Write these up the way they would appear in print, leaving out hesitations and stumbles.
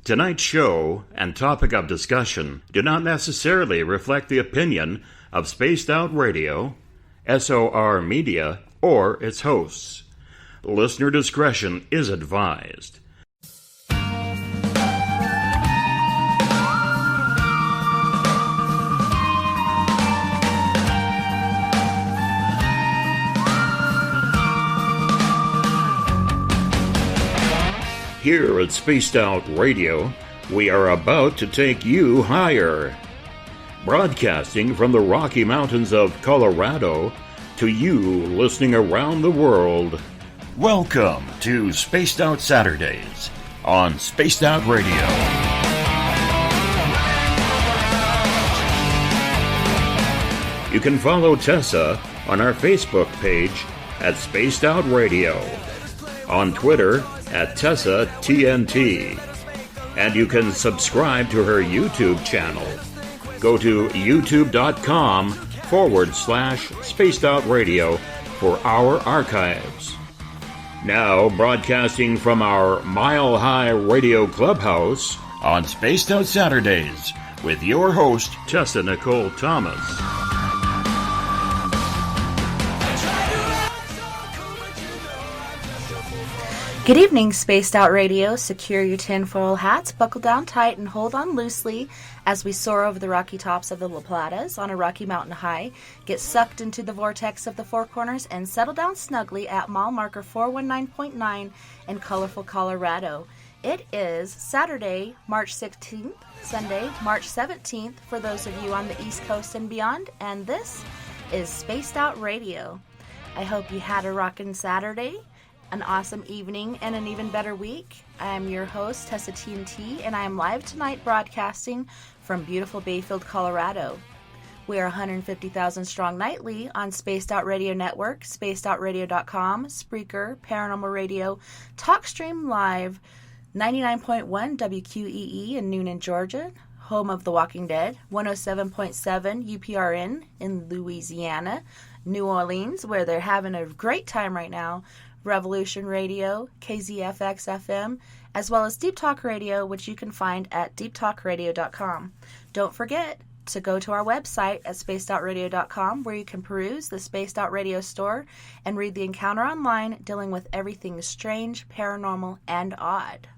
Tonight's show and topic of discussion do not necessarily reflect the opinion of Spaced Out Radio, SOR Media, or its hosts. Listener discretion is advised. Here at Spaced Out Radio, we are about to take you higher. Broadcasting from the Rocky Mountains of Colorado to you listening around the world. Welcome to Spaced Out Saturdays on Spaced Out Radio. You can follow Tessa on our Facebook page at Spaced Out Radio, on Twitter at TessaTNT, and you can subscribe to her YouTube channel. Go to youtube.com/Spaced Out Radio for our archives. Now broadcasting from our Mile High Radio Clubhouse on Spaced Out Saturdays with your host, Tessa Nicole Thomas. Good evening, Spaced Out Radio. Secure your tinfoil hats, buckle down tight, and hold on loosely as we soar over the rocky tops of the La Platas on a Rocky Mountain high, get sucked into the vortex of the Four Corners, and settle down snugly at mile marker 419.9 in colorful Colorado. It is Saturday, March 16th, Sunday, March 17th for those of you on the East Coast and beyond, and this is Spaced Out Radio. I hope you had a rockin' Saturday, an awesome evening, and an even better week. I am your host, TessaTNT, and I am live tonight broadcasting from beautiful Bayfield, Colorado. We are 150,000 strong nightly on Spaced Out Radio Network, spacedoutradio.com, Spreaker, Paranormal Radio, TalkStream Live, 99.1 WQEE in Noonan, Georgia, home of The Walking Dead, 107.7 UPRN in Louisiana, New Orleans, where they're having a great time right now, Revolution Radio, KZFX-FM, as well as Deep Talk Radio, which you can find at deeptalkradio.com. Don't forget to go to our website at spacedoutradio.com, where you can peruse the Spaced Out Radio store and read the Encounter Online, dealing with everything strange, paranormal, and odd.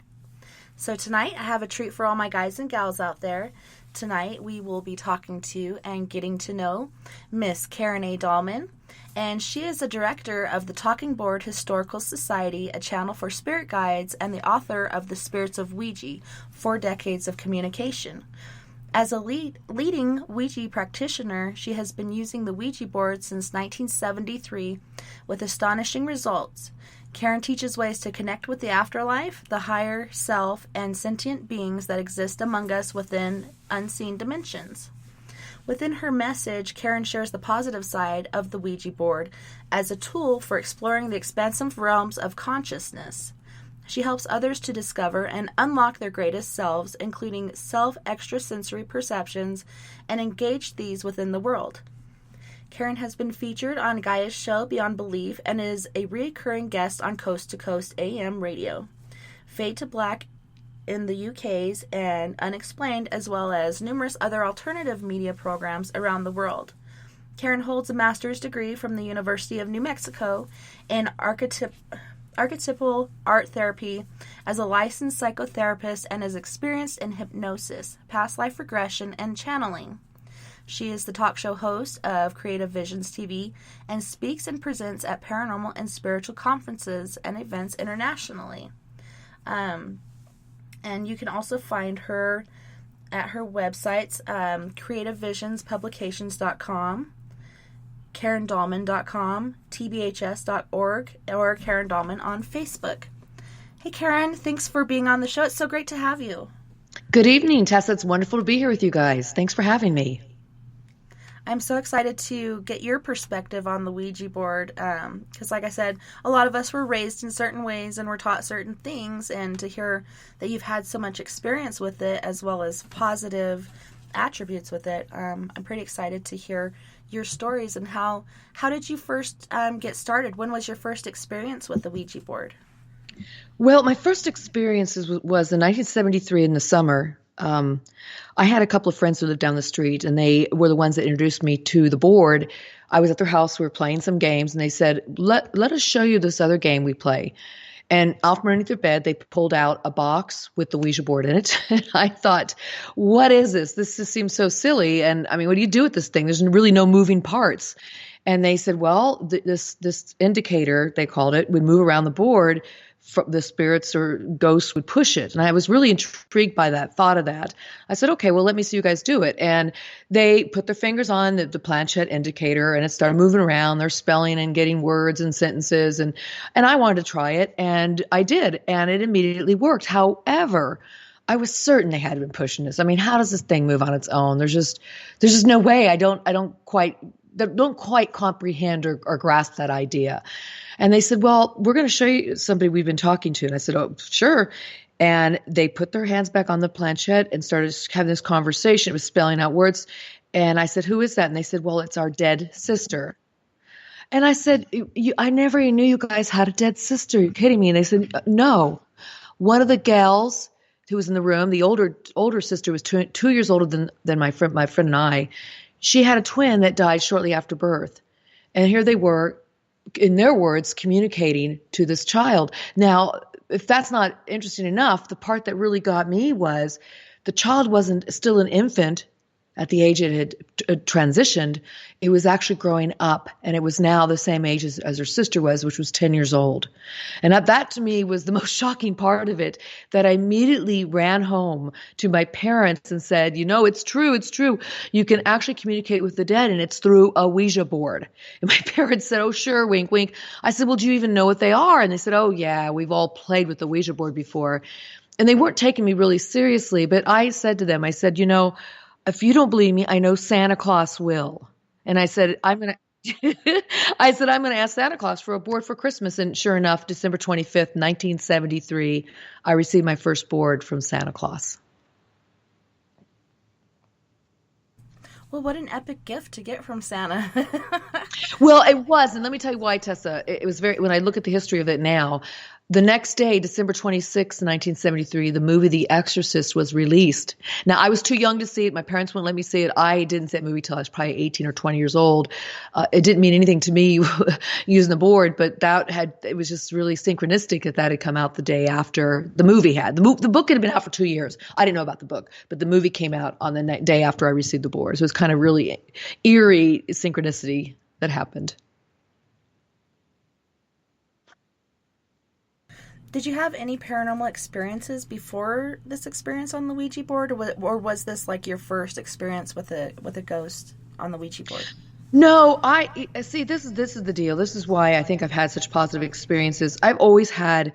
So tonight, I have a treat for all my guys and gals out there. Tonight, we will be talking to and getting to know Miss Karen A. Dahlman, and she is the director of the Talking Board Historical Society, a channel for spirit guides, and the author of The Spirits of Ouija, 4 Decades of Communication. As a leading Ouija practitioner, she has been using the Ouija board since 1973 with astonishing results. Karen teaches ways to connect with the afterlife, the higher self, and sentient beings that exist among us within unseen dimensions. Within her message, Karen shares the positive side of the Ouija board as a tool for exploring the expansive realms of consciousness. She helps others to discover and unlock their greatest selves, including self-extrasensory perceptions, and engage these within the world. Karen has been featured on Gaia's show Beyond Belief and is a recurring guest on Coast to Coast AM radio, Fade to Black in the UK's, and Unexplained, as well as numerous other alternative media programs around the world. Karen holds a master's degree from the University of New Mexico in archetypal art therapy as a licensed psychotherapist and is experienced in hypnosis, past life regression, and channeling. She is the talk show host of Creative Visions TV and speaks and presents at paranormal and spiritual conferences and events internationally. And you can also find her at her websites, creativevisionspublications.com, KarenDahlman.com, tbhs.org, or Karen Dahlman on Facebook. Hey, Karen, thanks for being on the show. It's so great to have you. Good evening, Tessa. It's wonderful to be here with you guys. Thanks for having me. I'm so excited to get your perspective on the Ouija board because, like I said, a lot of us were raised in certain ways and were taught certain things, and to hear that you've had so much experience with it as well as positive attributes with it, I'm pretty excited to hear your stories. And how did you first get started? When was your first experience with the Ouija board? Well, my first experience was in 1973 in the summer. I had a couple of friends who lived down the street, and they were the ones that introduced me to the board. I was at their house. We were playing some games, and they said, let us show you this other game we play. And out from underneath their bed, they pulled out a box with the Ouija board in it. And I thought, what is this? This just seems so silly. And I mean, what do you do with this thing? There's really no moving parts. And they said, well, this indicator, they called it, would move around the board. The spirits or ghosts would push it. And I was really intrigued by that, thought of that. I said, okay, well, let me see you guys do it. And they put their fingers on the planchette indicator, and it started moving around. They're spelling and getting words and sentences. And I wanted to try it, and I did. And it immediately worked. However, I was certain they had been pushing this. I mean, how does this thing move on its own? There's just no way. I don't quite comprehend or grasp that idea. And they said, well, we're going to show you somebody we've been talking to. And I said, oh, sure. And they put their hands back on the planchette and started having this conversation. It was spelling out words. And I said, who is that? And they said, well, it's our dead sister. And I said, I never even knew you guys had a dead sister. Are you kidding me? And they said, no. One of the gals who was in the room, the older sister was 2 years older than my friend and I. She had a twin that died shortly after birth. And here they were, in their words, communicating to this child. Now, if that's not interesting enough, the part that really got me was the child wasn't still an infant at the age it had transitioned. It was actually growing up, and it was now the same age as her sister was, which was 10 years old. And that to me was the most shocking part of it, that I immediately ran home to my parents and said, it's true. You can actually communicate with the dead, and it's through a Ouija board. And my parents said, oh, sure, wink, wink. I said, well, do you even know what they are? And they said, oh, yeah, we've all played with the Ouija board before. And they weren't taking me really seriously, but I said to them, if you don't believe me, I know Santa Claus will. And I said, I'm going to ask Santa Claus for a board for Christmas. And sure enough, December 25th, 1973, I received my first board from Santa Claus. Well, what an epic gift to get from Santa. Well, it was. And let me tell you why, Tessa. It was when I look at the history of it now, the next day, December 26, 1973, the movie The Exorcist was released. Now, I was too young to see it. My parents wouldn't let me see it. I didn't see that movie till I was probably 18 or 20 years old. It didn't mean anything to me using the board, but it was just really synchronistic that had come out the day after the movie had. The book had been out for 2 years. I didn't know about the book, but the movie came out on the day after I received the board. So it was kind of really eerie synchronicity that happened. Did you have any paranormal experiences before this experience on the Ouija board, or was this like your first experience with a ghost on the Ouija board? No, I see. This is the deal. This is why I think I've had such positive experiences. I've always had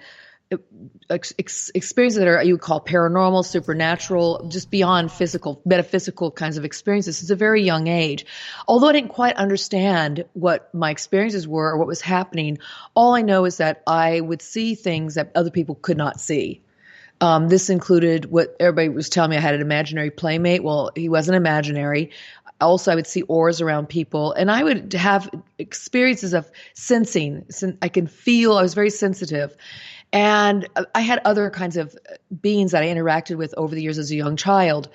experiences that are you would call paranormal, supernatural, just beyond physical, metaphysical kinds of experiences since a very young age. Although I didn't quite understand what my experiences were or what was happening, all I know is that I would see things that other people could not see. This included what everybody was telling me I had an imaginary playmate. Well, he wasn't imaginary. Also, I would see auras around people, and I would have experiences of sensing. I can feel. I was very sensitive. And I had other kinds of beings that I interacted with over the years as a young child.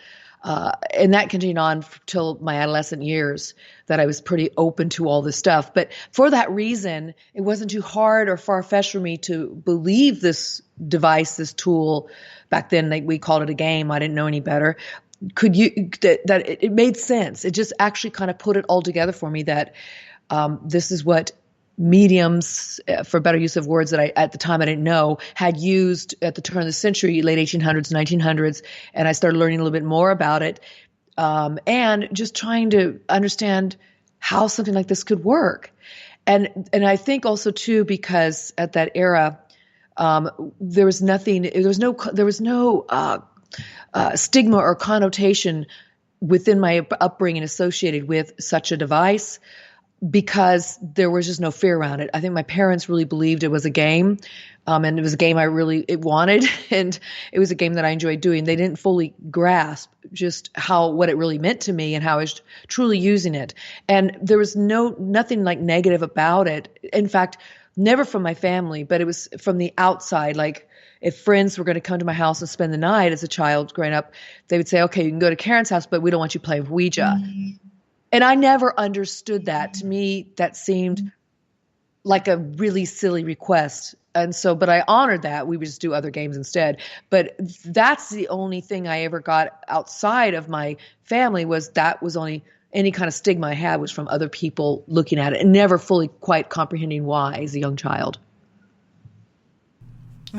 And that continued on till my adolescent years, that I was pretty open to all this stuff. But for that reason, it wasn't too hard or far-fetched for me to believe this device, this tool. Back then, we called it a game. I didn't know any better. That it made sense. It just actually kind of put it all together for me that this is what mediums, for better use of words that at the time I didn't know, had used at the turn of the century, late 1800s, 1900s. And I started learning a little bit more about it, and just trying to understand how something like this could work. And I think also too, because at that era, there was no stigma or connotation within my upbringing associated with such a device, because there was just no fear around it. I think my parents really believed it was a game, and it was a game I really wanted, and it was a game that I enjoyed doing. They didn't fully grasp just what it really meant to me and how I was truly using it. And there was nothing like negative about it. In fact, never from my family, but it was from the outside. Like if friends were going to come to my house and spend the night as a child growing up, they would say, okay, you can go to Karen's house, but we don't want you to play with Ouija. And I never understood that. To me, that seemed like a really silly request. And so, but I honored that. We would just do other games instead. But that's the only thing I ever got outside of my family was only any kind of stigma I had was from other people looking at it and never fully quite comprehending why as a young child.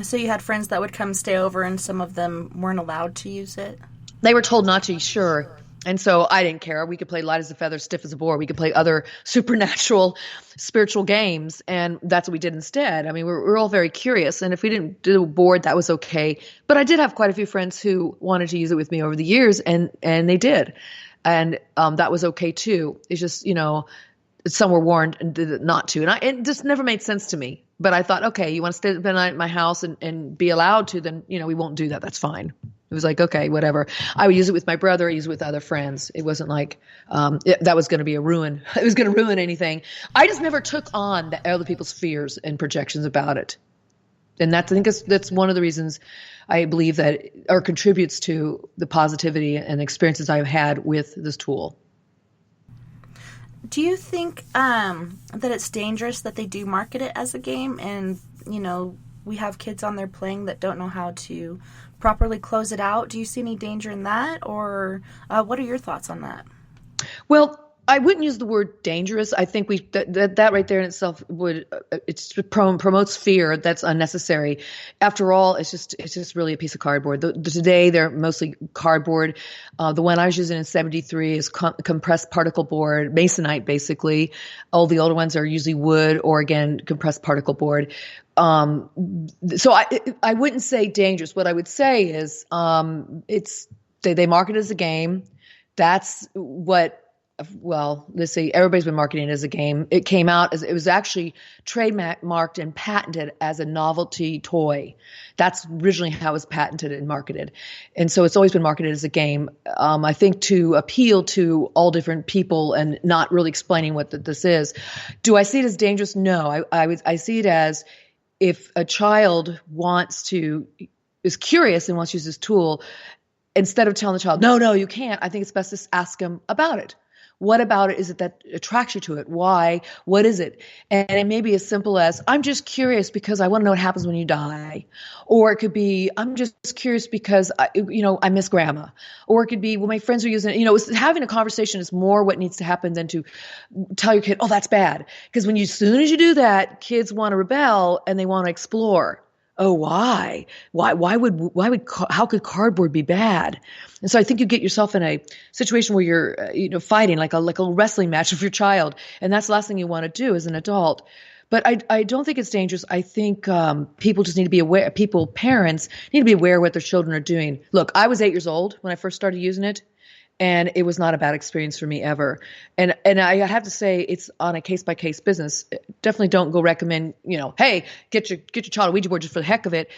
So you had friends that would come stay over and some of them weren't allowed to use it? They were told not to, sure. And so I didn't care. We could play light as a feather, stiff as a board. We could play other supernatural, spiritual games, and that's what we did instead. I mean, we're all very curious, and if we didn't do a board, that was okay. But I did have quite a few friends who wanted to use it with me over the years, and they did. And that was okay too. It's just, some were warned and did not to. And it just never made sense to me. But I thought, okay, you want to stay the night at my house and be allowed to, then, we won't do that. That's fine. It was like, okay, whatever. I would use it with my brother. I use it with other friends. It wasn't like that was going to be a ruin. It was going to ruin anything. I just never took on the other people's fears and projections about it. And I think that's one of the reasons I believe that or contributes to the positivity and experiences I've had with this tool. Do you think that it's dangerous that they do market it as a game and, we have kids on there playing that don't know how to properly close it out? Do you see any danger in that, or what are your thoughts on that? Well, I wouldn't use the word dangerous. I think that right there in itself would promotes fear that's unnecessary. After all, it's just really a piece of cardboard. Today they're mostly cardboard. The one I was using in '73 is compressed particle board, masonite basically. All the older ones are usually wood or again compressed particle board. So I wouldn't say dangerous. What I would say is they market it as a game. That's what. Well, let's see, everybody's been marketing it as a game. It came out it was actually trademarked and patented as a novelty toy. That's originally how it was patented and marketed. And so it's always been marketed as a game. I think to appeal to all different people and not really explaining what this is. Do I see it as dangerous? No, I see it as if a child is curious and wants to use this tool, instead of telling the child, no, you can't, I think it's best to ask them about it. What about it is it that attracts you to it? Why? What is it? And it may be as simple as, I'm just curious because I want to know what happens when you die. Or it could be, I'm just curious because, I miss grandma. Or it could be, well, my friends are using it. Having a conversation is more what needs to happen than to tell your kid, oh, that's bad. Because as soon as you do that, kids want to rebel and they want to explore. Oh, why? How could cardboard be bad? And so I think you get yourself in a situation where you're, fighting like a wrestling match with your child. And that's the last thing you want to do as an adult. But I don't think it's dangerous. I think people just need to be aware. Parents need to be aware of what their children are doing. Look, I was 8 years old when I first started using it. And it was not a bad experience for me ever. And I have to say it's on a case-by-case business. Definitely don't go recommend, hey, get your child a Ouija board just for the heck of it.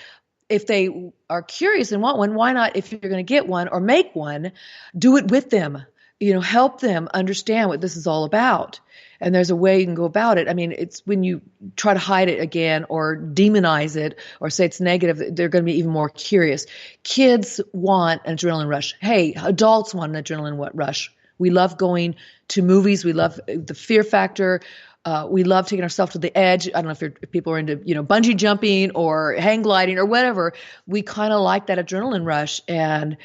If they are curious and want one, why not, if you're going to get one or make one, do it with them. Help them understand what this is all about. And there's a way you can go about it. I mean, it's when you try to hide it again or demonize it or say it's negative, they're going to be even more curious. Kids want an adrenaline rush. Hey, adults want an adrenaline rush. We love going to movies. We love the fear factor. We love taking ourselves to the edge. I don't know if people are into, bungee jumping or hang gliding or whatever. We kind of like that adrenaline rush. And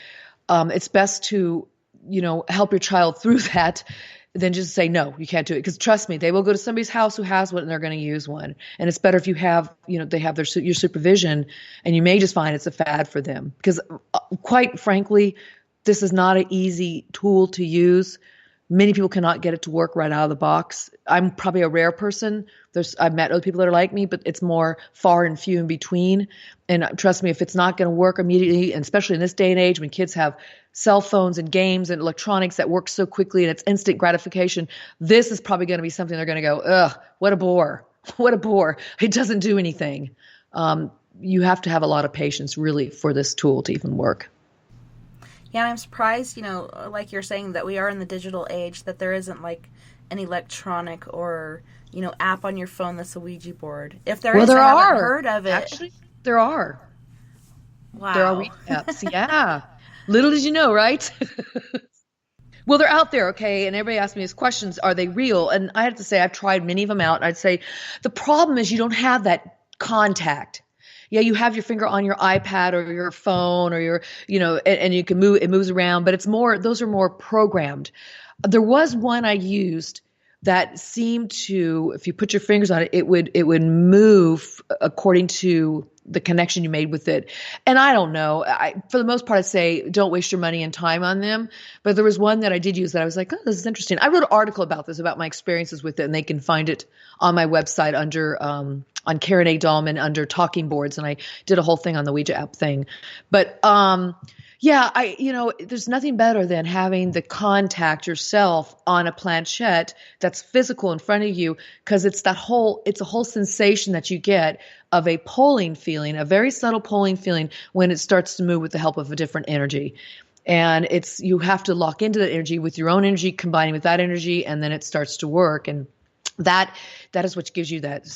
it's best to, help your child through that than just say, no, you can't do it. Because trust me, they will go to somebody's house who has one and they're going to use one. And it's better if you have, they have your supervision, and you may just find it's a fad for them. Because quite frankly, this is not an easy tool to use. Many people cannot get it to work right out of the box. I'm probably a rare person. I've met other people that are like me, but it's more far and few in between. And trust me, if it's not going to work immediately, and especially in this day and age when kids have cell phones and games and electronics that work so quickly and it's instant gratification, this is probably going to be something they're going to go, ugh, what a bore. What a bore. It doesn't do anything. You have to have a lot of patience really for this tool to even work. Yeah, and I'm surprised, like you're saying, that we are in the digital age, that there isn't like an electronic or, app on your phone that's a Ouija board? If there Well, is, there I haven't are. heard of it. Actually, there are. Wow. There are Ouija apps. Yeah. Little did you know, right? Well, they're out there, okay? And everybody asks me these questions, are they real? And I have to say, I've tried many of them out. I'd say the problem is you don't have that contact. Yeah, you have your finger on your iPad or your phone or your, and you can move, it moves around, but those are more programmed. There was one I used that seemed to, if you put your fingers on it, it would move according to the connection you made with it. And I don't know. For the most part, I'd say don't waste your money and time on them. But there was one that I did use that I was like, oh, this is interesting. I wrote an article about this, about my experiences with it, and they can find it on my website under on Karen A. Dahlman under talking boards. And I did a whole thing on the Ouija app thing. But yeah, there's nothing better than having the contact yourself on a planchette that's physical in front of you, because it's a whole sensation that you get of a pulling feeling, a very subtle pulling feeling when it starts to move with the help of a different energy. And you have to lock into that energy with your own energy, combining with that energy, and then it starts to work. And that is what gives you that.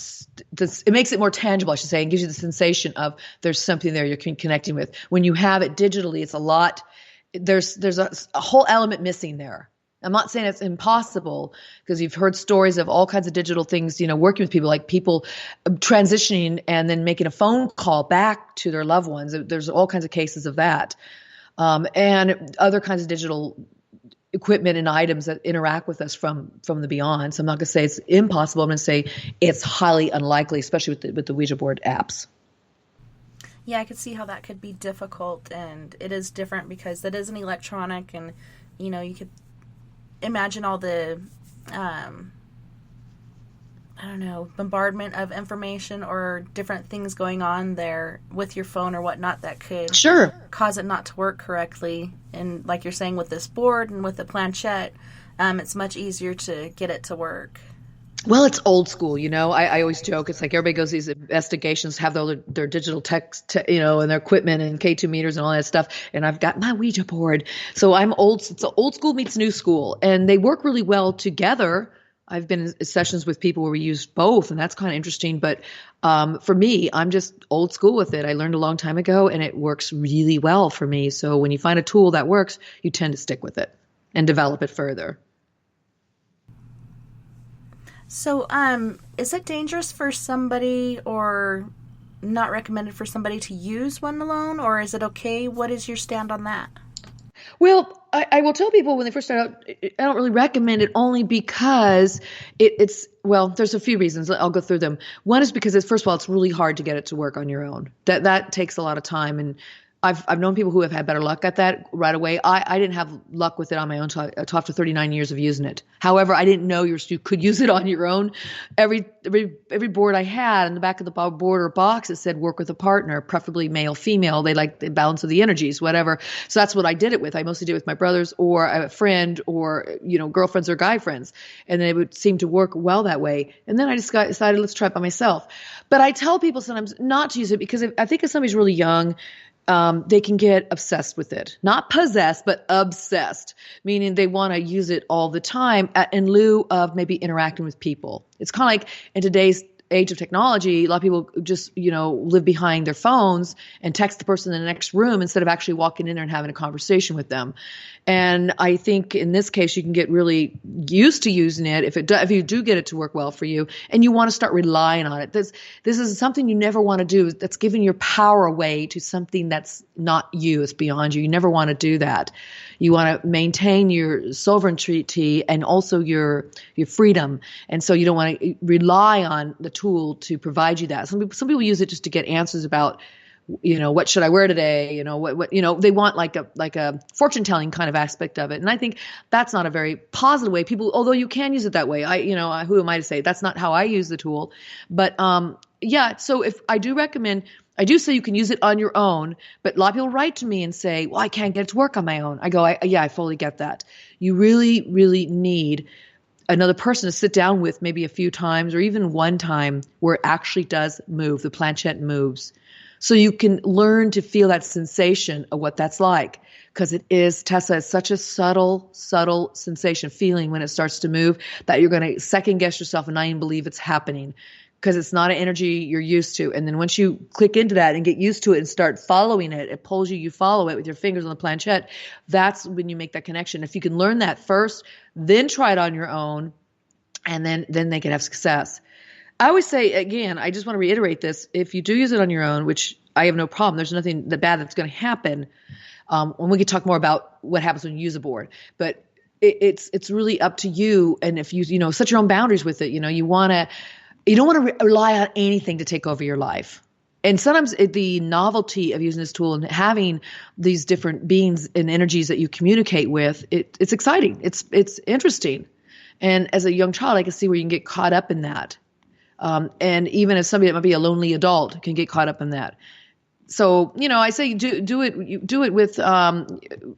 It makes it more tangible, I should say, and gives you the sensation of there's something there you're connecting with. When you have it digitally, it's a lot. There's a whole element missing there. I'm not saying it's impossible, because you've heard stories of all kinds of digital things, working with people, like people transitioning and then making a phone call back to their loved ones. There's all kinds of cases of that, and other kinds of digital equipment and items that interact with us from the beyond. So I'm not going to say it's impossible. I'm going to say it's highly unlikely, especially with the Ouija board apps. Yeah, I could see how that could be difficult, and it is different because that is an electronic, and you could imagine all the bombardment of information or different things going on there with your phone or whatnot that could cause it not to work correctly. And like you're saying, with this board and with the planchette, it's much easier to get it to work. Well, it's old school, I always joke. It's like everybody goes to these investigations, have their digital text, and their equipment and K2 meters and all that stuff. And I've got my Ouija board. So I'm old. It's old school meets new school, and they work really well together. I've been in sessions with people where we use both, and that's kind of interesting. But for me, I'm just old school with it. I learned a long time ago, and it works really well for me. So when you find a tool that works, you tend to stick with it and develop it further. So is it dangerous for somebody or not recommended for somebody to use one alone, or is it okay? What is your stand on that? Well, I will tell people when they first start out, I don't really recommend it, only because there's a few reasons. I'll go through them. One is because first of all, it's really hard to get it to work on your own. That takes a lot of time, and I've known people who have had better luck at that right away. I didn't have luck with it on my own after 39 years of using it. However, I didn't know you could use it on your own. Every board I had in the back of the board or box, it said work with a partner, preferably male, female. They like the balance of the energies, whatever. So that's what I did it with. I mostly did it with my brothers or a friend or, girlfriends or guy friends. And then it would seem to work well that way. And then I just decided, let's try it by myself. But I tell people sometimes not to use it because I think if somebody's really young, they can get obsessed with it. Not possessed, but obsessed, meaning they want to use it all the time in lieu of maybe interacting with people. It's kind of like in today's age of technology, a lot of people just, live behind their phones and text the person in the next room instead of actually walking in there and having a conversation with them. And I think in this case, you can get really used to using it if you do get it to work well for you, and you want to start relying on it. This is something you never want to do. That's giving your power away to something that's not you. It's beyond you. You never want to do that. You want to maintain your sovereignty and also your freedom. And so you don't want to rely on the tool to provide you that. Some people use it just to get answers about, what should I wear today? What they want like a fortune telling kind of aspect of it. And I think that's not a very positive way. People, although you can use it that way, who am I to say that's not how I use the tool? But so if I do recommend, I do say you can use it on your own, but a lot of people write to me and say, well, I can't get it to work on my own. I go, I fully get that. You really, really need another person to sit down with maybe a few times or even one time where it actually does move. The planchette moves. So you can learn to feel that sensation of what that's like. Because it is, Tessa, it's such a subtle sensation, feeling when it starts to move that you're going to second guess yourself and not even believe it's happening, because it's not an energy you're used to. And then once you click into that and get used to it and start following it, it pulls you, you follow it with your fingers on the planchette. That's when you make that connection. If you can learn that first, then try it on your own, and then they can have success. I always say, again, I just want to reiterate this. If you do use it on your own, which I have no problem, there's nothing that bad that's going to happen. And we could talk more about what happens when you use a board, but it's really up to you. And if you set your own boundaries with it, you don't want to rely on anything to take over your life. And sometimes the novelty of using this tool and having these different beings and energies that you communicate with, it's exciting. It's interesting. And as a young child, I can see where you can get caught up in that. And even as somebody that might be a lonely adult can get caught up in that. So, I say do it with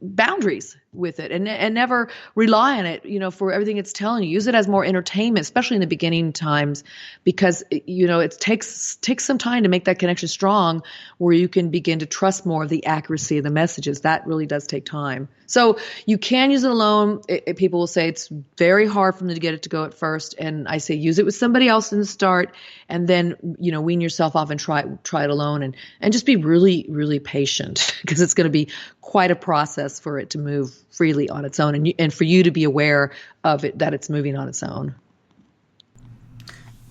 boundaries with it, and never rely on it, for everything it's telling you. Use it as more entertainment, especially in the beginning times, because, it takes some time to make that connection strong where you can begin to trust more of the accuracy of the messages. That really does take time. So you can use it alone. People will say it's very hard for them to get it to go at first. And I say use it with somebody else in the start, and then, wean yourself off and try it alone, and just be really, really patient, because it's going to be quite a process for it to move freely on its own, and for you to be aware of it, that it's moving on its own.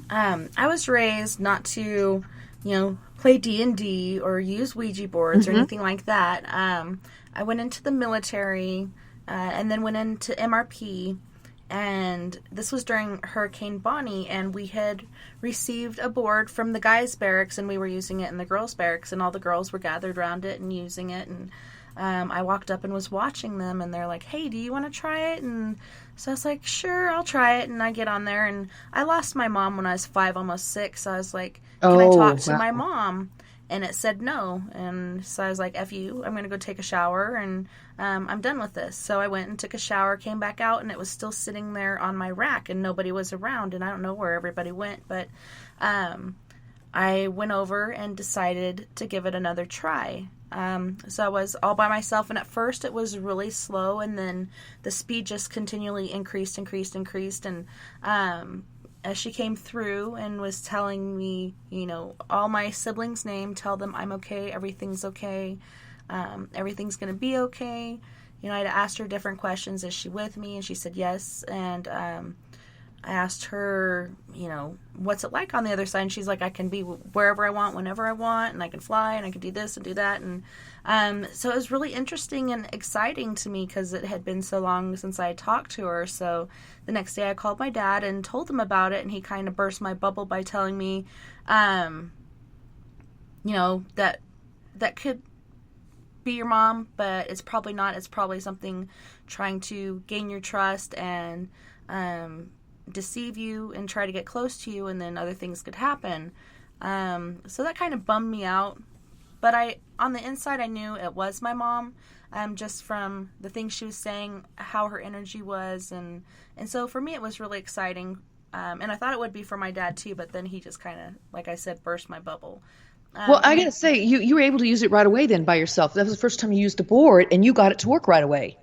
I was raised not to, play D&D or use Ouija boards or anything like that. I went into the military and then went into MRP, and this was during Hurricane Bonnie, and we had received a board from the guys' barracks, and we were using it in the girls' barracks, and all the girls were gathered around it and using it, and I walked up and was watching them, and they're like, hey, do you want to try it? And so I was like, sure, I'll try it. And I get on there, and I lost my mom when I was 5, almost 6. So I was like, can I talk to my mom? And it said no. And so I was like, F you, I'm going to go take a shower, and I'm done with this. So I went and took a shower, came back out, and it was still sitting there on my rack, and nobody was around, and I don't know where everybody went, but I went over and decided to give it another try. So I was all by myself, and at first it was really slow, and then the speed just continually increased, and as she came through and was telling me, all my siblings' name, tell them I'm okay, everything's okay, everything's going to be okay. I had asked her different questions, is she with me? And she said yes, and I asked her, what's it like on the other side? And she's like, I can be wherever I want, whenever I want, and I can fly, and I can do this and do that. And so it was really interesting and exciting to me, because it had been so long since I had talked to her. So the next day I called my dad and told him about it, and he kind of burst my bubble by telling me, that could be your mom, but it's probably not. It's probably something trying to gain your trust and deceive you and try to get close to you, and then other things could happen. So that kind of bummed me out. But on the inside, I knew it was my mom, just from the things she was saying, how her energy was. And so for me, it was really exciting. And I thought it would be for my dad too, but then he just kind of, like I said, burst my bubble. Well, I got to say, you were able to use it right away then by yourself. That was the first time you used a board, and you got it to work right away.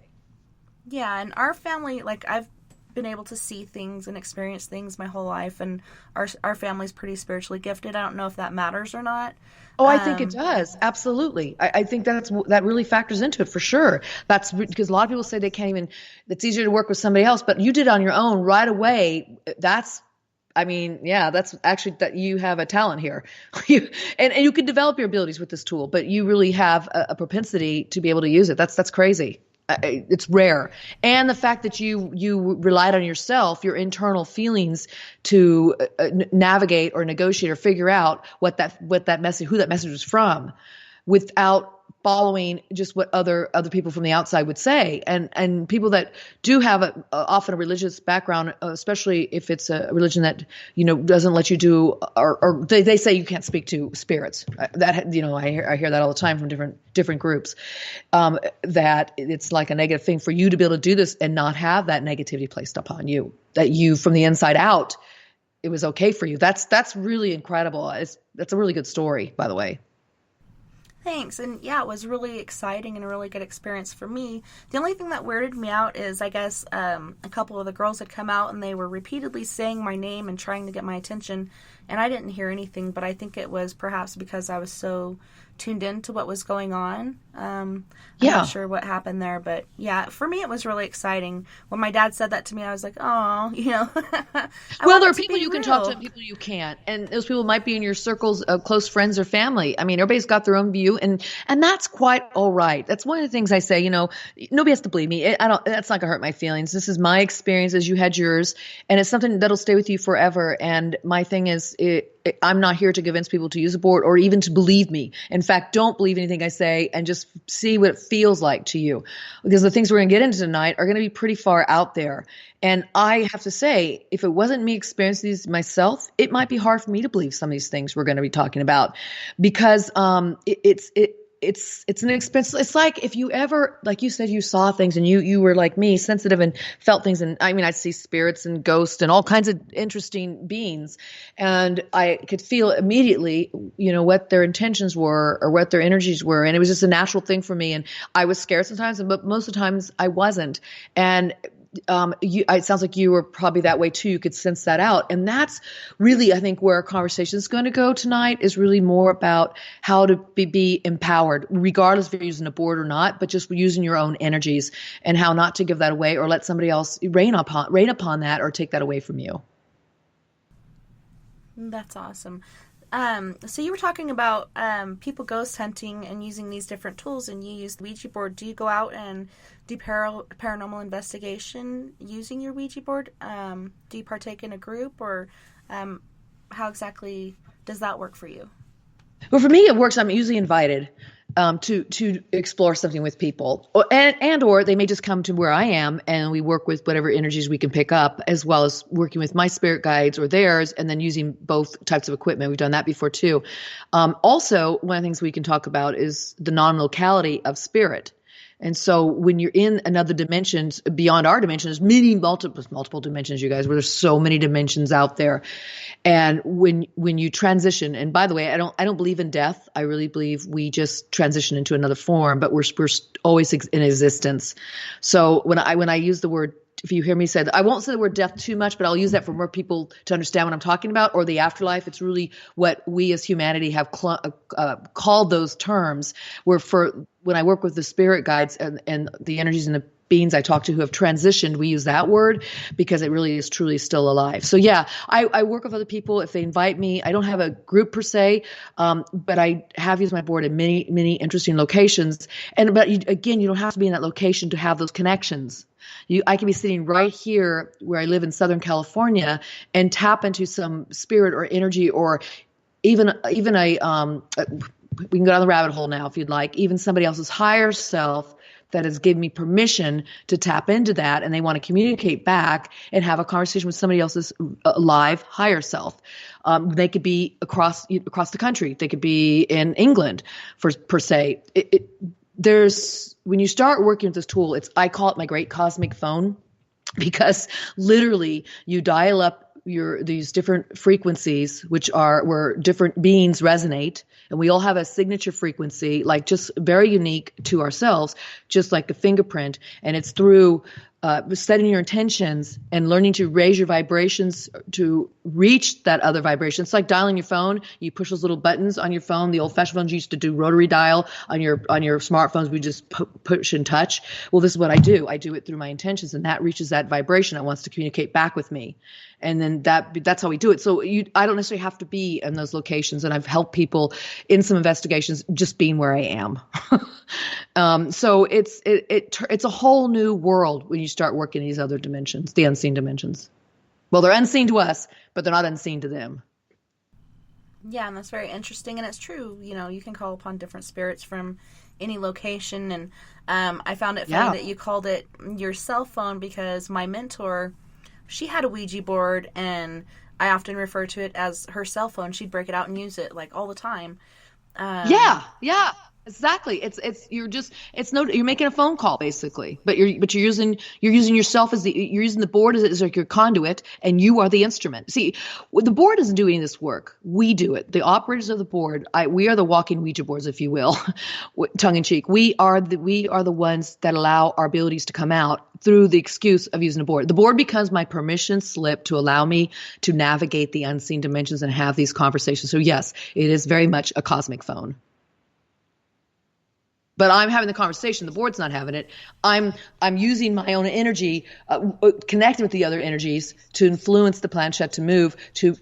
Yeah, and our family, I've been able to see things and experience things my whole life, and our family's pretty spiritually gifted. I don't know if that matters or not. Oh, I think it does. Absolutely. I think that really factors into it for sure. That's because a lot of people say it's easier to work with somebody else, but you did it on your own right away. That's actually that you have a talent here. and you can develop your abilities with this tool, but you really have a propensity to be able to use it. That's crazy. It's rare. And the fact that you relied on yourself, your internal feelings, to navigate or negotiate or figure out who that message was from, without following just what other people from the outside would say. And people that do have often a religious background, especially if it's a religion that, doesn't let you do, or they say you can't speak to spirits. That, I hear that all the time from different groups, that it's like a negative thing for you to be able to do this and not have that negativity placed upon you, that you from the inside out, it was okay for you. That's really incredible. That's a really good story, by the way. Thanks. And yeah, it was really exciting and a really good experience for me. The only thing that weirded me out is, I guess, a couple of the girls had come out and they were repeatedly saying my name and trying to get my attention, and I didn't hear anything, but I think it was perhaps because I was so tuned in to what was going on. I'm not sure what happened there, but yeah, for me it was really exciting. When my dad said that to me, I was like, oh, you know. Well, there are people you can talk to and people you can't. And those people might be in your circles of close friends or family. I mean, everybody's got their own view, and that's quite all right. That's one of the things I say, you know, nobody has to believe me. That's not gonna hurt my feelings. This is my experience as you had yours, and it's something that'll stay with you forever. And my thing is, I'm not here to convince people to use a board or even to believe me. In fact, don't believe anything I say and just see what it feels like to you. Because the things we're going to get into tonight are going to be pretty far out there. And I have to say, if it wasn't me experiencing these myself, it might be hard for me to believe some of these things we're going to be talking about, because it's an expense. It's like if you ever, like you said, you saw things and you were like me, sensitive, and felt things. And I mean, I see spirits and ghosts and all kinds of interesting beings. And I could feel immediately, you know, what their intentions were or what their energies were. And it was just a natural thing for me. And I was scared sometimes, but most of the times I wasn't. And it sounds like you were probably that way too. You could sense that out. And that's really, I think, where our conversation is going to go tonight, is really more about how to be empowered, regardless if you're using a board or not, but just using your own energies, and how not to give that away or let somebody else rain upon that or take that away from you. That's awesome. So you were talking about people ghost hunting and using these different tools, and you use the Ouija board. Do you go out and do paranormal investigation using your Ouija board? Do you partake in a group, or how exactly does that work for you? Well, for me, it works. I'm usually invited to explore something with people, or they may just come to where I am, and we work with whatever energies we can pick up, as well as working with my spirit guides or theirs, and then using both types of equipment. We've done that before too. Also, one of the things we can talk about is the non-locality of spirit. And so when you're in another dimension beyond our dimension, there's multiple dimensions, you guys, where there's so many dimensions out there. And when you transition, and by the way, I don't believe in death. I really believe we just transition into another form, but we're always in existence. So when I use the word, if you hear me say that, I won't say the word death too much, but I'll use that for more people to understand what I'm talking about, or the afterlife. It's really what we as humanity have called those terms, where when I work with the spirit guides and the energies and the beings I talk to who have transitioned, we use that word because it really is truly still alive. So yeah, I work with other people if they invite me. I don't have a group per se, but I have used my board in many, many interesting locations. But you don't have to be in that location to have those connections. I can be sitting right here where I live in Southern California and tap into some spirit or energy, or even we can go down the rabbit hole now if you'd like, even somebody else's higher self that has given me permission to tap into that, and they want to communicate back and have a conversation with somebody else's live higher self. They could be across the country. They could be in England, per se. When you start working with this tool, I call it my great cosmic phone, because literally you dial up these different frequencies, which are where different beings resonate, and we all have a signature frequency, like just very unique to ourselves, just like a fingerprint. And it's through setting your intentions and learning to raise your vibrations to reach that other vibration. It's like dialing your phone. You push those little buttons on your phone. The old-fashioned phones used to do rotary dial. On your smartphones, we just push and touch. Well, this is what I do. I do it through my intentions, and that reaches that vibration that wants to communicate back with me. And then that's how we do it. So I don't necessarily have to be in those locations, and I've helped people in some investigations just being where I am. So it's a whole new world when you start working in these other dimensions, the unseen dimensions. Well, they're unseen to us, but they're not unseen to them. Yeah, and that's very interesting, and it's true. You know, you can call upon different spirits from any location, and I found it funny that you called it your cell phone, because my mentor, she had a Ouija board, and I often refer to it as her cell phone. She'd break it out and use it like all the time. Yeah. Exactly. You're making a phone call basically, but you're using yourself you're using the board as like your conduit, and you are the instrument. See, the board doesn't do any of this work. We do it. The operators of the board, we are the walking Ouija boards, if you will, tongue in cheek. We are the ones that allow our abilities to come out through the excuse of using a board. The board becomes my permission slip to allow me to navigate the unseen dimensions and have these conversations. So yes, it is very much a cosmic phone. But I'm having the conversation. The board's not having it. I'm using my own energy, connecting with the other energies to influence the planchette to move.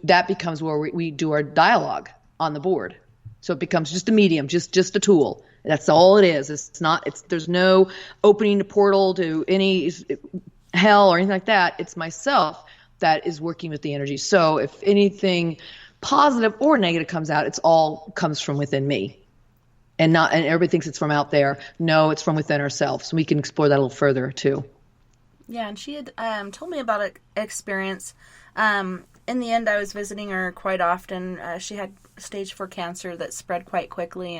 That becomes where we do our dialogue on the board. So it becomes just a medium, just a tool. That's all it is. There's no opening a portal to any hell or anything like that. It's myself that is working with the energy. So if anything positive or negative comes out, it's all comes from within me. And everybody thinks it's from out there. No, it's from within ourselves. We can explore that a little further too. Yeah, and she had told me about an experience. In the end, I was visiting her quite often. She had stage 4 cancer that spread quite quickly,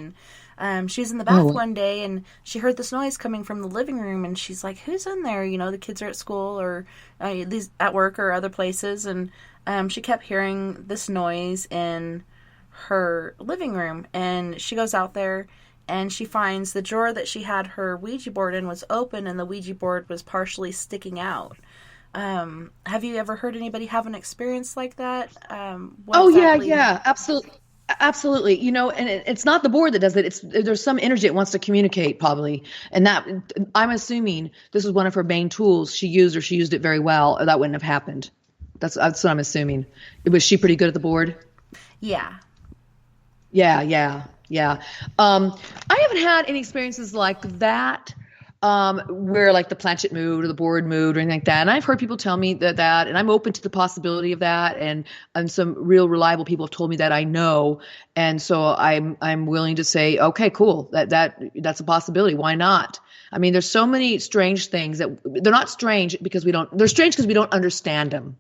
and she was in the bath one day, and she heard this noise coming from the living room, and she's like, "Who's in there?" You know, the kids are at school or these at work or other places, and she kept hearing this noise in her living room, and she goes out there and she finds the drawer that she had her Ouija board in was open, and the Ouija board was partially sticking out. Have you ever heard anybody have an experience like that? Yeah, absolutely. You know, and it's not the board that does it. There's some energy that wants to communicate, probably, and that I'm assuming this is one of her main tools she used it very well, or that wouldn't have happened. That's what I'm assuming. Was she pretty good at the board? Yeah. Yeah. I haven't had any experiences like that, where like the planchette moved or the board moved or anything like that. And I've heard people tell me that, and I'm open to the possibility of that. And some real reliable people have told me that I know. And so I'm willing to say, okay, cool. That's a possibility. Why not? I mean, there's so many strange things that they're not strange because they're strange because we don't understand them.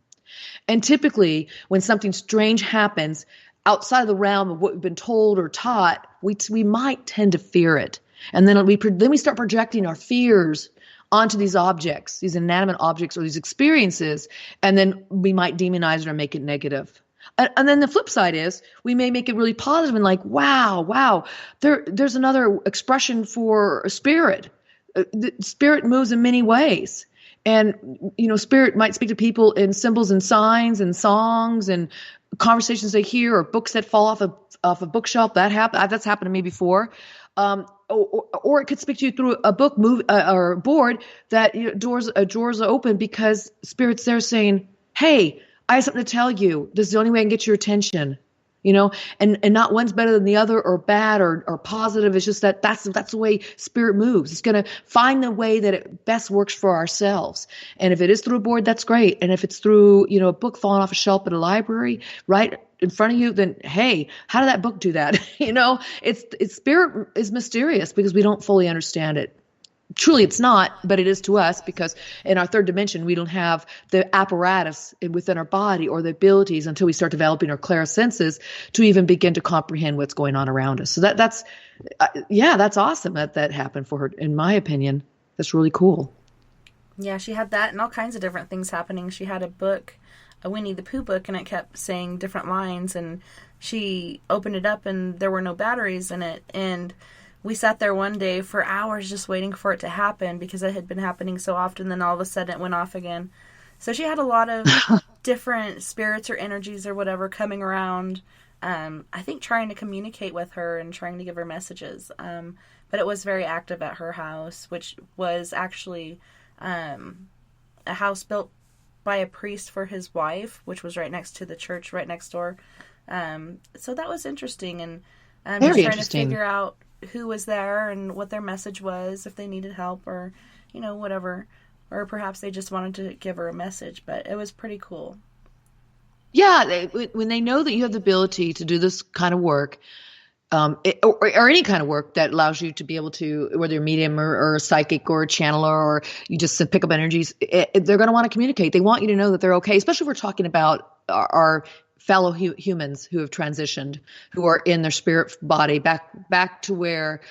And typically when something strange happens, outside of the realm of what we've been told or taught, we might tend to fear it. And then we start projecting our fears onto these objects, these inanimate objects or these experiences, and then we might demonize it or make it negative. And then the flip side is we may make it really positive and like, wow, there's another expression for a spirit. The spirit moves in many ways. And, you know, spirit might speak to people in symbols and signs and songs and conversations they hear or books that fall off a bookshelf. That's happened to me before. Or it could speak to you through a book, or a board that drawers are open because spirit's there saying, "Hey, I have something to tell you. This is the only way I can get your attention." You know, and not one's better than the other or bad or positive. It's just that's the way spirit moves. It's going to find the way that it best works for ourselves. And if it is through a board, that's great. And if it's through, a book falling off a shelf at a library right in front of you, then hey, how did that book do that? It's spirit is mysterious because we don't fully understand it. Truly, it's not, but it is to us because in our third dimension, we don't have the apparatus within our body or the abilities until we start developing our clairsenses to even begin to comprehend what's going on around us. So that's awesome that happened for her. In my opinion, that's really cool. Yeah, she had that and all kinds of different things happening. She had a book, a Winnie the Pooh book, and it kept saying different lines, and she opened it up and there were no batteries in it, and we sat there one day for hours just waiting for it to happen because it had been happening so often. Then all of a sudden it went off again. So she had a lot of different spirits or energies or whatever coming around. I think trying to communicate with her and trying to give her messages. But it was very active at her house, which was actually a house built by a priest for his wife, which was right next to the church right next door. So that was interesting. And just trying to figure out who was there and what their message was, if they needed help or, whatever. Or perhaps they just wanted to give her a message, but it was pretty cool. Yeah, when they know that you have the ability to do this kind of work, or any kind of work that allows you to be able to, whether you're a medium or a psychic or a channeler or you just pick up energies, they're going to want to communicate. They want you to know that they're okay, especially if we're talking about our fellow humans who have transitioned, who are in their spirit body back to where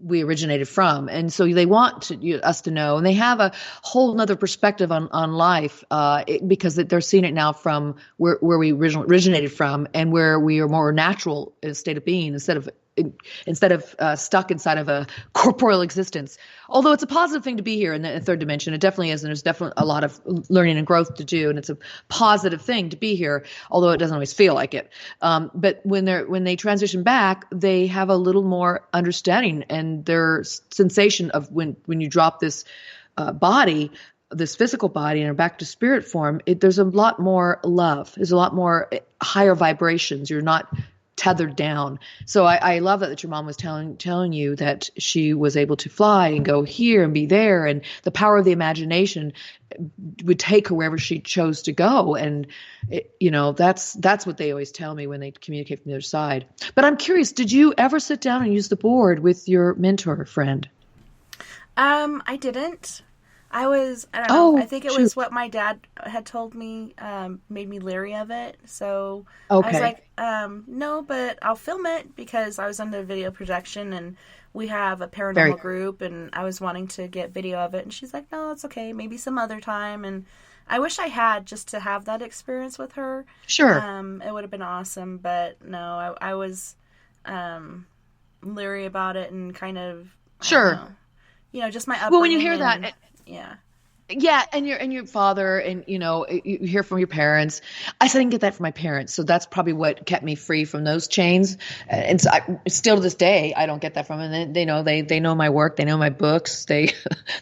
we originated from. And so they want us to know, and they have a whole nother perspective on life, because they're seeing it now from where we originated from, and where we are more natural in a state of being instead of stuck inside of a corporeal existence. Although it's a positive thing to be here in the third dimension, it definitely is, and there's definitely a lot of learning and growth to do, and it's a positive thing to be here, although it doesn't always feel like it. But when they transition back, they have a little more understanding, and their sensation of when you drop this body, this physical body, and are back to spirit form, there's a lot more love. There's a lot more higher vibrations. You're not tethered down. So I love that your mom was telling you that she was able to fly and go here and be there, and the power of the imagination would take her wherever she chose to go. And that's what they always tell me when they communicate from the other side. But I'm curious, did you ever sit down and use the board with your mentor friend? I didn't. I don't know. I think it was what my dad had told me, made me leery of it. So okay. I was like, no, but I'll film it, because I was under video projection, and we have a paranormal group, and I was wanting to get video of it. And she's like, no, it's okay. Maybe some other time. And I wish I had, just to have that experience with her. Sure. It would have been awesome. But no, I was leery about it, and kind of, sure. Just my upbringing. Well, when you hear that, yeah. Yeah, and your father, and you hear from your parents. I didn't get that from my parents, so that's probably what kept me free from those chains. And so still to this day, I don't get that from them. And they know my work, they know my books, they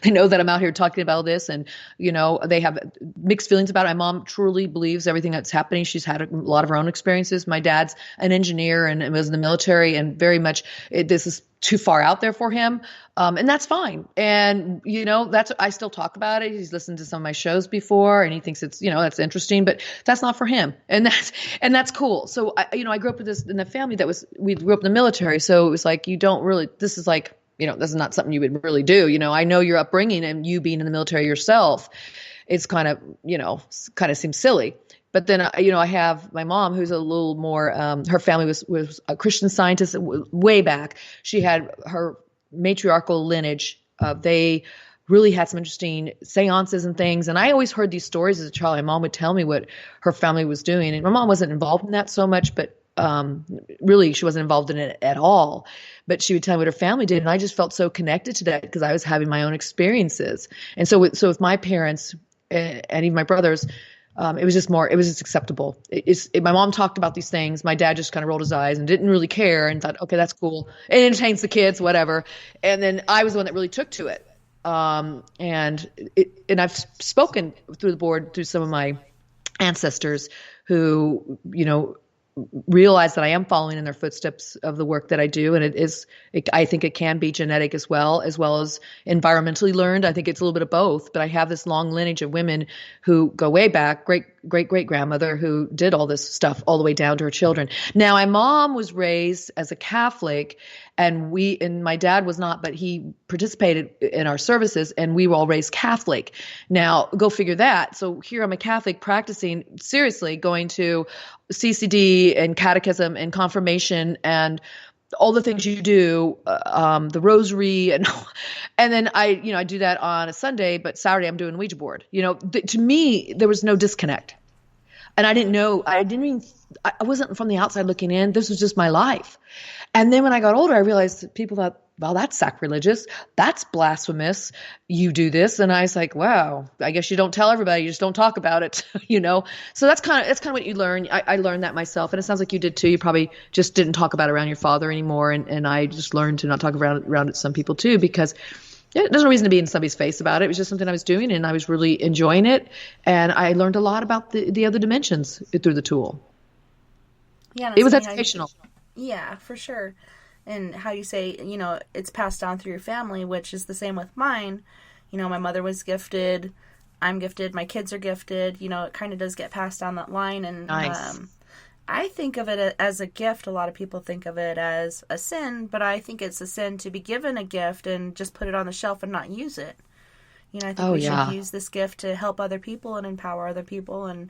know that I'm out here talking about this, and they have mixed feelings about it. My mom truly believes everything that's happening. She's had a lot of her own experiences. My dad's an engineer and was in the military, and very much this is too far out there for him. And that's fine. And, I still talk about it. He's listened to some of my shows before, and he thinks it's, that's interesting, but that's not for him. And that's cool. So I grew up with this in a family we grew up in the military. So it was like, this is like, this is not something you would really do. I know your upbringing and you being in the military yourself, it's kind of seems silly. But then, I have my mom, who's a little more, her family was a Christian Scientist way back. She had her matriarchal lineage. They really had some interesting seances and things. And I always heard these stories as a child. My mom would tell me what her family was doing. And my mom wasn't involved in that so much, but really she wasn't involved in it at all. But she would tell me what her family did. And I just felt so connected to that because I was having my own experiences. And so with my parents and even my brothers, it was just acceptable. My mom talked about these things. My dad just kind of rolled his eyes and didn't really care and thought, okay, that's cool. It entertains the kids, whatever. And then I was the one that really took to it. And I've spoken through the board through some of my ancestors who, realize that I am following in their footsteps of the work that I do. And I think it can be genetic as well as environmentally learned. I think it's a little bit of both, but I have this long lineage of women who go way back, great grandmother who did all this stuff all the way down to her children. Now, my mom was raised as a Catholic, and my dad was not, but he participated in our services, and we were all raised Catholic. Now, go figure that. So here I'm a Catholic practicing, seriously, going to CCD and catechism and confirmation and all the things you do, the rosary, and then I do that on a Sunday, but Saturday I'm doing Ouija board. To me, there was no disconnect. And I didn't know, I wasn't from the outside looking in. This was just my life. And then when I got older, I realized that people thought, well, that's sacrilegious. That's blasphemous. You do this. And I was like, wow, I guess you don't tell everybody. You just don't talk about it, So that's kind of what you learn. I learned that myself. And it sounds like you did too. You probably just didn't talk about it around your father anymore. And I just learned to not talk around it some people too, because there's no reason to be in somebody's face about it. It was just something I was doing, and I was really enjoying it. And I learned a lot about the other dimensions through the tool. Yeah, it was educational. Yeah, for sure. And how you say, it's passed down through your family, which is the same with mine. My mother was gifted. I'm gifted. My kids are gifted. It kind of does get passed down that line. And nice. I think of it as a gift. A lot of people think of it as a sin, but I think it's a sin to be given a gift and just put it on the shelf and not use it. I think we should use this gift to help other people and empower other people and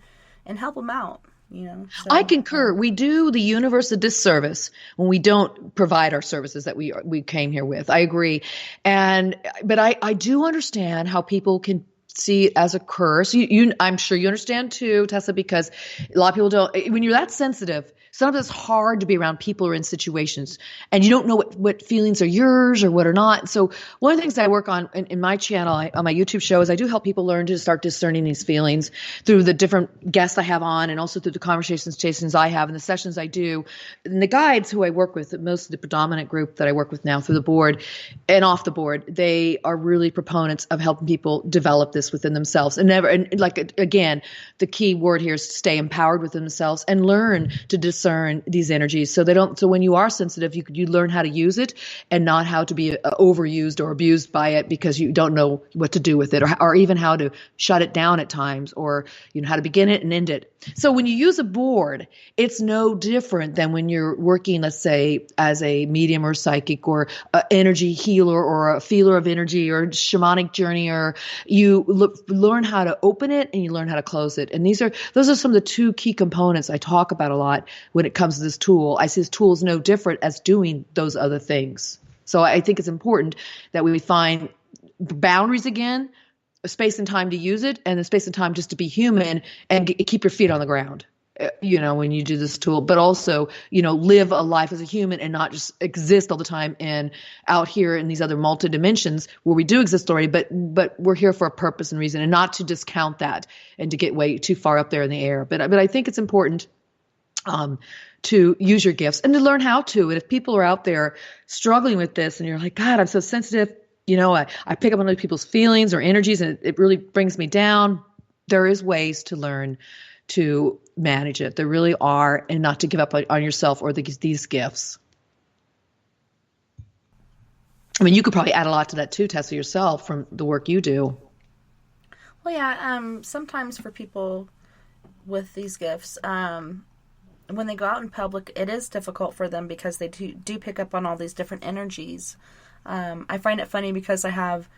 help them out. So, I concur. We do the universe a disservice when we don't provide our services that we came here with. I agree. But I do understand how people can see it as a curse. I'm sure you understand too, Tessa, because a lot of people don't. When you're that sensitive, sometimes it's hard to be around people or in situations, and you don't know what feelings are yours or what are not. So one of the things I work on in my channel, on my YouTube show, is I do help people learn to start discerning these feelings through the different guests I have on, and also through the conversations I have and the sessions I do. And the guides who I work with, most of the predominant group that I work with now through the board and off the board, they are really proponents of helping people develop this within themselves. And like, again, the key word here is to stay empowered within themselves and learn to discern these energies. So when you are sensitive, you learn how to use it and not how to be overused or abused by it because you don't know what to do with it, or even how to shut it down at times, or how to begin it and end it. So when you use a board, it's no different than when you're working, let's say, as a medium or psychic or an energy healer or a feeler of energy or shamanic journey, or you learn how to open it and you learn how to close it. And those are some of the two key components I talk about a lot when it comes to this tool. I see this tool is no different as doing those other things. So I think it's important that we find boundaries again, a space and time to use it, and a space and time just to be human and keep your feet on the ground, when you do this tool, but also, live a life as a human and not just exist all the time and out here in these other multi-dimensions where we do exist already, but we're here for a purpose and reason, and not to discount that and to get way too far up there in the air. But I think it's important to use your gifts and to learn how to. And if people are out there struggling with this and you're like, God, I'm so sensitive, I pick up on other people's feelings or energies and it really brings me down. There is ways to learn to manage it. There really are, and not to give up on yourself or these gifts. I mean, you could probably add a lot to that too, Tessa, yourself, from the work you do. Well, yeah, sometimes for people with these gifts, when they go out in public, it is difficult for them because they do pick up on all these different energies. I find it funny because I have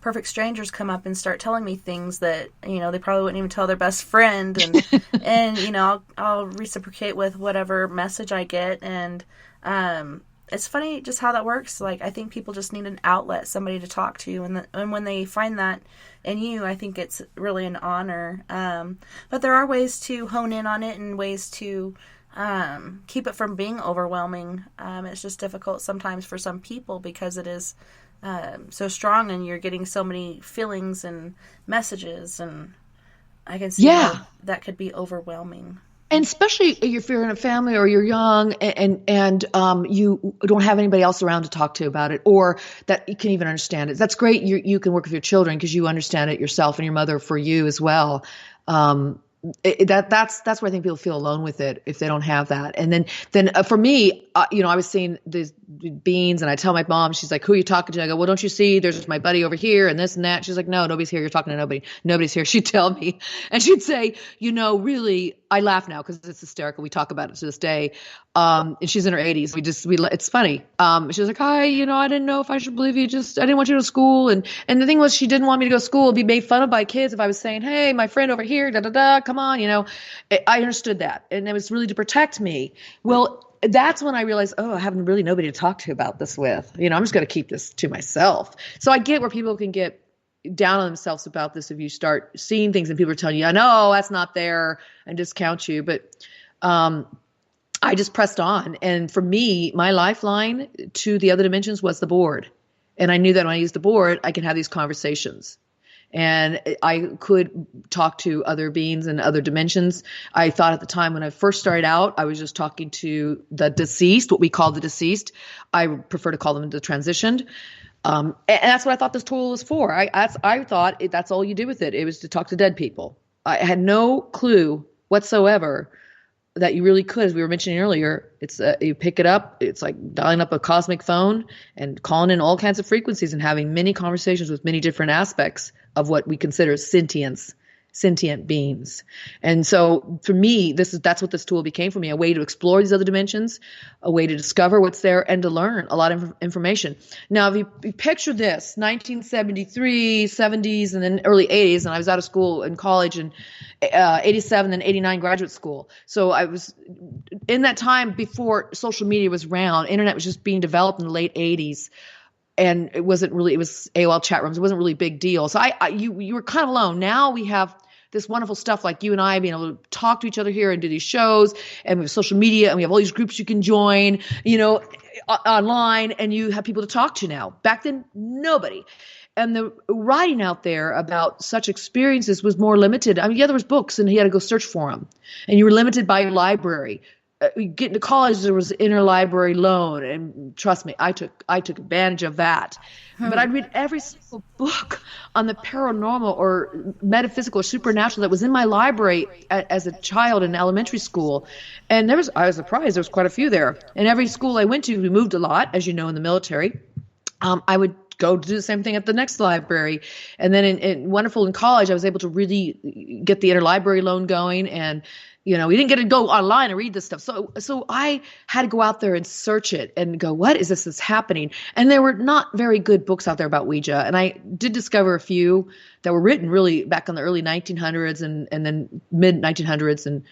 perfect strangers come up and start telling me things that, they probably wouldn't even tell their best friend. And I'll reciprocate with whatever message I get. And it's funny just how that works. Like, I think people just need an outlet, somebody to talk to. And when they find that in you, I think it's really an honor. But there are ways to hone in on it and ways to keep it from being overwhelming. It's just difficult sometimes for some people because it is so strong and you're getting so many feelings and messages, and I can see how that could be overwhelming. And especially if you're in a family or you're young and you don't have anybody else around to talk to about it, or that you can even understand it. That's great. You can work with your children because you understand it yourself, and your mother for you as well. That's where I think people feel alone with it if they don't have that. And then for me, I was seeing these beings, and I tell my mom, she's like, "Who are you talking to?" I go, "Well, don't you see? There's my buddy over here, and this and that." She's like, "No, nobody's here. You're talking to nobody. Nobody's here." She'd tell me, and she'd say, really, I laugh now because it's hysterical. We talk about it to this day. And she's in her 80s. It's funny. She was like, "Hi, I didn't know if I should believe you. I didn't want you to go to school." And the thing was, she didn't want me to go to school and be made fun of by kids if I was saying, "Hey, my friend over here, da da da, come on," I understood that, and it was really to protect me. Well, that's when I realized, I have really nobody to talk to about this with. I'm just going to keep this to myself. So I get where people can get down on themselves about this if you start seeing things and people are telling you, "I know that's not there," and discount you. But I just pressed on. And for me, my lifeline to the other dimensions was the board. And I knew that when I used the board, I can have these conversations. And I could talk to other beings in other dimensions. I thought at the time when I first started out, I was just talking to the deceased, what we call the deceased. I prefer to call them the transitioned. And that's what I thought this tool was for. I thought that's all you do with it. It was to talk to dead people. I had no clue whatsoever that you really could, as we were mentioning earlier. It's you pick it up. It's like dialing up a cosmic phone and calling in all kinds of frequencies and having many conversations with many different aspects of what we consider sentience. sentient beings. And so for me, that's what this tool became for me, a way to explore these other dimensions, a way to discover what's there, and to learn a lot of information. Now, if you picture this, 1973, 70s, and then early 80s, and I was out of school in college, and 87 and 89 graduate school. So I was in that time before social media was around. Internet was just being developed in the late 80s. And it was AOL chat rooms. It wasn't really a big deal. So you were kind of alone. Now we have this wonderful stuff like you and I being able to talk to each other here and do these shows, and we have social media, and we have all these groups you can join, online, and you have people to talk to now. Back then, nobody. And the writing out there about such experiences was more limited. I mean, yeah, there was books, and you had to go search for them, and you were limited by your library. You get into college, there was interlibrary loan, and trust me, I took advantage of that. But I'd read every single book on the paranormal or metaphysical or supernatural that was in my library as a child in elementary school, and I was surprised there was quite a few there. And every school I went to, we moved a lot, as you know, in the military. I would go do the same thing at the next library, and then in college, I was able to really get the interlibrary loan going, and we didn't get to go online and read this stuff. So I had to go out there and search it and go, what is this that's happening? And there were not very good books out there about Ouija. And I did discover a few that were written really back in the early 1900s and then mid 1900s. And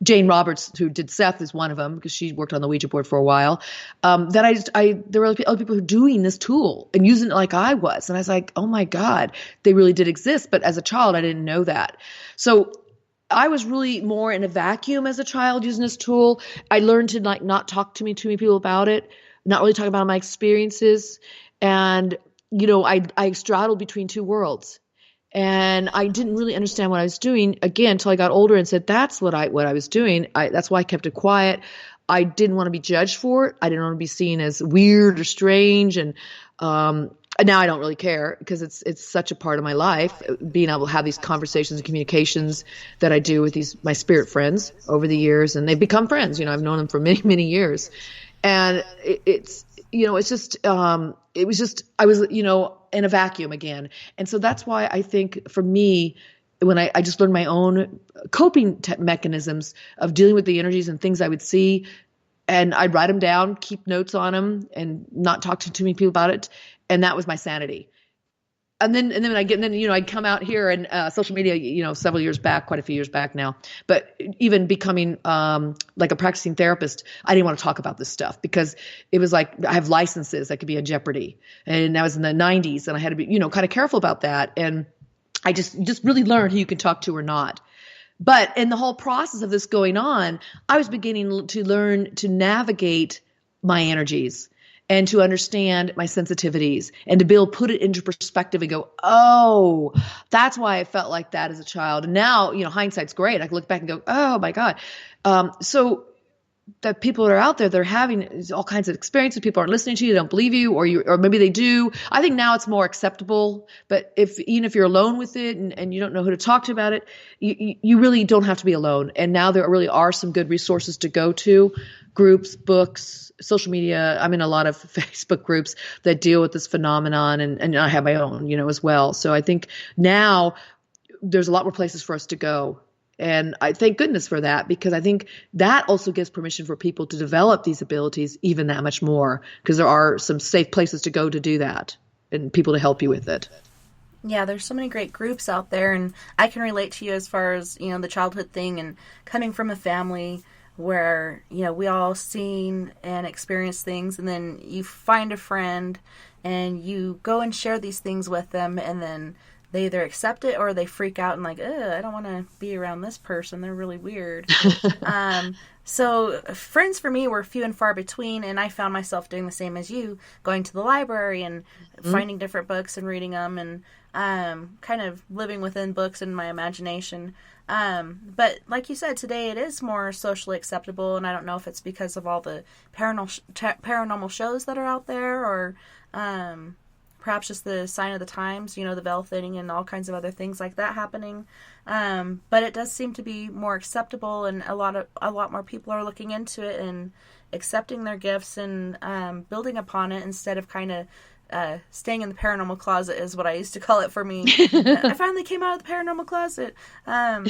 Jane Roberts, who did Seth, is one of them because she worked on the Ouija board for a while. There were other people who were doing this tool and using it like I was. And I was like, oh my God, they really did exist. But as a child, I didn't know that. So I was really more in a vacuum as a child using this tool. I learned to not talk to too many people about it, not really talk about my experiences. And, I straddled between two worlds. And I didn't really understand what I was doing again until I got older and said, that's what I was doing. That's why I kept it quiet. I didn't want to be judged for it. I didn't want to be seen as weird or strange. And now I don't really care because it's such a part of my life, being able to have these conversations and communications that I do with my spirit friends over the years, and they've become friends. I've known them for many, many years, and I was in a vacuum again, and so that's why I think for me, when I just learned my own coping mechanisms of dealing with the energies and things I would see, and I'd write them down, keep notes on them, and not talk to too many people about it. And that was my sanity. And then I'd come out here and social media, several years back, quite a few years back now. But even becoming like a practicing therapist, I didn't want to talk about this stuff because it was like I have licenses that could be in jeopardy. And I was in the 90s, and I had to be, kind of careful about that. And I just really learned who you can talk to or not. But in the whole process of this going on, I was beginning to learn to navigate my energies and to understand my sensitivities and to be able to put it into perspective and go, oh, that's why I felt like that as a child. And now, hindsight's great. I can look back and go, oh my God. So the people that are out there, they're having all kinds of experiences. People aren't listening to you, they don't believe you, or maybe they do. I think now it's more acceptable. But even if you're alone with it and you don't know who to talk to about it, you really don't have to be alone. And now there really are some good resources to go to, groups, books, social media. I'm in a lot of Facebook groups that deal with this phenomenon, and I have my own, as well. So I think now there's a lot more places for us to go. And I thank goodness for that, because I think that also gives permission for people to develop these abilities even that much more, because there are some safe places to go to do that and people to help you with it. Yeah, there's so many great groups out there, and I can relate to you as far as, the childhood thing and coming from a family where, we all seen and experienced things, and then you find a friend and you go and share these things with them, and then they either accept it or they freak out and like, I don't want to be around this person. They're really weird. So friends for me were few and far between, and I found myself doing the same as you, going to the library and finding different books and reading them, and kind of living within books in my imagination. But like you said, today it is more socially acceptable, and I don't know if it's because of all the paranormal shows that are out there, or perhaps just the sign of the times, the veil thinning and all kinds of other things like that happening. But it does seem to be more acceptable, and a lot more people are looking into it and accepting their gifts and building upon it, instead of kind of staying in the paranormal closet is what I used to call it for me. I finally came out of the paranormal closet. And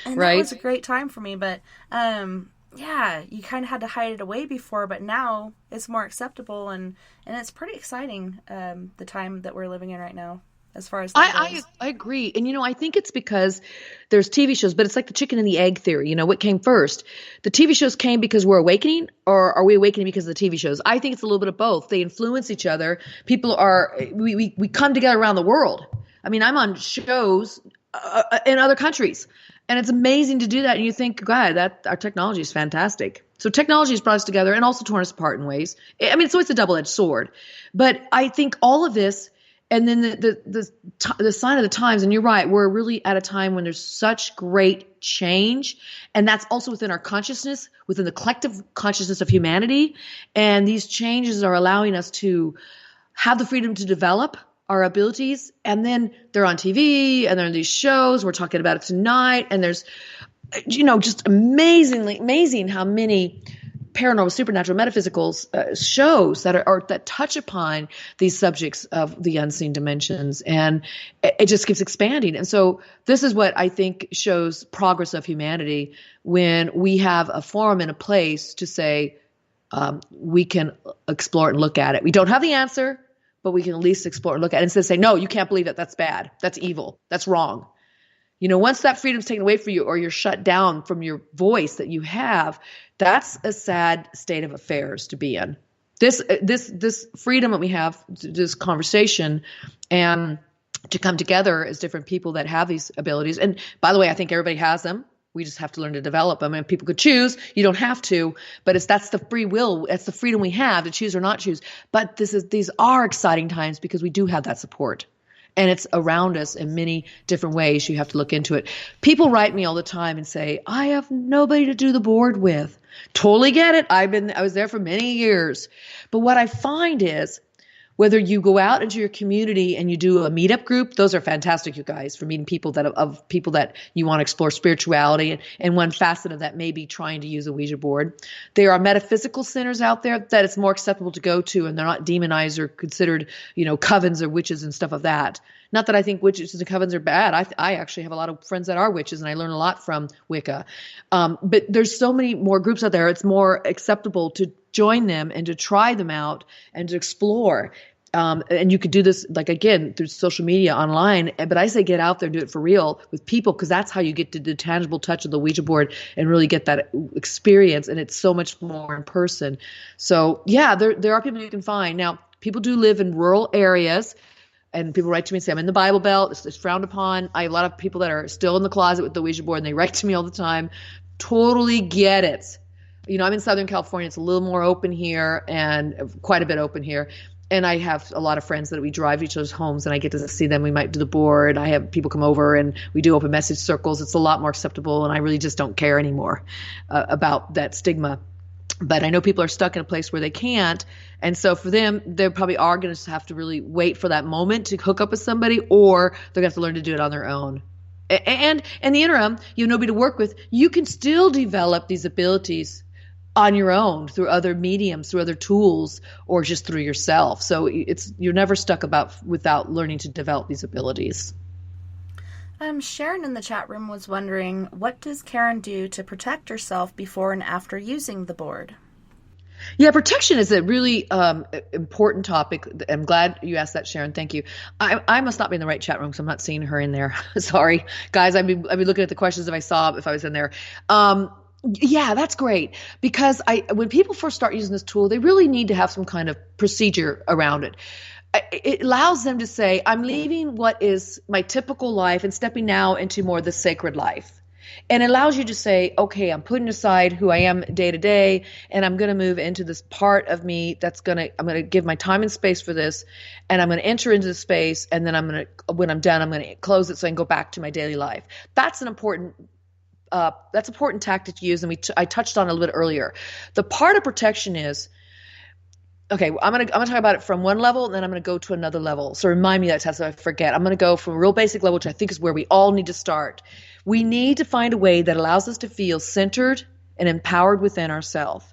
that was a great time for me. But, yeah, you kind of had to hide it away before, but now it's more acceptable, and it's pretty exciting, the time that we're living in right now. As far as I agree. And, I think it's because there's TV shows, but it's like the chicken and the egg theory. What came first? The TV shows came because we're awakening, or are we awakening because of the TV shows? I think it's a little bit of both. They influence each other. We come together around the world. I mean, I'm on shows in other countries, and it's amazing to do that. And you think, God, that our technology is fantastic. So technology has brought us together and also torn us apart in ways. I mean, it's always a double-edged sword. But I think all of this, and then the sign of the times, and you're right, we're really at a time when there's such great change, and that's also within our consciousness, within the collective consciousness of humanity, and these changes are allowing us to have the freedom to develop our abilities, and then they're on TV, and they're in these shows, we're talking about it tonight, and there's, just amazing how many paranormal, supernatural, metaphysical shows that touch upon these subjects of the unseen dimensions, and it just keeps expanding. And so this is what I think shows progress of humanity, when we have a forum and a place to say we can explore it and look at it. We don't have the answer, but we can at least explore and look at it instead of saying, no, you can't believe that. That's bad. That's evil. That's wrong. Once that freedom's taken away from you, or you're shut down from your voice that you have, that's a sad state of affairs to be in. This freedom that we have, this conversation, and to come together as different people that have these abilities. And by the way, I think everybody has them. We just have to learn to develop them. And people could choose. You don't have to, but that's the free will. That's the freedom we have to choose or not choose. But these are exciting times because we do have that support. And it's around us in many different ways. You have to look into it. People write me all the time and say, I have nobody to do the board with. Totally get it. I was there for many years. But what I find is, whether you go out into your community and you do a meetup group, those are fantastic, you guys, for meeting people that you want to explore spirituality. And one facet of that may be trying to use a Ouija board. There are metaphysical centers out there that it's more acceptable to go to, and they're not demonized or considered, covens or witches and stuff of that. Not that I think witches and covens are bad. I actually have a lot of friends that are witches, and I learn a lot from Wicca. But there's so many more groups out there. It's more acceptable to join them and to try them out and to explore. And you could do this, like, again, through social media, online. But I say get out there, do it for real with people, because that's how you get to the tangible touch of the Ouija board and really get that experience. And it's so much more in person. So, yeah, there are people you can find. Now, people do live in rural areas. And people write to me and say, I'm in the Bible Belt. It's frowned upon. I have a lot of people that are still in the closet with the Ouija board, and they write to me all the time. Totally get it. I'm in Southern California. It's a little more open here, and quite a bit open here. And I have a lot of friends that we drive to each other's homes, and I get to see them. We might do the board. I have people come over, and we do open message circles. It's a lot more acceptable, and I really just don't care anymore about that stigma. But I know people are stuck in a place where they can't. And so for them, they probably are going to have to really wait for that moment to hook up with somebody, or they're going to have to learn to do it on their own. And in the interim, you have nobody to work with. You can still develop these abilities on your own through other mediums, through other tools, or just through yourself. So you're never stuck without learning to develop these abilities. Sharon in the chat room was wondering, what does Karen do to protect herself before and after using the board? Yeah, protection is a really important topic. I'm glad you asked that, Sharon. Thank you. I must not be in the right chat room because I'm not seeing her in there. Sorry, guys. I'd be looking at the questions if I was in there. Yeah, that's great, because when people first start using this tool, they really need to have some kind of procedure around it. It allows them to say, I'm leaving what is my typical life and stepping now into more the sacred life. And it allows you to say, okay, I'm putting aside who I am day to day, and I'm going to move into this part of me I'm going to give my time and space for this, and I'm going to enter into the space, and then when I'm done, I'm going to close it so I can go back to my daily life. That's an important tactic to use, and I touched on it a little bit earlier. The part of protection is, okay, I'm gonna talk about it from one level, and then I'm gonna go to another level. So remind me that, Tessa, I forget. I'm gonna go from a real basic level, which I think is where we all need to start. We need to find a way that allows us to feel centered and empowered within ourselves.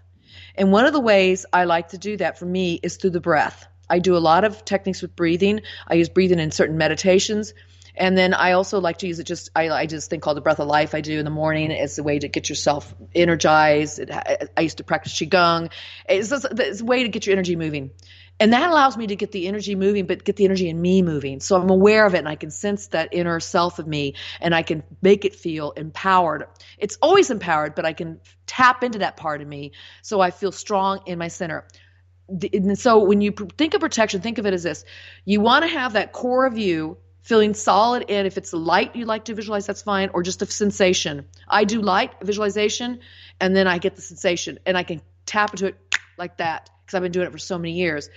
And one of the ways I like to do that for me is through the breath. I do a lot of techniques with breathing. I use breathing in certain meditations. And then I also like to use it I just think called the breath of life I do in the morning. It's a way to get yourself energized. I used to practice Qigong. It's a way to get your energy moving. And that allows me to get the energy moving, but get the energy in me moving. So I'm aware of it, and I can sense that inner self of me, and I can make it feel empowered. It's always empowered, but I can tap into that part of me so I feel strong in my center. And so when you think of protection, think of it as this. You want to have that core of you feeling solid, and if it's light you like to visualize, that's fine, or just a sensation. I do light visualization, and then I get the sensation, and I can tap into it like that because I've been doing it for so many years.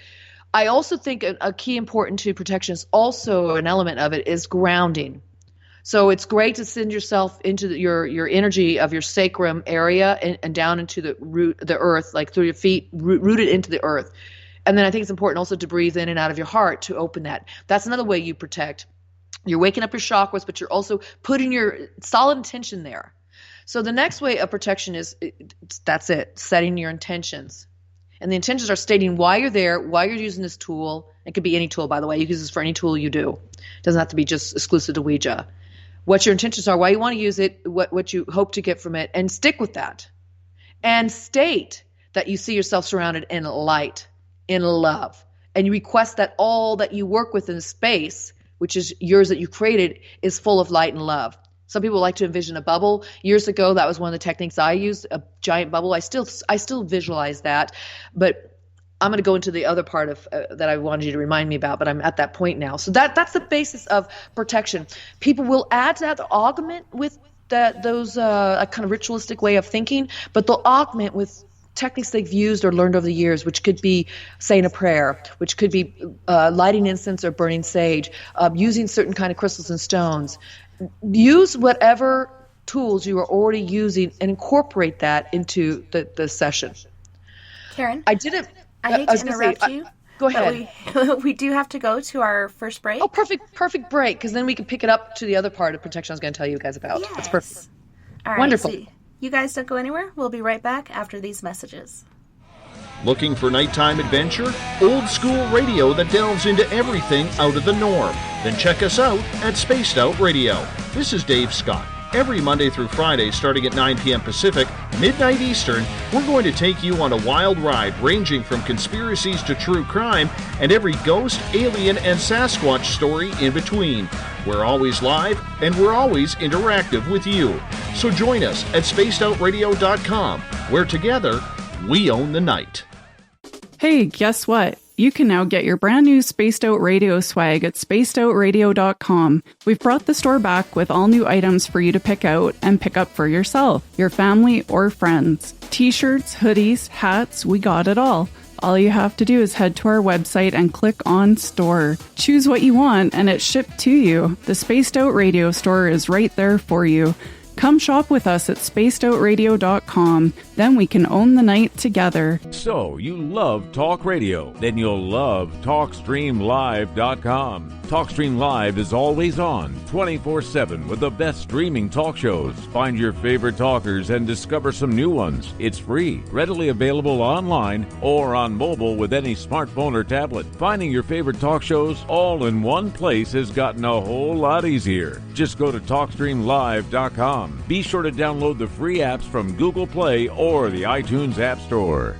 I also think a key important to protection is also an element of it is grounding. So it's great to send yourself into your energy of your sacrum area and down into the earth, like through your feet, rooted into the earth. And then I think it's important also to breathe in and out of your heart to open that. That's another way you protect. You're waking up your chakras, but you're also putting your solid intention there. So the next way of protection is, that's it, setting your intentions. And the intentions are stating why you're there, why you're using this tool. It could be any tool, by the way. You can use this for any tool you do. It doesn't have to be just exclusive to Ouija. What your intentions are, why you want to use it, what you hope to get from it, and stick with that. And state that you see yourself surrounded in light, in love. And you request that all that you work with in space, which is yours that you created, is full of light and love. Some people like to envision a bubble. Years ago, that was one of the techniques I used, a giant bubble. I still visualize that, but I'm going to go into the other part of that I wanted you to remind me about, but I'm at that point now. So that's the basis of protection. People will add to that, they'll augment with those a kind of ritualistic way of thinking, but they'll augment with techniques they've used or learned over the years, which could be saying a prayer, which could be lighting incense or burning sage, using certain kind of crystals and stones. Use whatever tools you are already using and incorporate that into the session. Karen, I didn't. I hate to interrupt you. Go ahead. We do have to go to our first break. Oh, perfect break, because then we can pick it up to the other part of protection I was going to tell you guys about. Yes. That's perfect. All right, Wonderful. So you guys don't go anywhere. We'll be right back after these messages. Looking for nighttime adventure? Old school radio that delves into everything out of the norm? Then check us out at Spaced Out Radio. This is Dave Scott. Every Monday through Friday, starting at 9 p.m. Pacific, midnight Eastern, we're going to take you on a wild ride ranging from conspiracies to true crime and every ghost, alien, and Sasquatch story in between. We're always live, and we're always interactive with you. So join us at spacedoutradio.com, where together, we own the night. Hey, guess what? You can now get your brand new Spaced Out Radio swag at spacedoutradio.com. We've brought the store back with all new items for you to pick out and pick up for yourself, your family, or friends. T-shirts, hoodies, hats, we got it all. All you have to do is head to our website and click on Store. Choose what you want and it's shipped to you. The Spaced Out Radio store is right there for you. Come shop with us at spacedoutradio.com. Then we can own the night together. So, you love talk radio? Then you'll love TalkStreamLive.com. TalkStream Live is always on, 24/7, with the best streaming talk shows. Find your favorite talkers and discover some new ones. It's free, readily available online or on mobile with any smartphone or tablet. Finding your favorite talk shows all in one place has gotten a whole lot easier. Just go to TalkStreamLive.com. Be sure to download the free apps from Google Play or the iTunes App Store.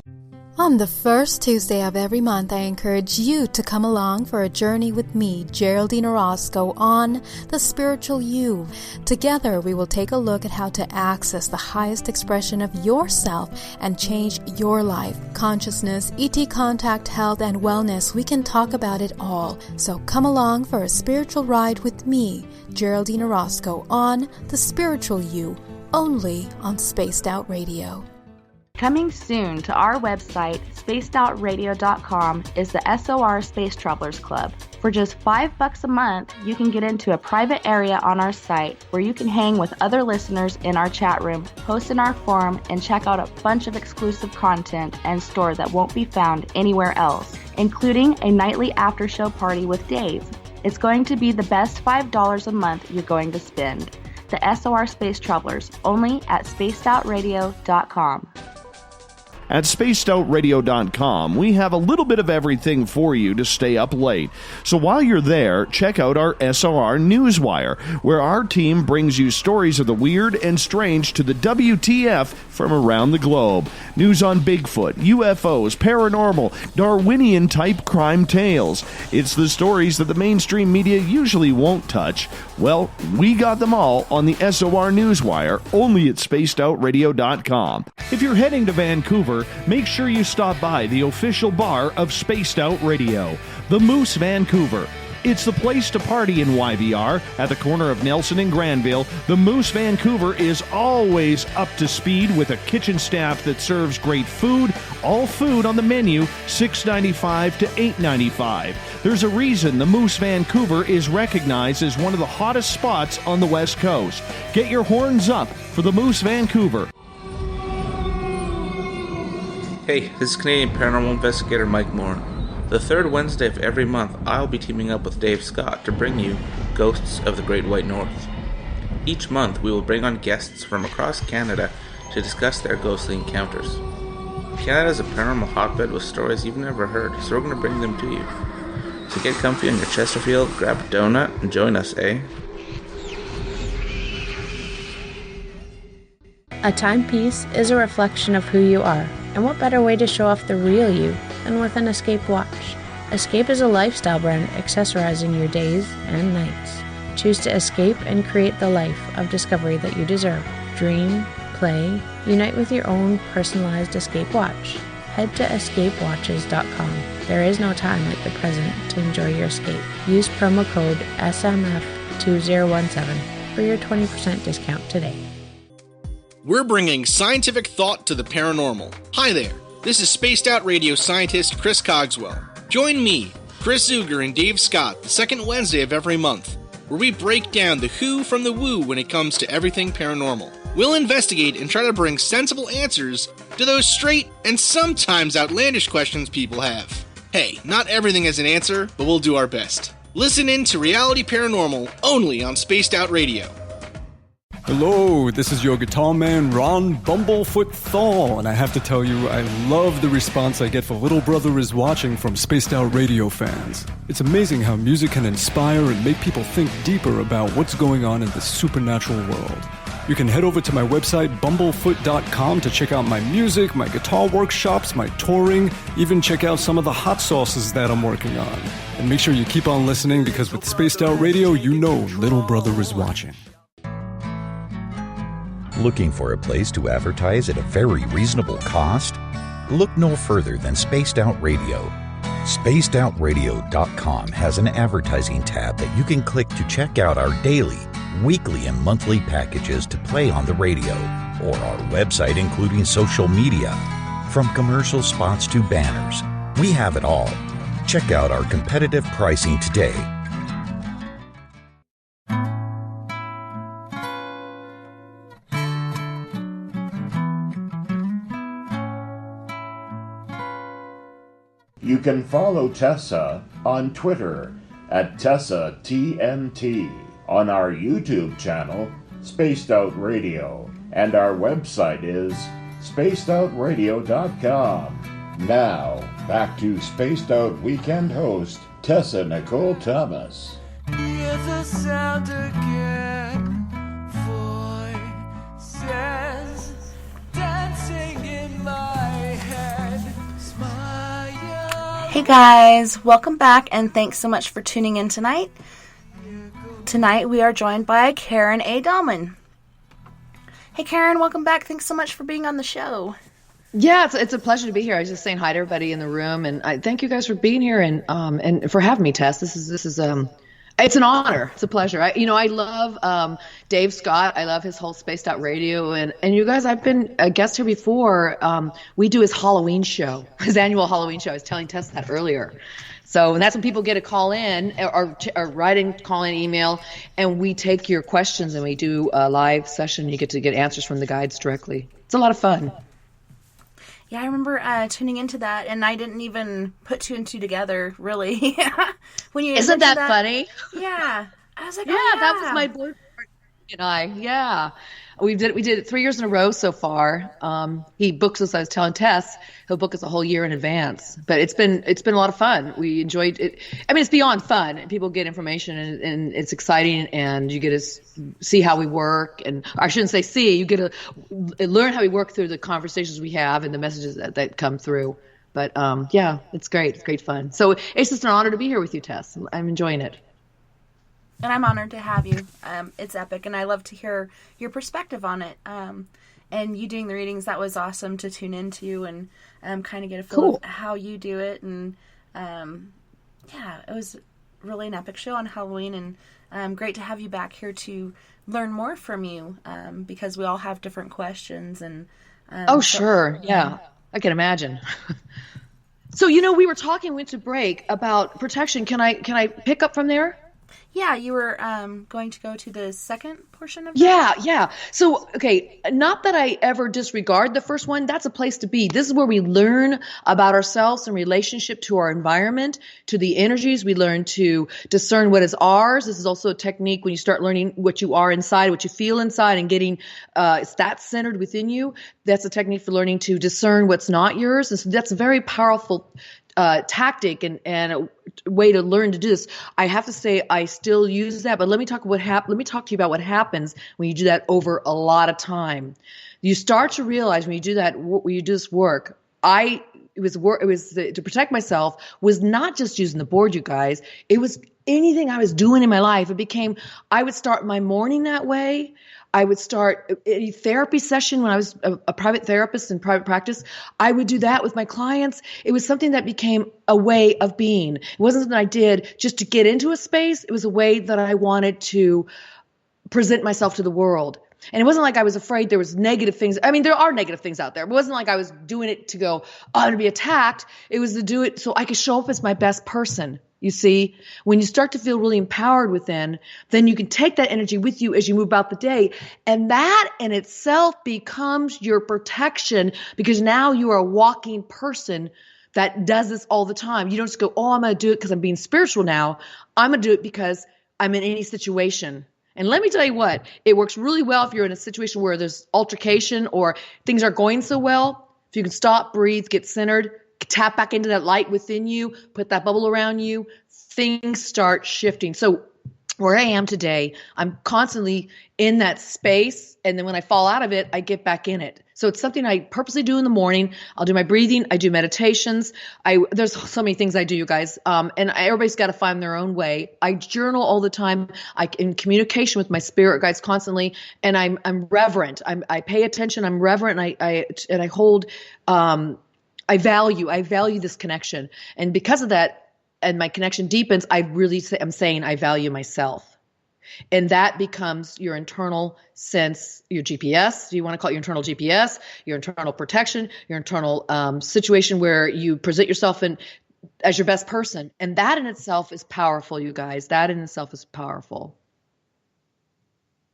On the first Tuesday of every month, I encourage you to come along for a journey with me, Geraldine Orozco, on The Spiritual You. Together, we will take a look at how to access the highest expression of yourself and change your life. Consciousness, ET contact, health, and wellness, we can talk about it all. So come along for a spiritual ride with me, Geraldine Orozco, on The Spiritual You, only on Spaced Out Radio. Coming soon to our website, spacedoutradio.com, is the SOR Space Travelers Club. For just $5 a month, you can get into a private area on our site where you can hang with other listeners in our chat room, post in our forum, and check out a bunch of exclusive content and store that won't be found anywhere else, including a nightly after-show party with Dave. It's going to be the best $5 a month you're going to spend. The SOR Space Travelers, only at spacedoutradio.com. At spacedoutradio.com, we have a little bit of everything for you to stay up late. So while you're there, check out our SOR Newswire, where our team brings you stories of the weird and strange to the WTF from around the globe. News on Bigfoot, UFOs, paranormal, Darwinian-type crime tales. It's the stories that the mainstream media usually won't touch. Well, we got them all on the SOR Newswire, only at spacedoutradio.com. If you're heading to Vancouver, make sure you stop by the official bar of Spaced Out Radio, the Moose Vancouver. It's the place to party in YVR. At the corner of Nelson and Granville, the Moose Vancouver is always up to speed with a kitchen staff that serves great food. All food on the menu, $6.95 to $8.95. There's a reason the Moose Vancouver is recognized as one of the hottest spots on the West Coast. Get your horns up for the Moose Vancouver. Hey, this is Canadian Paranormal Investigator Mike Moore. The third Wednesday of every month, I'll be teaming up with Dave Scott to bring you Ghosts of the Great White North. Each month, we will bring on guests from across Canada to discuss their ghostly encounters. Canada is a paranormal hotbed with stories you've never heard, so we're going to bring them to you. So get comfy on your Chesterfield, grab a donut, and join us, eh? A timepiece is a reflection of who you are, and what better way to show off the real you than with an Escape watch? Escape is a lifestyle brand accessorizing your days and nights. Choose to escape and create the life of discovery that you deserve. Dream, play, unite with your own personalized Escape watch. Head to escapewatches.com. There is no time like the present to enjoy your escape. Use promo code SMF2017 for your 20% discount today. We're bringing scientific thought to the paranormal. Hi there, this is Spaced Out Radio scientist Chris Cogswell. Join me, Chris Zuger, and Dave Scott the second Wednesday of every month, where we break down the who from the woo when it comes to everything paranormal. We'll investigate and try to bring sensible answers to those straight and sometimes outlandish questions people have. Hey, not everything has an answer, but we'll do our best. Listen in to Reality Paranormal only on Spaced Out Radio. Hello, this is your guitar man Ron Bumblefoot Thal, and I have to tell you, I love the response I get for Little Brother is Watching from Spaced Out Radio fans. It's amazing how music can inspire and make people think deeper about what's going on in the supernatural world. You can head over to my website, bumblefoot.com, to check out my music, my guitar workshops, my touring, even check out some of the hot sauces that I'm working on. And make sure you keep on listening, because with Spaced Out Radio, you know Little Brother is watching. Looking for a place to advertise at a very reasonable cost? Look no further than Spaced Out Radio. SpacedOutRadio.com has an advertising tab that you can click to check out our daily, weekly, and monthly packages to play on the radio, or our website including social media. From commercial spots to banners, we have it all. Check out our competitive pricing today. You can follow Tessa on Twitter at TessaTNT, on our YouTube channel, Spaced Out Radio, and our website is spacedoutradio.com. Now, back to Spaced Out Weekend host, Tessa Nicole Thomas. Hear the sound again, voices dancing in my head, smile. Hey guys, welcome back and thanks so much for tuning in tonight. Tonight we are joined by Karen A. Dahlman. Hey Karen, welcome back. Thanks so much for being on the show. Yeah, it's a pleasure to be here. I was just saying hi to everybody in the room, and I thank you guys for being here and for having me, Tess. This is it's an honor. It's a pleasure. I love Dave Scott. I love his whole Spaced Out Radio, and you guys, I've been a guest here before. We do his Halloween show, his annual Halloween show. I was telling Tess that earlier. So, and that's when people get to call in or write in, call in, email, and we take your questions and we do a live session. You get to get answers from the guides directly. It's a lot of fun. Yeah, I remember tuning into that, and I didn't even put two and two together, really. When you Isn't that funny? Yeah. I was like, yeah, oh, yeah, that was my boyfriend. and I, yeah. We did it 3 years in a row so far. He books us. I was telling Tess he'll book us a whole year in advance. But it's been a lot of fun. We enjoyed it. I mean, it's beyond fun. People get information and it's exciting, and you get to see how we work. And I shouldn't say see. You get to learn how we work through the conversations we have and the messages that come through. But yeah, it's great. It's great fun. So it's just an honor to be here with you, Tess. I'm enjoying it. And I'm honored to have you. It's epic, and I love to hear your perspective on it. And you doing the readings, that was awesome to tune into and kind of get a feel of how you do it. And yeah, it was really an epic show on Halloween, and great to have you back here to learn more from you because we all have different questions. And sure, yeah, I can imagine. So we were talking, went to break about protection. Can I pick up from there? Yeah, you were going to go to the second portion of that? Yeah. So, okay, not that I ever disregard the first one. That's a place to be. This is where we learn about ourselves in relationship to our environment, to the energies. We learn to discern what is ours. This is also a technique when you start learning what you are inside, what you feel inside, and getting that centered within you. That's a technique for learning to discern what's not yours. And so that's a very powerful tactic and a way to learn to do this. I have to say I still use that, but let me talk to you about what happens when you do that over a lot of time. You start to realize when you do this work, to protect myself was not just using the board, you guys. It was anything I was doing in my life. I would start my morning that way. I would start a therapy session when I was a private therapist in private practice. I would do that with my clients. It was something that became a way of being. It wasn't something I did just to get into a space. It was a way that I wanted to present myself to the world. And it wasn't like I was afraid there was negative things. I mean, there are negative things out there. It wasn't like I was doing it to go, I'm going to be attacked. It was to do it so I could show up as my best person. You see, when you start to feel really empowered within, then you can take that energy with you as you move about the day. And that in itself becomes your protection because now you are a walking person that does this all the time. You don't just go, I'm going to do it because I'm being spiritual now. I'm going to do it because I'm in any situation. And let me tell you what, it works really well if you're in a situation where there's altercation or things aren't going so well. If you can stop, breathe, get centered, tap back into that light within you, put that bubble around you, things start shifting. So where I am today, I'm constantly in that space. And then when I fall out of it, I get back in it. So it's something I purposely do in the morning. I'll do my breathing. I do meditations. There's so many things I do, you guys. And everybody's got to find their own way. I journal all the time. I'm in communication with my spirit guides constantly. And I'm reverent. I pay attention. I'm reverent. And I hold, I value this connection. And because of that, and my connection deepens, I'm saying I value myself. And that becomes your internal sense, your GPS. You want to call it your internal GPS, your internal protection, your internal situation where you present yourself as your best person. And that in itself is powerful, you guys. That in itself is powerful.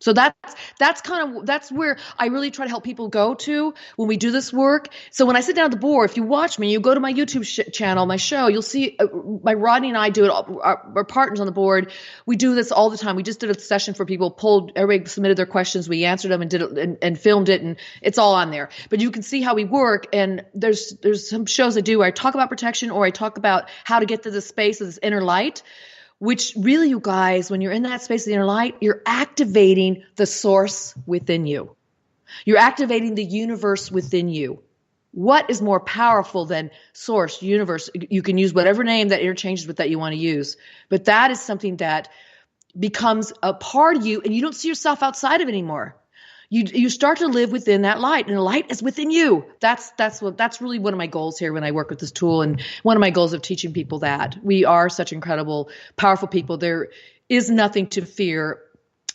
So that's where I really try to help people go to when we do this work. So when I sit down at the board, if you watch me, you go to my YouTube channel, my show, you'll see my Rodney and I do it. Our partners on the board, we do this all the time. We just did a session for people, everybody submitted their questions, we answered them and did it and filmed it, and it's all on there. But you can see how we work. And there's some shows I do where I talk about protection or I talk about how to get to this space of this inner light. Which really, you guys, when you're in that space of the inner light, you're activating the source within you. You're activating the universe within you. What is more powerful than source, universe? You can use whatever name that interchanges with that you want to use. But that is something that becomes a part of you, and you don't see yourself outside of it anymore. You start to live within that light, and the light is within you. That's really one of my goals here when I work with this tool, and one of my goals of teaching people that we are such incredible, powerful people. There is nothing to fear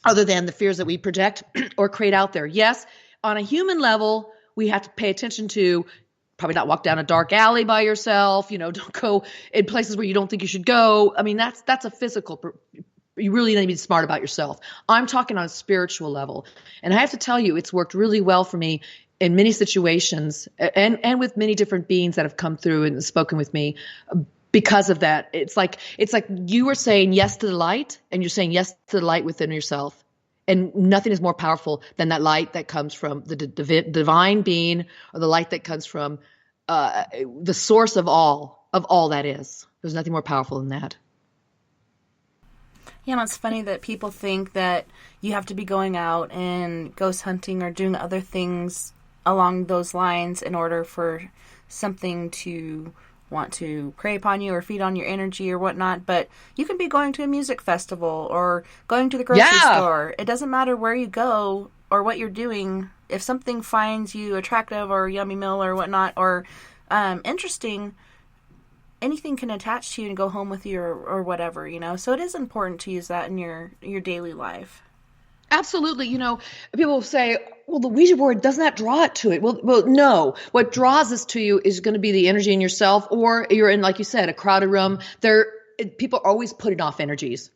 other than the fears that we project or create out there. Yes, on a human level, we have to pay attention to probably not walk down a dark alley by yourself. Don't go in places where you don't think you should go. I mean, that's a physical. You really need to be smart about yourself. I'm talking on a spiritual level. And I have to tell you, it's worked really well for me in many situations and with many different beings that have come through and spoken with me because of that. It's like you are saying yes to the light, and you're saying yes to the light within yourself. And nothing is more powerful than that light that comes from the divine being, or the light that comes from the source of all that is. There's nothing more powerful than that. Yeah, and it's funny that people think that you have to be going out and ghost hunting or doing other things along those lines in order for something to want to prey upon you or feed on your energy or whatnot. But you can be going to a music festival or going to the grocery store. It doesn't matter where you go or what you're doing. If something finds you attractive or yummy meal or whatnot or interesting, anything can attach to you and go home with you or whatever, you know. So it is important to use that in your daily life. Absolutely. You know, people say, well, the Ouija board, doesn't that draw it to it? Well, no. What draws this to you is going to be the energy in yourself, or you're in, like you said, a crowded room. People are always putting off energies.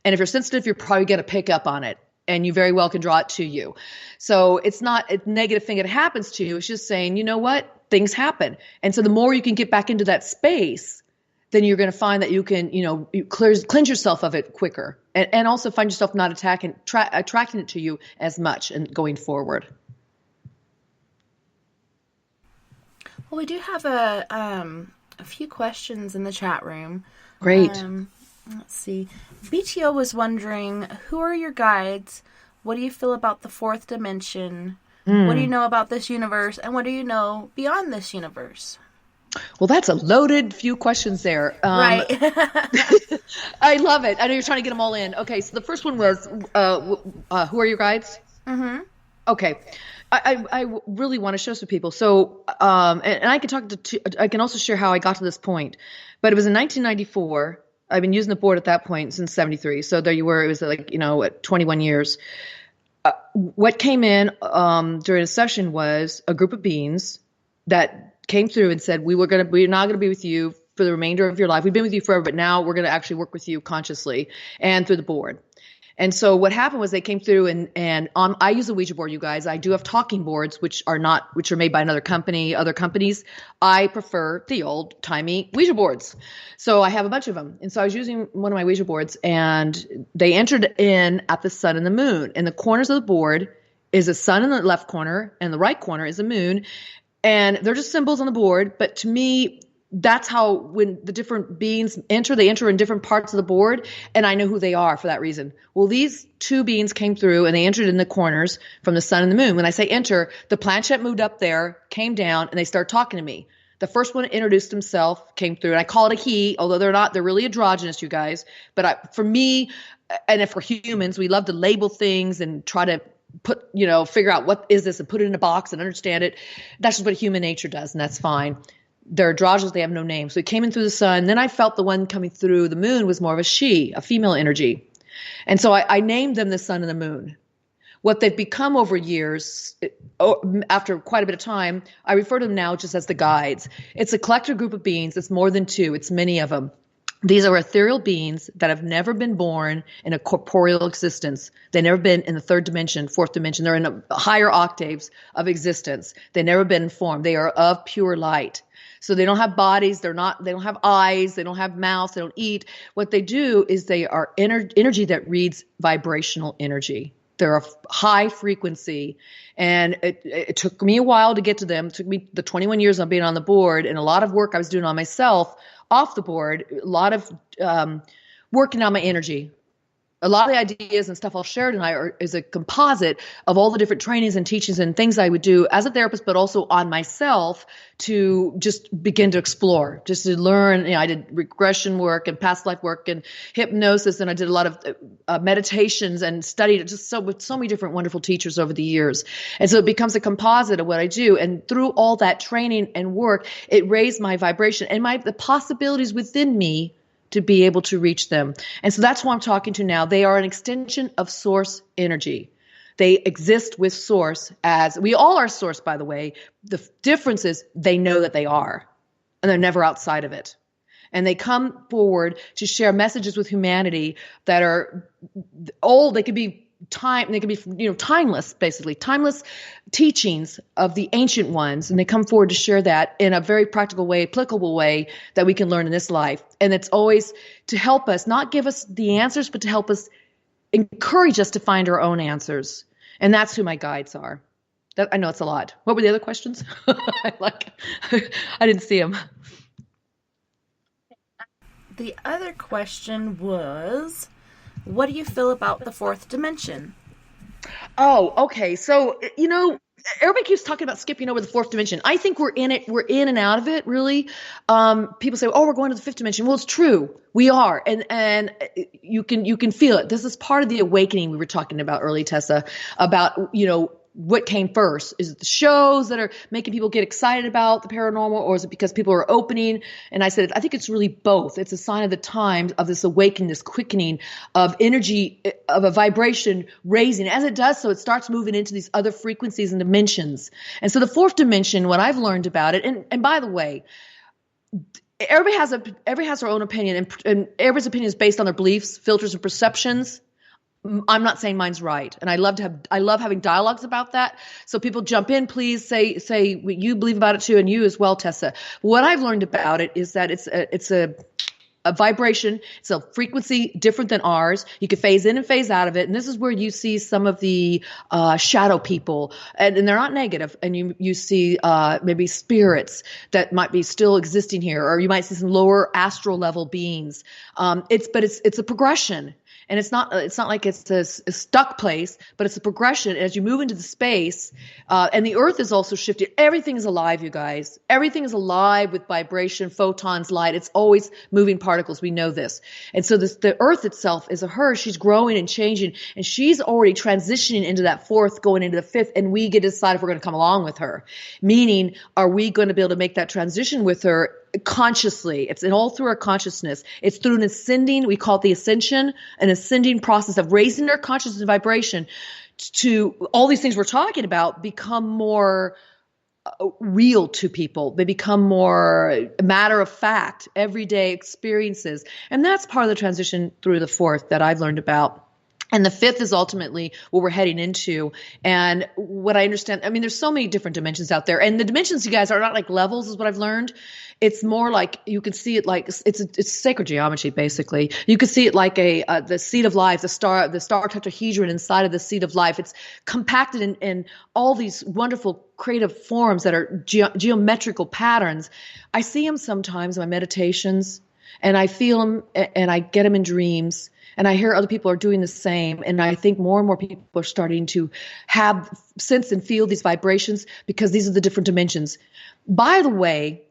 And if you're sensitive, you're probably going to pick up on it, and you very well can draw it to you. So it's not a negative thing that happens to you. It's just saying, you know what? Things happen. And so the more you can get back into that space, then you're going to find that you can, you cleanse yourself of it quicker, and also find yourself not attracting it to you as much and going forward. Well, we do have a few questions in the chat room. Great. Let's see. BTO was wondering, who are your guides? What do you feel about the fourth dimension? What do you know about this universe? And what do you know beyond this universe? Well, that's a loaded few questions there. Right. I love it. I know you're trying to get them all in. Okay, so the first one was, who are your guides? Mm-hmm. Okay. I really want to show some people. So, and I can I can also share how I got to this point. But it was in 1994. I've been using the board at that point since 73. So there you were. It was like, 21 years. What came in during a session was a group of beings that came through and said, we're not going to be with you for the remainder of your life. We've been with you forever, but now we're going to actually work with you consciously and through the board. And so what happened was they came through and I use a Ouija board, you guys. I do have talking boards, which are made by other companies. I prefer the old timey Ouija boards. So I have a bunch of them. And so I was using one of my Ouija boards, and they entered in at the sun and the moon. In the corners of the board is a sun in the left corner, and the right corner is a moon. And they're just symbols on the board. But to me, that's how, when the different beings enter, they enter in different parts of the board, and I know who they are for that reason. Well, these two beings came through, and they entered in the corners from the sun and the moon. When I say enter, the planchette moved up there, came down, and they started talking to me. The first one introduced himself, came through, and I call it a he, although they're really androgynous, you guys. But for me, and if we're humans, we love to label things and try to figure out what is this and put it in a box and understand it. That's just what human nature does, and that's fine. They're androgynous, they have no name. So it came in through the sun. Then I felt the one coming through the moon was more of a she, a female energy. And so I named them the sun and the moon. What they've become over years, after quite a bit of time, I refer to them now just as the guides. It's a collective group of beings. It's more than two. It's many of them. These are ethereal beings that have never been born in a corporeal existence. They've never been in the third dimension, fourth dimension. They're in higher octaves of existence. They've never been in form. They are of pure light. So they don't have bodies. They don't have eyes. They don't have mouths. They don't eat. What they do is they are energy that reads vibrational energy. They're a high frequency. And it took me a while to get to them. It took me the 21 years of being on the board, and a lot of work I was doing on myself off the board, a lot of working on my energy. A lot of the ideas and stuff I'll share tonight is a composite of all the different trainings and teachings and things I would do as a therapist, but also on myself to just begin to explore, just to learn. I did regression work and past life work and hypnosis, and I did a lot of meditations and studied just with so many different wonderful teachers over the years. And so it becomes a composite of what I do. And through all that training and work, it raised my vibration and the possibilities within me to be able to reach them. And so that's who I'm talking to now. They are an extension of source energy. They exist with source, as we all are source, by the way. The difference is they know that they are, and they're never outside of it. And they come forward to share messages with humanity that are old. They could be timeless, basically timeless teachings of the ancient ones. And they come forward to share that in a very practical way, applicable way that we can learn in this life. And it's always to help us, not give us the answers, but to help us encourage us to find our own answers. And that's who my guides are. I know it's a lot. What were the other questions? I didn't see them. The other question was, what do you feel about the fourth dimension? Oh, okay. So, everybody keeps talking about skipping over the fourth dimension. I think we're in it. We're in and out of it, really. People say, "Oh, we're going to the fifth dimension." Well, it's true. We are, and you can feel it. This is part of the awakening we were talking about early, Tessa. About what came first? Is it the shows that are making people get excited about the paranormal, or is it because people are opening? And I said, I think it's really both. It's a sign of the times, of this awakening, this quickening of energy, of a vibration raising. As it does so, it starts moving into these other frequencies and dimensions. And so the fourth dimension, what I've learned about it, and by the way, everybody has their own opinion, and everybody's opinion is based on their beliefs, filters, and perceptions. I'm not saying mine's right, and I love having dialogues about that. So people jump in, please say what you believe about it too, and you as well, Tessa. What I've learned about it is that it's a vibration, it's a frequency different than ours. You can phase in and phase out of it, and this is where you see some of the shadow people, and they're not negative. And you see maybe spirits that might be still existing here, or you might see some lower astral level beings. It's a progression. And it's not like it's a stuck place, but it's a progression as you move into the space. And the earth is also shifted. Everything is alive, you guys. Everything is alive with vibration, photons, light. It's always moving particles. We know this. And so the earth itself is a her. She's growing and changing, and she's already transitioning into that fourth, going into the fifth. And we get to decide if we're going to come along with her. Meaning, are we going to be able to make that transition with her consciously? It's all through our consciousness. It's through an ascending, we call it the ascension, an ascending process of raising their consciousness and vibration to all these things we're talking about become more real to people. They become more matter of fact, everyday experiences. And that's part of the transition through the fourth that I've learned about. And the fifth is ultimately what we're heading into. And what I understand, there's so many different dimensions out there. And the dimensions, you guys, are not like levels, is what I've learned. It's more like you can see it like it's sacred geometry, basically. You can see it like the seed of life, the star tetrahedron inside of the seed of life. It's compacted in all these wonderful creative forms that are geometrical patterns. I see them sometimes in my meditations, and I feel them, and I get them in dreams. And I hear other people are doing the same. And I think more and more people are starting to have sense and feel these vibrations because these are the different dimensions. By the way,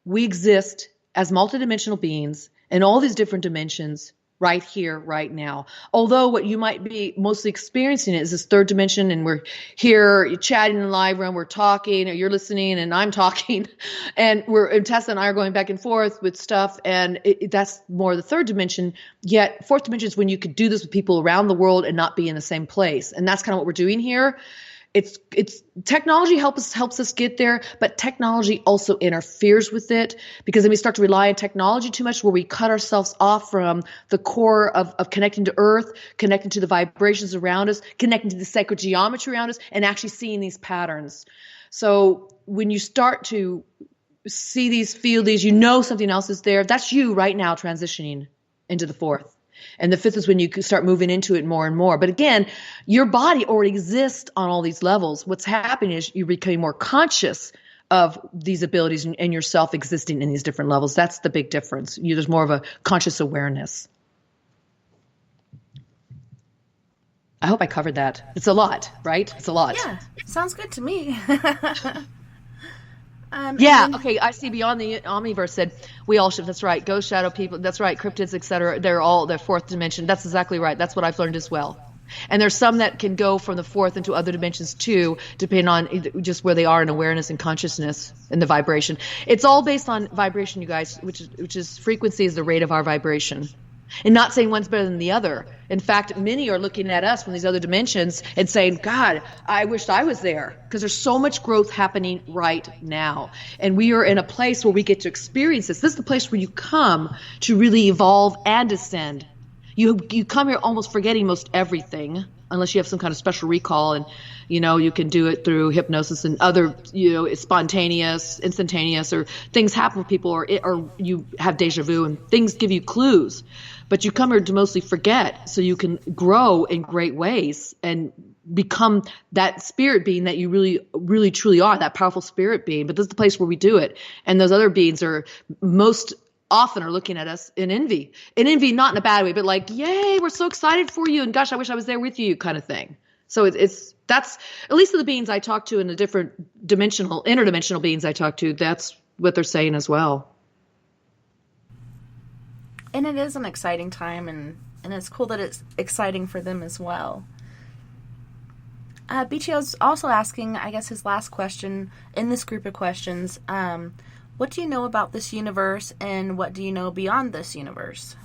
we exist as multidimensional beings in all these different dimensions right here, right now. Although what you might be mostly experiencing is this third dimension, and we're here chatting in the live room, we're talking, or you're listening and I'm talking, and Tessa and I are going back and forth with stuff, and that's more the third dimension. Yet fourth dimension is when you could do this with people around the world and not be in the same place. And that's kind of what we're doing here. It's technology helps us get there, but technology also interferes with it, because then we start to rely on technology too much, where we cut ourselves off from the core of connecting to earth, connecting to the vibrations around us, connecting to the sacred geometry around us, and actually seeing these patterns. So when you start to see these, feel these, something else is there. That's you right now transitioning into the fourth. And the fifth is when you start moving into it more and more. But again, your body already exists on all these levels. What's happening is you're becoming more conscious of these abilities and yourself existing in these different levels. That's the big difference. There's more of a conscious awareness. I hope I covered that. It's a lot, right? It's a lot. Yeah, sounds good to me. Okay. I see Beyond the Omniverse said we all shift. That's right. Ghost, shadow people. That's right. Cryptids, etc. They're fourth dimension. That's exactly right. That's what I've learned as well. And there's some that can go from the fourth into other dimensions too, depending on just where they are in awareness and consciousness and the vibration. It's all based on vibration, you guys, which is frequency is the rate of our vibration. And not saying one's better than the other. In fact, many are looking at us from these other dimensions and saying, God, I wished I was there, because there's so much growth happening right now. And we are in a place where we get to experience this. This is the place where you come to really evolve and ascend. You come here almost forgetting most everything, unless you have some kind of special recall, and you can do it through hypnosis and other it's spontaneous, instantaneous, or things happen with people, or you have deja vu and things give you clues. But you come here to mostly forget, so you can grow in great ways and become that spirit being that you really, really, truly are, that powerful spirit being. But this is the place where we do it, and those other beings are most often are looking at us in envy. In envy, not in a bad way, but like, yay, we're so excited for you, and gosh, I wish I was there with you, kind of thing. So that's at least the beings I talk to, and the different interdimensional beings I talk to, that's what they're saying as well. And it is an exciting time, and it's cool that it's exciting for them as well. BTO's also asking, I guess his last question in this group of questions, what do you know about this universe, and what do you know beyond this universe?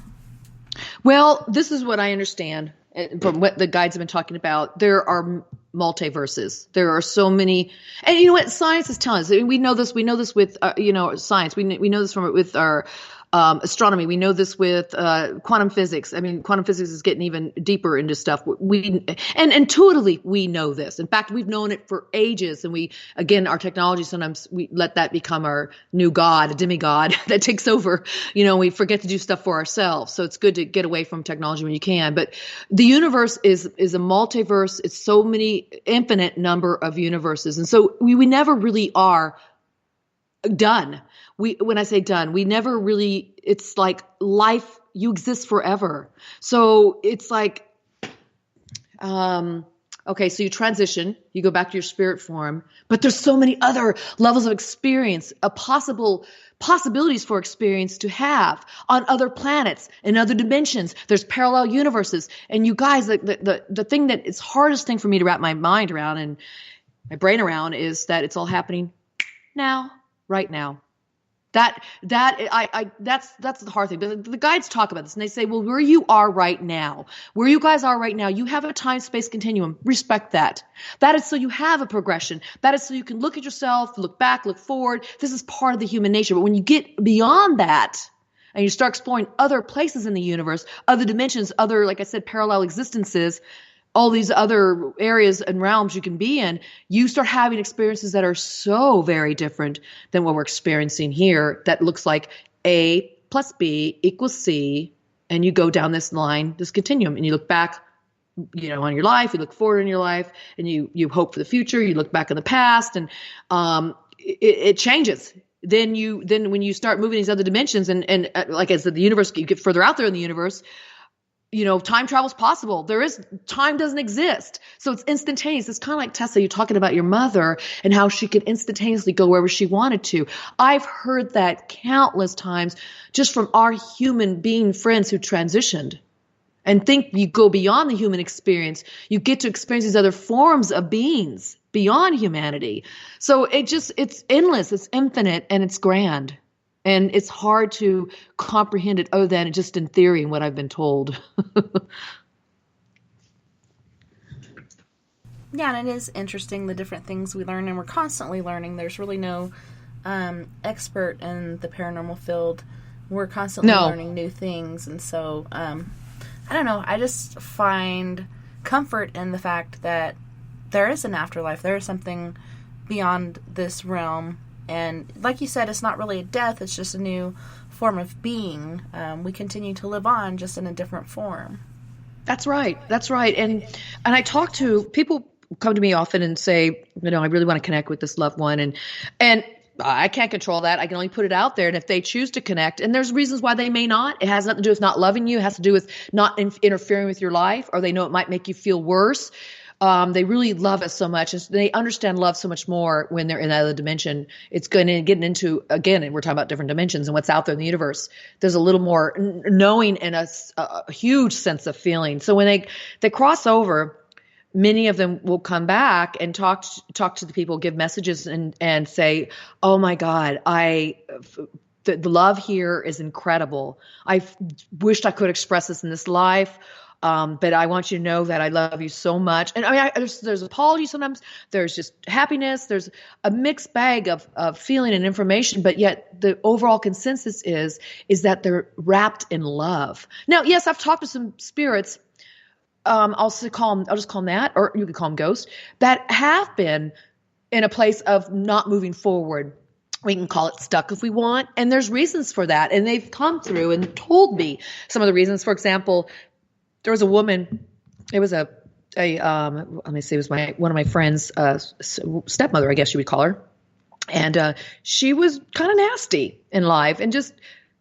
Well, this is what I understand from what the guides have been talking about. There are multiverses. There are so many, and you know what science is telling us. We know this. We know this with science. We know this with our astronomy. We know this with quantum physics. I mean, quantum physics is getting even deeper into stuff. And intuitively we know this. In fact, we've known it for ages. And our technology, sometimes we let that become our new god, a demigod that takes over. We forget to do stuff for ourselves. So it's good to get away from technology when you can. But the universe is a multiverse. It's so many infinite number of universes. And so we never really are done. When I say done, we never really, it's like life, you exist forever. So it's like, okay, so you transition, you go back to your spirit form, but there's so many other levels of experience, possibilities for experience to have on other planets, in other dimensions. There's parallel universes. And you guys, the thing that is hardest thing for me to wrap my mind around and my brain around is that it's all happening now, right now. That's the hard thing. The guides talk about this, and they say, well, where you are right now, where you guys are right now, you have a time-space continuum. Respect that. That is so you have a progression. That is so you can look at yourself, look back, look forward. This is part of the human nature. But when you get beyond that, and you start exploring other places in the universe, other dimensions, other, like I said, parallel existences, all these other areas and realms you can be in, you start having experiences that are so very different than what we're experiencing here. That looks like A plus B equals C, and you go down this line, this continuum, and you look back, on your life, you look forward in your life, and you hope for the future, you look back in the past, and it changes. Then when you start moving these other dimensions, and like I said, the universe, you get further out there in the universe, time travel is possible. Time doesn't exist. So it's instantaneous. It's kind of like Tessa, you're talking about your mother and how she could instantaneously go wherever she wanted to. I've heard that countless times just from our human being friends who transitioned. And think you go beyond the human experience. You get to experience these other forms of beings beyond humanity. So it's endless, it's infinite, and it's grand. And it's hard to comprehend it other than just in theory and what I've been told. Yeah, and it is interesting, the different things we learn, and we're constantly learning. There's really no expert in the paranormal field. We're constantly learning new things. And so, I don't know, I just find comfort in the fact that there is an afterlife. There is something beyond this realm. And like you said, it's not really a death, it's just a new form of being. We continue to live on, just in a different form. That's right. And I talk to people, come to me often and say, I really want to connect with this loved one. And I can't control that. I can only put it out there. And if they choose to connect, and there's reasons why they may not, it has nothing to do with not loving you. It has to do with not interfering with your life, or they know it might make you feel worse. They really love us so much, and they understand love so much more when they're in that other dimension. It's going to get into, again, and we're talking about different dimensions and what's out there in the universe. There's a little more knowing and a huge sense of feeling. So when they cross over, many of them will come back and talk to the people, give messages, and say, "Oh my God, the love here is incredible. I wished I could express this in this life." But I want you to know that I love you so much. And I mean, there's apology sometimes. There's just happiness. There's a mixed bag of feeling and information. But yet the overall consensus is that they're wrapped in love. Now, yes, I've talked to some spirits. I'll just call them that, or you can call them ghosts, that have been in a place of not moving forward. We can call it stuck if we want. And there's reasons for that. And they've come through and told me some of the reasons. For example, there was a woman, it was let me say, it was one of my friend's stepmother, I guess you would call her. And she was kind of nasty in life and just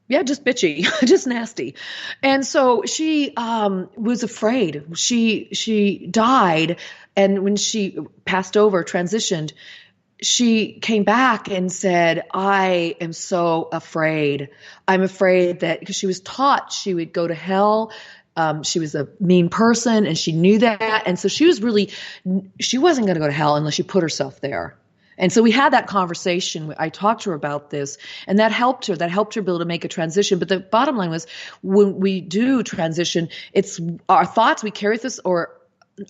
bitchy, just nasty. And so she was afraid. She died. And when she passed over, transitioned, she came back and said, I am so afraid. I'm afraid that, because she was taught she would go to hell. She was a mean person and she knew that. And so she wasn't going to go to hell unless she put herself there. And so we had that conversation. I talked to her about this, and that helped her. That helped her be able to make a transition. But the bottom line was, when we do transition, it's our thoughts, we carry this, or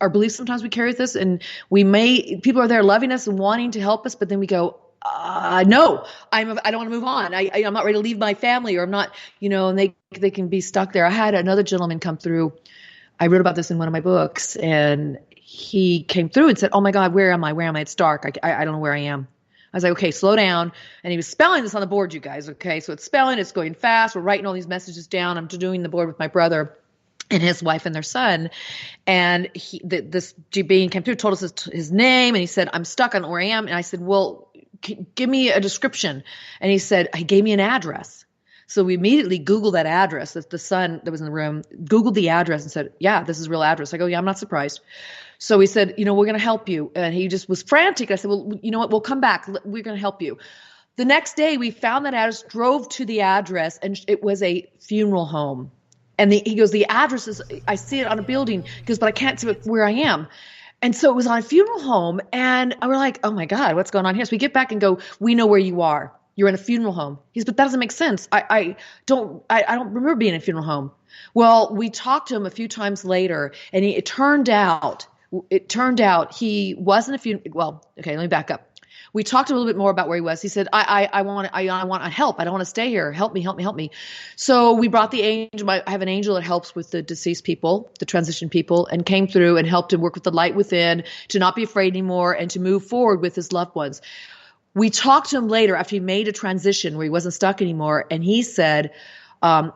our beliefs, sometimes we carry this, and people are there loving us and wanting to help us, but then we go, no, I don't want to move on. I'm not ready to leave my family, or I'm not, and they can be stuck there. I had another gentleman come through. I wrote about this in one of my books, and he came through and said, oh my God, where am I? Where am I? It's dark. I don't know where I am. I was like, okay, slow down. And he was spelling this on the board, you guys. Okay. So it's spelling, it's going fast. We're writing all these messages down. I'm doing the board with my brother and his wife and their son. And this G being came through, told us his name, and he said, I'm stuck. I don't know where I am. And I said, well, give me a description. And he gave me an address. So we immediately Googled that address. That the son that was in the room Googled the address and said, yeah, this is a real address. I go, yeah, I'm not surprised. So he said, we're going to help you. And he just was frantic. I said, well, you know what? We'll come back. We're going to help you. The next day we found that address, drove to the address, and it was a funeral home. And he goes, the address is, I see it on a building. He goes, but I can't see where I am. And so it was on a funeral home. And we're like, oh my God, what's going on here? So we get back and go, we know where you are. You're in a funeral home. He says, but that doesn't make sense. I don't remember being in a funeral home. Well, we talked to him a few times later, and it turned out he wasn't a funeral. Well, okay, let me back up. We talked a little bit more about where he was. He said, I want help. I don't want to stay here. Help me. So we brought the angel. I have an angel that helps with the deceased people, the transition people, and came through and helped him work with the light within, to not be afraid anymore and to move forward with his loved ones. We talked to him later after he made a transition where he wasn't stuck anymore. And he said, the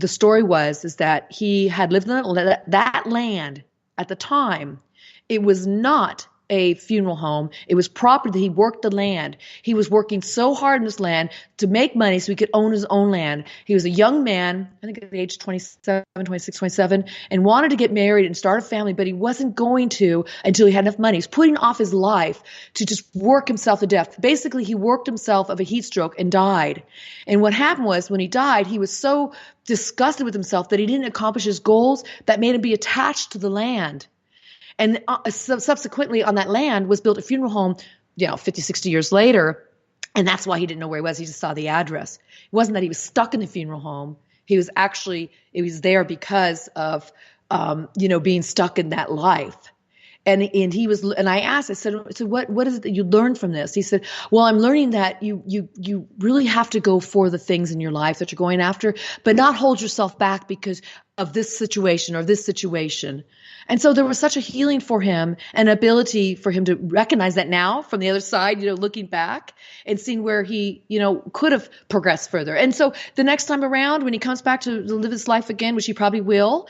story is that he had lived in that land at the time. It was not a funeral home. It was property that he worked the land. He was working so hard in this land to make money so he could own his own land. He was a young man, I think at the age 27, and wanted to get married and start a family, but he wasn't going to until he had enough money. He's putting off his life to just work himself to death. Basically, he worked himself of a heat stroke and died. And what happened was, when he died, he was so disgusted with himself that he didn't accomplish his goals that made him be attached to the land. And subsequently on that land was built a funeral home, 50, 60 years later. And that's why he didn't know where he was. He just saw the address. It wasn't that he was stuck in the funeral home. It was there because of, being stuck in that life. And I asked, I said, what is it that you learned from this? He said, well, I'm learning that you really have to go for the things in your life that you're going after, but not hold yourself back because of this situation or this situation. And so there was such a healing for him, an ability for him to recognize that now from the other side, looking back and seeing where he, could have progressed further. And so the next time around, when he comes back to live his life again, which he probably will,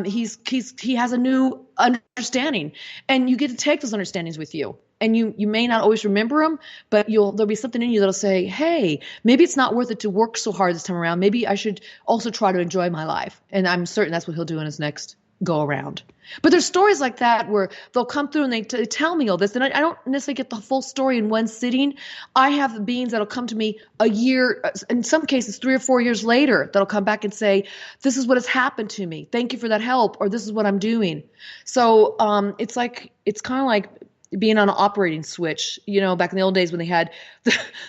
he has a new understanding, and you get to take those understandings with you. And you may not always remember them, but there'll be something in you that'll say, hey, maybe it's not worth it to work so hard this time around. Maybe I should also try to enjoy my life. And I'm certain that's what he'll do in his next go around. But there's stories like that where they'll come through and they tell me all this. And I don't necessarily get the full story in one sitting. I have beings that'll come to me a year, in some cases 3 or 4 years later, that'll come back and say, this is what has happened to me. Thank you for that help. Or this is what I'm doing. So it's kind of like being on an operating switch, back in the old days when they had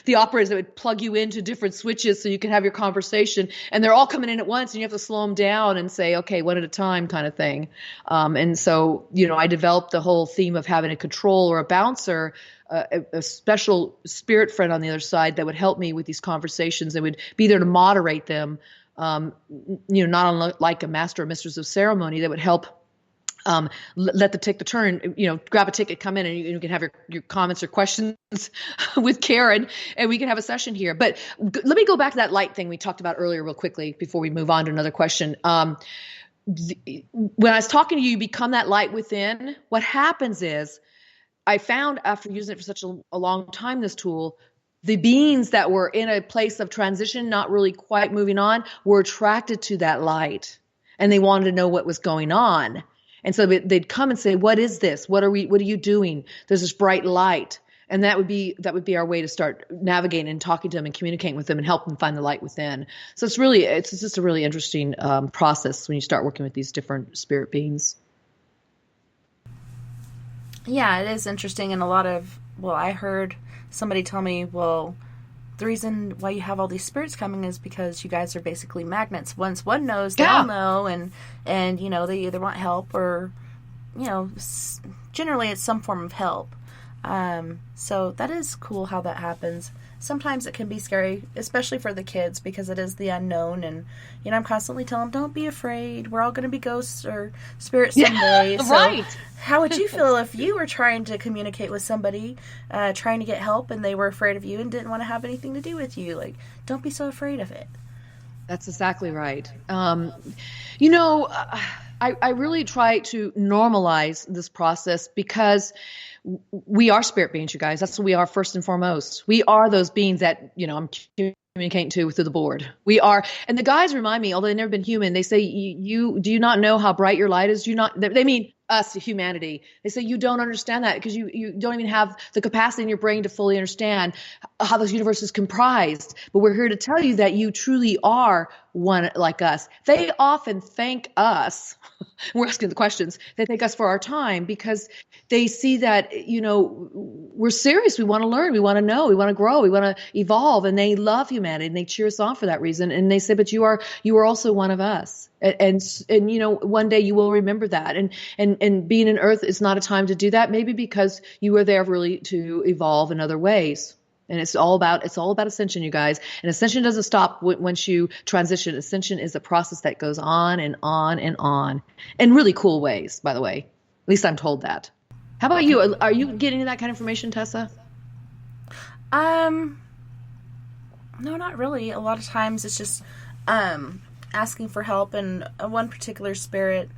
the operators that would plug you into different switches so you could have your conversation, and they're all coming in at once and you have to slow them down and say, okay, one at a time kind of thing. And so, I developed the whole theme of having a control or a bouncer, a special spirit friend on the other side that would help me with these conversations. They would be there to moderate them, not unlike a master or mistress of ceremony that would help let the turn, grab a ticket, come in, and you can have your comments or questions with Karen, and we can have a session here. But let me go back to that light thing we talked about earlier real quickly before we move on to another question. When I was talking to you, you become that light within. What happens is, I found after using it for such a long time, this tool, the beings that were in a place of transition, not really quite moving on, were attracted to that light, and they wanted to know what was going on. And so they'd come and say, "What is this? What are you doing? There's this bright light." And that would be our way to start navigating and talking to them and communicating with them and help them find the light within. So it's just a really interesting process when you start working with these different spirit beings. Yeah, it is interesting. And I heard somebody tell me, the reason why you have all these spirits coming is because you guys are basically magnets. Once one knows, they'll know, and they either want help or, generally it's some form of help. So that is cool how that happens. Sometimes it can be scary, especially for the kids, because it is the unknown, and I'm constantly telling them, don't be afraid, we're all going to be ghosts or spirits someday. So right. How would you feel if you were trying to communicate with somebody, trying to get help, and they were afraid of you and didn't want to have anything to do with you? Like, don't be so afraid of it. That's exactly right. I really try to normalize this process because we are spirit beings, you guys. That's what we are first and foremost. We are those beings that, I'm communicating to through the board. We are. And the guys remind me, although they've never been human, they say, do you not know how bright your light is? They mean us, humanity. They say you don't understand that because you don't even have the capacity in your brain to fully understand how this universe is comprised. But we're here to tell you that you truly are one like us. They often thank us. We're asking the questions. They thank us for our time because they see that, we're serious. We want to learn. We want to know. We want to grow. We want to evolve. And they love humanity and they cheer us on for that reason. And they say, but you are also one of us. And one day you will remember that. And being in Earth is not a time to do that. Maybe because you were there really to evolve in other ways. And it's all about ascension, you guys. And ascension doesn't stop once you transition. Ascension is a process that goes on and on and on, in really cool ways, by the way. At least I'm told that. How about you? Are you getting that kind of information, Tessa? No, not really. A lot of times it's just asking for help, and one particular spirit,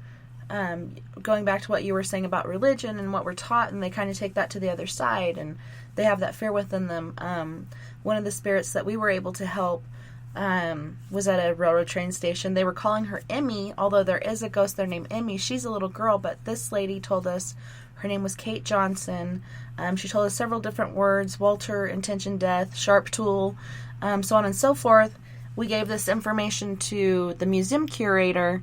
going back to what you were saying about religion and what we're taught, and they kind of take that to the other side, and they have that fear within them. One of the spirits that we were able to help was at a railroad train station. They were calling her Emmy, although there is a ghost there named Emmy. She's a little girl, but this lady told us her name was Kate Johnson. She told us several different words: Walter, intention, death, sharp tool, so on and so forth. We gave this information to the museum curator,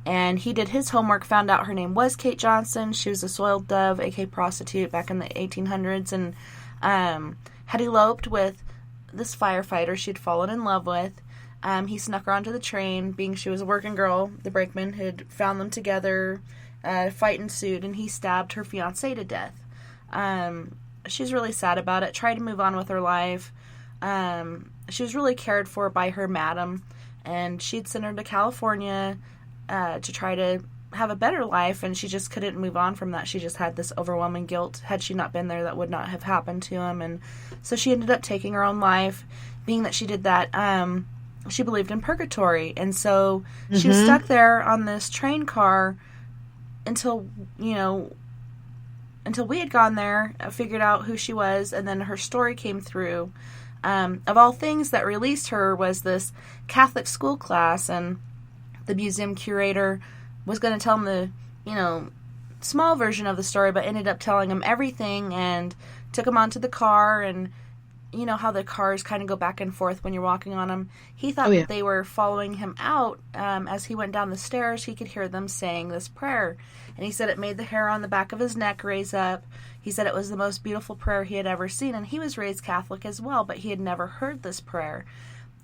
and he did his homework, found out her name was Kate Johnson. She was a soiled dove, aka prostitute, back in the 1800s, and had eloped with this firefighter she'd fallen in love with. He snuck her onto the train, being she was a working girl. The brakeman had found them together. A fight ensued, and he stabbed her fiancé to death. She was really sad about it, tried to move on with her life. She was really cared for by her madam, and she'd sent her to California to try to have a better life, and she just couldn't move on from that. She just had this overwhelming guilt. Had she not been there, that would not have happened to him, and so she ended up taking her own life. Being that she did that, she believed in purgatory, and so she was stuck there on this train car until we had gone there, figured out who she was, and then her story came through. Of all things that released her was this Catholic school class, and the museum curator was going to tell him the, small version of the story, but ended up telling him everything and took him onto the car and you know how the cars kind of go back and forth when you're walking on them. He thought that they were following him out. As he went down the stairs, he could hear them saying this prayer. And he said it made the hair on the back of his neck raise up. He said it was the most beautiful prayer he had ever seen. And he was raised Catholic as well, but he had never heard this prayer.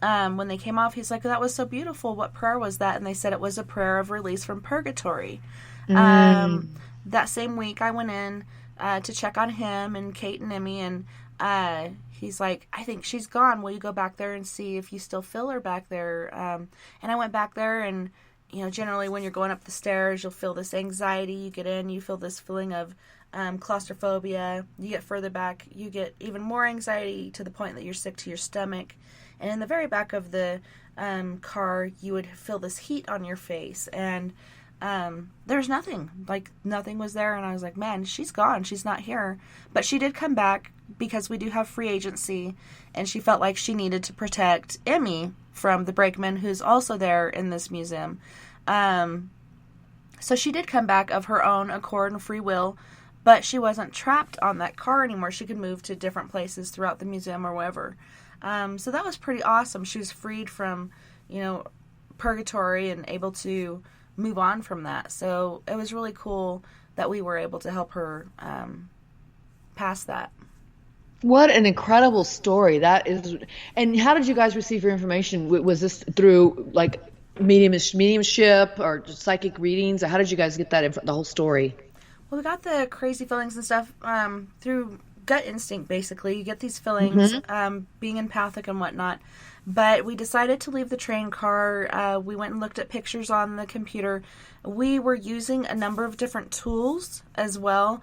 When they came off, he's like, that was so beautiful. What prayer was that? And they said it was a prayer of release from purgatory. That same week, I went in to check on him and Kate and Emmy, and he's like, I think she's gone. Will you go back there and see if you still feel her back there? And I went back there, and, you know, generally when you're going up the stairs, you'll feel this anxiety. You get in, you feel this feeling of claustrophobia. You get further back, you get even more anxiety to the point that you're sick to your stomach. And in the very back of the car, you would feel this heat on your face. And there's nothing. Like, nothing was there. And I was like, man, she's gone. She's not here. But she did come back because we do have free agency. And she felt like she needed to protect Emmy from the brakeman, who's also there in this museum. So she did come back of her own accord and free will. But she wasn't trapped on that car anymore. She could move to different places throughout the museum or wherever. So that was pretty awesome. She was freed from, you know, purgatory and able to move on from that. So it was really cool that we were able to help her past that. What an incredible story that is. And how did you guys receive your information? Was this through like mediumship or psychic readings? Or how did you guys get that the whole story? Well, we got the crazy feelings and stuff through gut instinct, basically. You get these feelings, being empathic and whatnot. But we decided to leave the train car. We went and looked at pictures on the computer. We were using a number of different tools as well.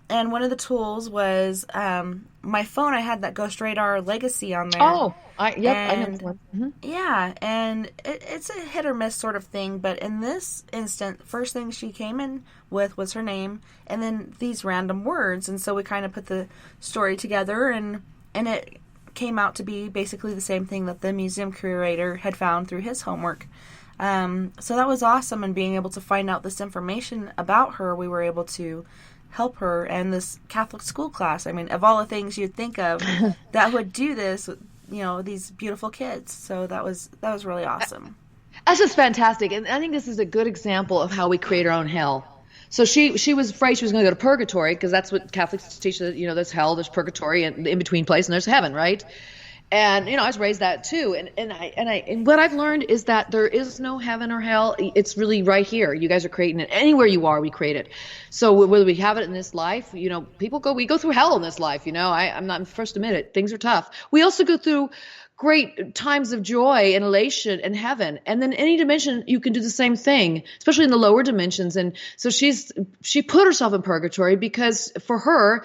And one of the tools was my phone. I had that Ghost Radar Legacy on there. Oh, I know one. Mm-hmm. Yeah, and it's a hit or miss sort of thing. But in this instant, first thing she came in with was her name and then these random words. And so we kind of put the story together, and it came out to be basically the same thing that the museum curator had found through his homework. So that was awesome, and being able to find out this information about her, we were able to help her. And this Catholic school class, I mean, of all the things you'd think of that would do this, you know, these beautiful kids. So that was really awesome. That's just fantastic. And I think this is a good example of how we create our own hell. So she was afraid she was going to go to purgatory, because that's what Catholics teach, that, you know, there's hell, there's purgatory, and the in-between place, and there's heaven, right? And, you know, I was raised that too. And what I've learned is that there is no heaven or hell. It's really right here. You guys are creating it. Anywhere you are, we create it. So whether we have it in this life, you know, we go through hell in this life, you know. I'm not first to admit it. Things are tough. We also go through great times of joy and elation in heaven. And then any dimension, you can do the same thing, especially in the lower dimensions. And so she put herself in purgatory because for her,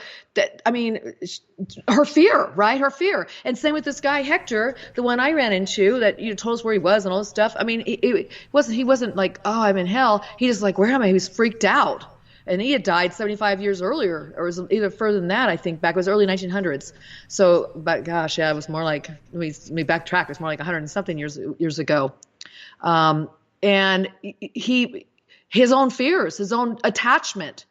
her fear, right? Her fear. And same with this guy, Hector, the one I ran into that, you know, told us where he was and all this stuff. I mean, he wasn't like, oh, I'm in hell. He just like, where am I? He was freaked out. And he had died 75 years earlier, or it was either further than that, I think, back. It was early 1900s. So, but gosh, yeah, it was more like, let me backtrack, it was more like 100 and something years ago. And his own fears, his own attachment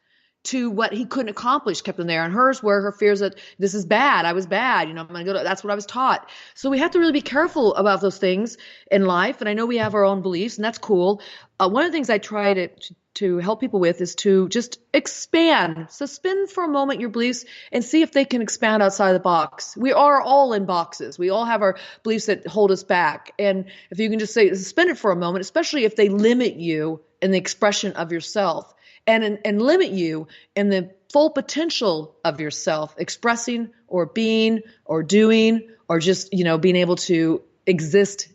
to what he couldn't accomplish kept him there. And hers were her fears that this is bad. I was bad. You know, I'm going to go that's what I was taught. So we have to really be careful about those things in life. And I know we have our own beliefs, and that's cool. One of the things I try to help people with is to just expand. Suspend for a moment your beliefs and see if they can expand outside the box. We are all in boxes. We all have our beliefs that hold us back. And if you can just say, suspend it for a moment, especially if they limit you in the expression of yourself and limit you in the full potential of yourself, expressing or being or doing or just, you know, being able to exist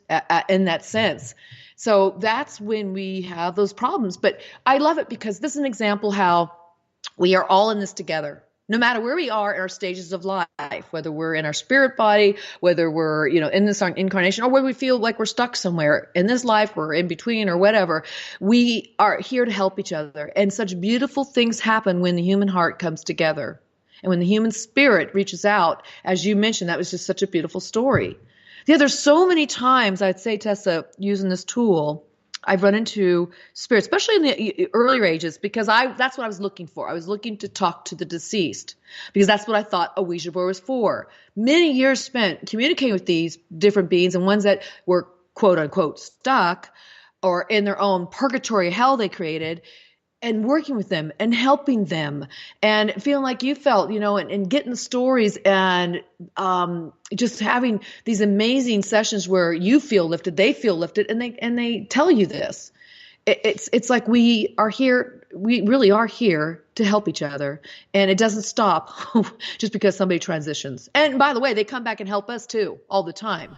in that sense. So that's when we have those problems. But I love it because this is an example how we are all in this together, no matter where we are in our stages of life, whether we're in our spirit body, whether we're, you know, in this incarnation, or whether we feel like we're stuck somewhere in this life, we're in between or whatever. We are here to help each other. And such beautiful things happen when the human heart comes together. And when the human spirit reaches out, as you mentioned, that was just such a beautiful story. Yeah, there's so many times I'd say, Tessa, using this tool, I've run into spirits, especially in the earlier ages, because that's what I was looking for. I was looking to talk to the deceased because that's what I thought a Ouija board was for. Many years spent communicating with these different beings, and ones that were quote unquote stuck or in their own purgatory hell they created, and working with them and helping them and feeling like you felt, and getting the stories and just having these amazing sessions where you feel lifted, they feel lifted, and they tell you this. It's like we really are here to help each other, and it doesn't stop just because somebody transitions. And by the way, they come back and help us too all the time.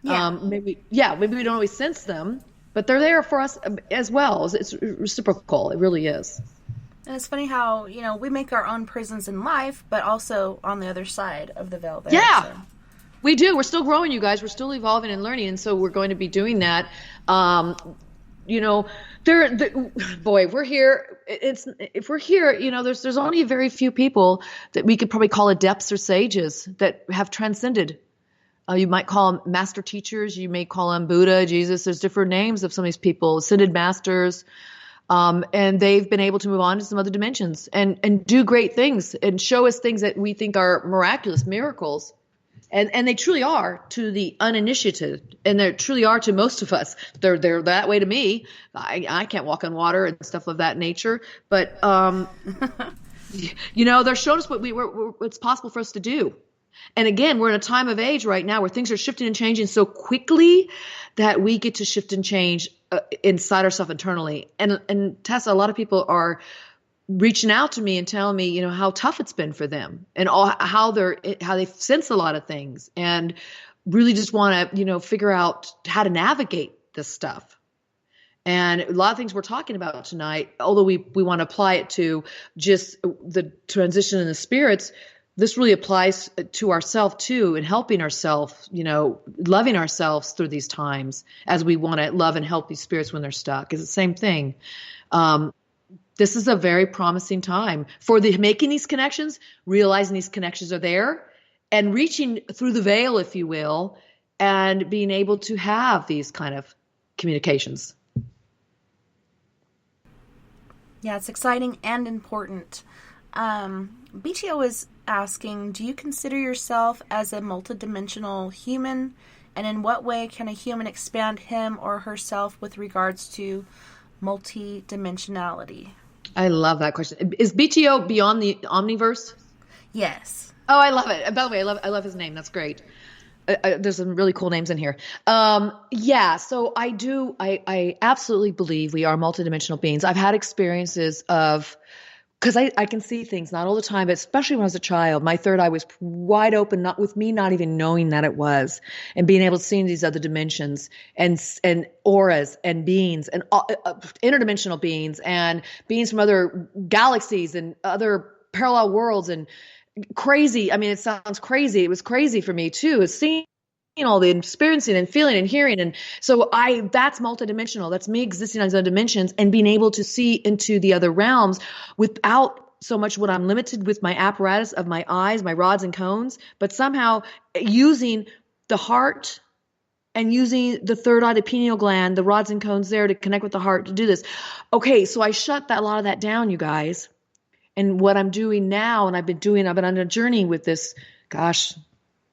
Yeah. Maybe we don't always sense them, but they're there for us as well. It's reciprocal. It really is. And it's funny how, we make our own prisons in life, but also on the other side of the veil there. Yeah, so. We do. We're still growing, you guys. We're still evolving and learning, and so we're going to be doing that. Boy, we're here. If we're here, there's only very few people that we could probably call adepts or sages that have transcended. You might call them master teachers. You may call them Buddha, Jesus. There's different names of some of these people, ascended masters. And they've been able to move on to some other dimensions and do great things and show us things that we think are miraculous, miracles. And they truly are to the uninitiated, and they truly are to most of us. They're that way to me. I can't walk on water and stuff of that nature. But, they're showing us what's possible for us to do. And again, we're in a time of age right now where things are shifting and changing so quickly that we get to shift and change inside ourselves internally. And Tessa, a lot of people are reaching out to me and telling me, how tough it's been for them and how they sense a lot of things and really just want to, figure out how to navigate this stuff. And a lot of things we're talking about tonight, although we want to apply it to just the transition in the spirits, this really applies to ourselves too, and helping ourselves, loving ourselves through these times as we want to love and help these spirits when they're stuck. It's the same thing. This is a very promising time for making these connections, realizing these connections are there, and reaching through the veil, if you will, and being able to have these kind of communications. Yeah, it's exciting and important. BTO is asking, do you consider yourself as a multidimensional human? And in what way can a human expand him or herself with regards to multidimensionality? I love that question. Is BTO beyond the Omniverse? Yes. Oh, I love it. By the way, I love his name. That's great. There's some really cool names in here. So I do. I absolutely believe we are multidimensional beings. I've had experiences of, because I can see things, not all the time, but especially when I was a child. My third eye was wide open, not even knowing that it was, and being able to see these other dimensions and auras and beings and interdimensional beings and beings from other galaxies and other parallel worlds and crazy. I mean, it sounds crazy. It was crazy for me too, seeing all the experiencing and feeling and hearing. And so that's multidimensional. That's me existing on those other dimensions and being able to see into the other realms without so much what I'm limited with my apparatus of my eyes, my rods and cones, but somehow using the heart and using the third eye, the pineal gland, the rods and cones there to connect with the heart to do this. Okay. So I shut a lot of that down, you guys. And what I'm doing now, and I've been on a journey with this,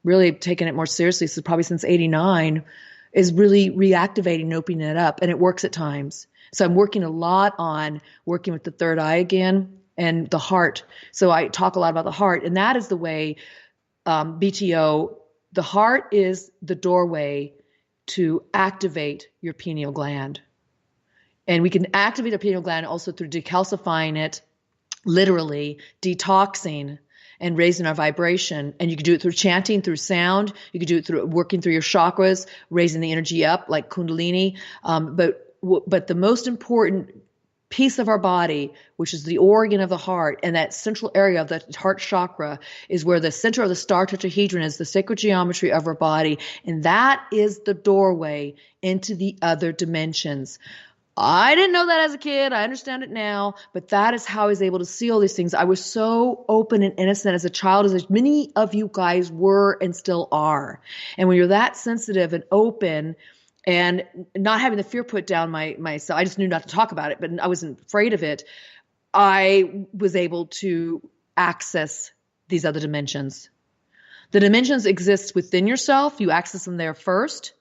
really taking it more seriously, so probably since 89, is really reactivating and opening it up. And it works at times. So I'm working a lot on working with the third eye again and the heart. So I talk a lot about the heart. And that is the way, BTO, the heart is the doorway to activate your pineal gland. And we can activate the pineal gland also through decalcifying it, literally detoxing and raising our vibration. And you can do it through chanting, through sound. You can do it through working through your chakras, raising the energy up like Kundalini. But the most important piece of our body, which is the organ of the heart, and that central area of the heart chakra is where the center of the star tetrahedron is, the sacred geometry of our body. And that is the doorway into the other dimensions. I didn't know that as a kid. I understand it now, but that is how I was able to see all these things. I was so open and innocent as a child, as many of you guys were and still are. And when you're that sensitive and open and not having the fear put down myself. I just knew not to talk about it, but I wasn't afraid of it. I was able to access these other dimensions. The dimensions exist within yourself. You access them there first,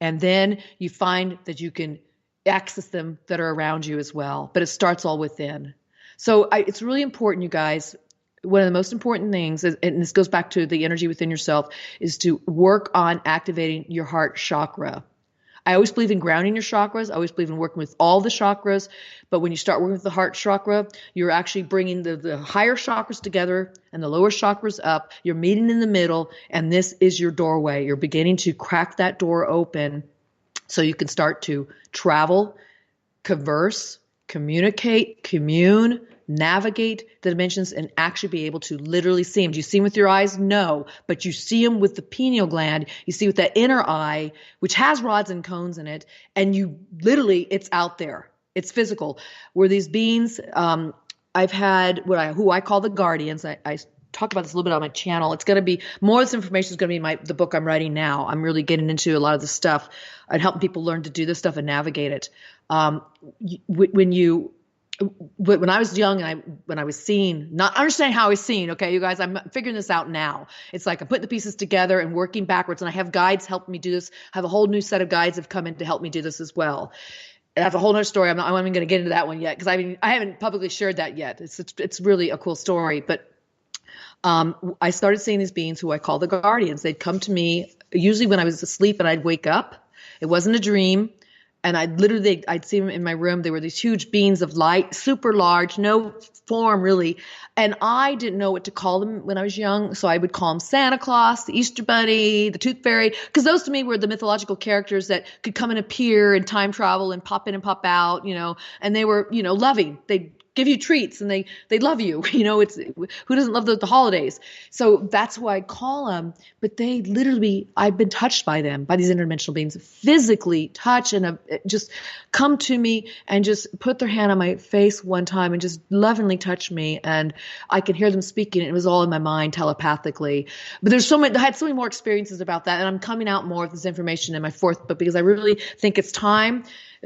and then you find that you can access them that are around you as well. But it starts all within. So it's really important, you guys. One of the most important things, and this goes back to the energy within yourself, is to work on activating your heart chakra. I always believe in grounding your chakras. I always believe in working with all the chakras. But when you start working with the heart chakra, you're actually bringing the higher chakras together and the lower chakras up. You're meeting in the middle, and this is your doorway. You're beginning to crack that door open so you can start to travel, converse, communicate, commune, navigate the dimensions, and actually be able to literally see them. Do you see them with your eyes? No, but you see them with the pineal gland. You see with that inner eye, which has rods and cones in it, and you literally, it's out there. It's physical. Where these beings, I've had who I call the guardians. I talk about this a little bit on my channel. It's going to be more of this information is going to be the book I'm writing now. I'm really getting into a lot of this stuff and helping people learn to do this stuff and navigate it. When I was young and when I was seeing, not understanding how I was seeing, okay, you guys, I'm figuring this out now. It's like I'm putting the pieces together and working backwards, and I have guides helping me do this. I have a whole new set of guides have come in to help me do this as well. And that's a whole other story. I'm not even going to get into that one yet because I haven't publicly shared that yet. It's really a cool story. But I started seeing these beings who I call the guardians. They'd come to me usually when I was asleep, and I'd wake up. It wasn't a dream. And I'd see them in my room. They were these huge beings of light, super large, no form really. And I didn't know what to call them when I was young. So I would call them Santa Claus, the Easter Bunny, the Tooth Fairy, because those to me were the mythological characters that could come and appear and time travel and pop in and pop out, and they were, loving. They'd give you treats and they love you. It's who doesn't love the holidays? So that's why I call them. But they literally, I've been touched by them, by these interdimensional beings, physically touch and just come to me and just put their hand on my face one time and just lovingly touch me. And I could hear them speaking. It was all in my mind telepathically. But I had so many more experiences about that. And I'm coming out more of this information in my fourth book because I really think it's time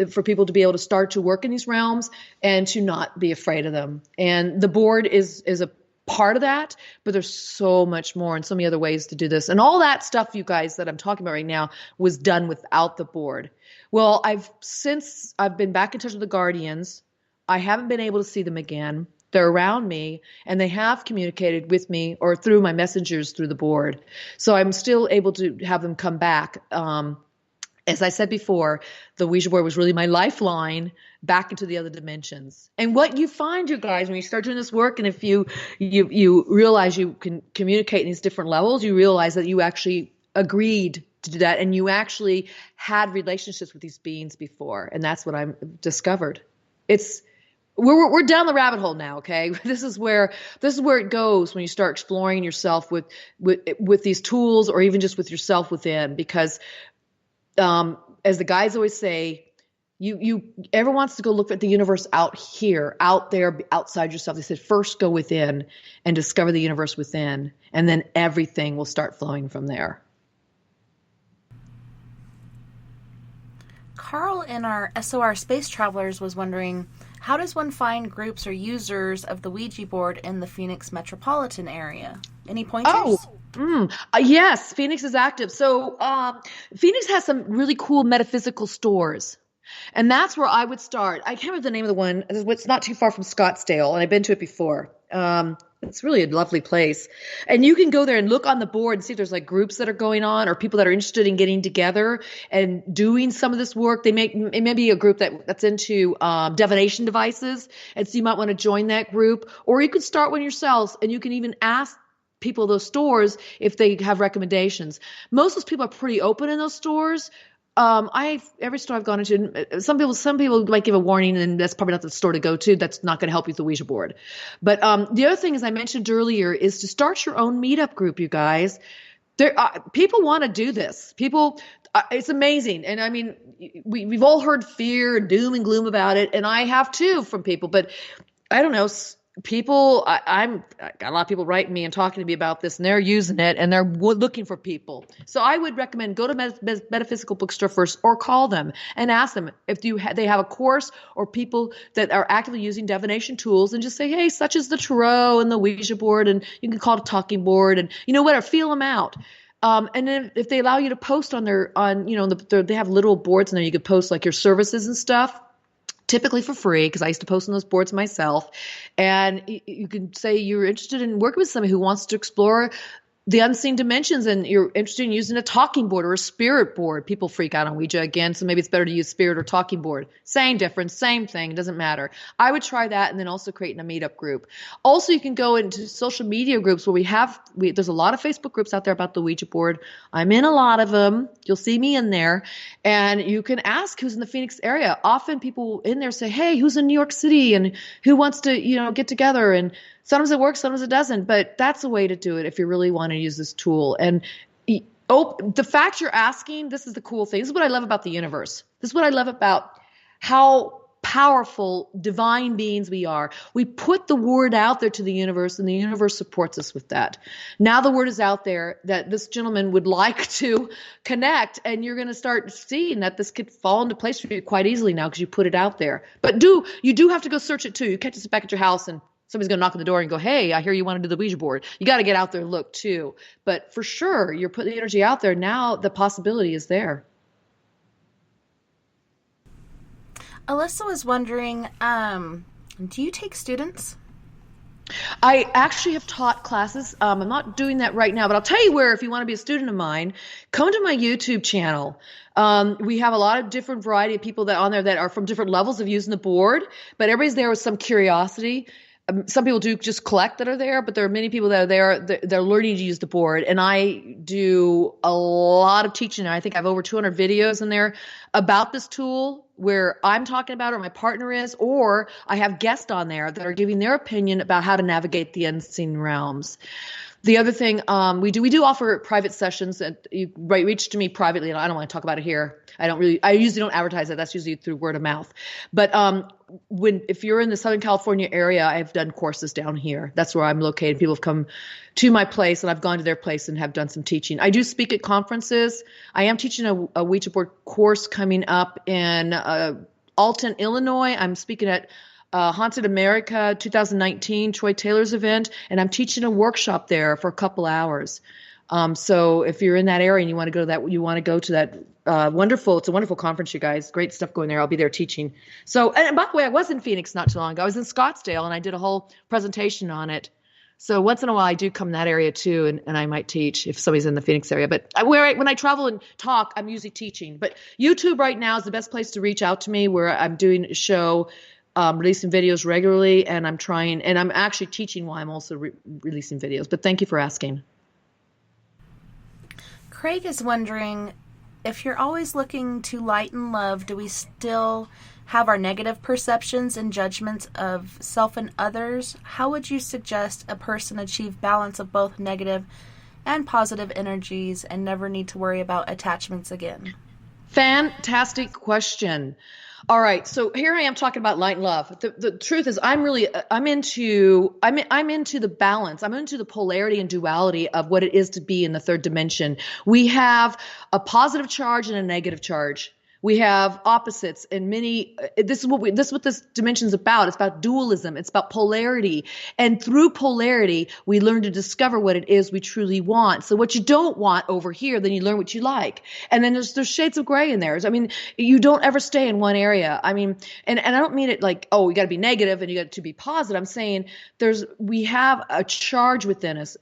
for people to be able to start to work in these realms and to not be afraid of them. And the board is a part of that, but there's so much more and so many other ways to do this. And all that stuff, you guys, that I'm talking about right now was done without the board. Well, since I've been back in touch with the guardians, I haven't been able to see them again. They're around me, and they have communicated with me or through my messengers through the board. So I'm still able to have them come back. As I said before, the Ouija board was really my lifeline back into the other dimensions. And what you find, you guys, when you start doing this work, and if you realize you can communicate in these different levels, you realize that you actually agreed to do that, and you had relationships with these beings before, and that's what I've discovered. We're down the rabbit hole now, okay? This is where it goes when you start exploring yourself with these tools, or even just with yourself within, because as the guys always say, you ever wants to go look at the universe out here, out there, outside yourself. They said, first go within and discover the universe within, and then everything will start flowing from there. Carl in our SOR Space Travelers was wondering, how does one find groups or users of the Ouija board in the Phoenix metropolitan area? Any pointers? Yes, Phoenix is active. So Phoenix has some really cool metaphysical stores. And that's where I would start. I can't remember the name of the one. It's not too far from Scottsdale, and I've been to it before. It's really a lovely place. And you can go there and look on the board and see if there's like groups that are going on or people that are interested in getting together and doing some of this work. It may be a group that's into divination devices. And so you might want to join that group. Or you could start one yourselves, and you can even ask people those stores if they have recommendations. Most of those people are pretty open in those stores. Every store I've gone into, some people might give a warning, and that's probably not the store to go to. That's not going to help you with the Ouija board. But the other thing, as I mentioned earlier, is to start your own meetup group, you guys. People want to do this. It's amazing. And I mean, we've all heard fear and doom and gloom about it, and I have too from people. But I don't know, people, I got a lot of people writing me and talking to me about this, and they're using it, and they're looking for people. So I would recommend go to Metaphysical Bookstore first, or call them and ask them if they have a course or people that are actively using divination tools, and just say, hey, such as the tarot and the Ouija board, and you can call it a talking board, and whatever, feel them out. And then if they allow you to post on they have little boards in there, you could post like your services and stuff, typically for free, because I used to post on those boards myself. And you can say you're interested in working with somebody who wants to explore the unseen dimensions, and you're interested in using a talking board or a spirit board. People freak out on Ouija again, so maybe it's better to use spirit or talking board. Same difference, same thing, it doesn't matter. I would try that, and then also creating a meetup group. Also, you can go into social media groups where there's a lot of Facebook groups out there about the Ouija board. I'm in a lot of them. You'll see me in there, and you can ask who's in the Phoenix area. Often people in there say, hey, who's in New York City, and who wants to get together, and sometimes it works, sometimes it doesn't, but that's a way to do it if you really want to use this tool. And the fact you're asking, this is the cool thing. This is what I love about the universe. This is what I love about how powerful divine beings we are. We put the word out there to the universe, and the universe supports us with that. Now the word is out there that this gentleman would like to connect, and you're going to start seeing that this could fall into place for you quite easily now because you put it out there. But you do have to go search it too. You can't just sit back at your house and somebody's going to knock on the door and go, hey, I hear you want to do the Ouija board. You got to get out there and look too. But for sure, you're putting the energy out there. Now the possibility is there. Alyssa was wondering, do you take students? I actually have taught classes. I'm not doing that right now, but I'll tell you where, if you want to be a student of mine, come to my YouTube channel. We have a lot of different variety of people that on there that are from different levels of using the board, but everybody's there with some curiosity. Some people do just collect that are there, but there are many people that are there. They're learning to use the board. And I do a lot of teaching. I think I have over 200 videos in there about this tool where I'm talking about it, or my partner is, or I have guests on there that are giving their opinion about how to navigate the unseen realms. The other thing we do offer private sessions that you reach to me privately, and I don't want to talk about it here. I usually don't advertise it. That's usually through word of mouth. But if you're in the Southern California area, I've done courses down here. That's where I'm located. People have come to my place, and I've gone to their place and have done some teaching. I do speak at conferences. I am teaching a Ouija board course coming up in Alton, Illinois. I'm speaking at Haunted America 2019, Troy Taylor's event, and I'm teaching a workshop there for a couple hours. So if you're in that area and you want to go to that, it's a wonderful conference, you guys. Great stuff going there. I'll be there teaching. So, and by the way, I was in Phoenix not too long ago. I was in Scottsdale, and I did a whole presentation on it. So once in a while, I do come in that area too, and I might teach if somebody's in the Phoenix area. But when I travel and talk, I'm usually teaching. But YouTube right now is the best place to reach out to me, where I'm doing a show, releasing videos regularly, and I'm actually teaching while I'm also releasing videos. But thank you for asking. Craig is wondering, if you're always looking to light and love, do we still have our negative perceptions and judgments of self and others? How would you suggest a person achieve balance of both negative and positive energies and never need to worry about attachments again? Fantastic question. All right, so here I am talking about light and love. The truth is, I'm into the balance. I'm into the polarity and duality of what it is to be in the third dimension. We have a positive charge and a negative charge. We have opposites and many. This is what this dimension is about. It's about dualism. It's about polarity. And through polarity, we learn to discover what it is we truly want. So what you don't want over here, then you learn what you like. And then there's shades of gray in there. I mean, you don't ever stay in one area. I mean, and I don't mean it like, oh, you got to be negative and you got to be positive. I'm saying we have a charge within us.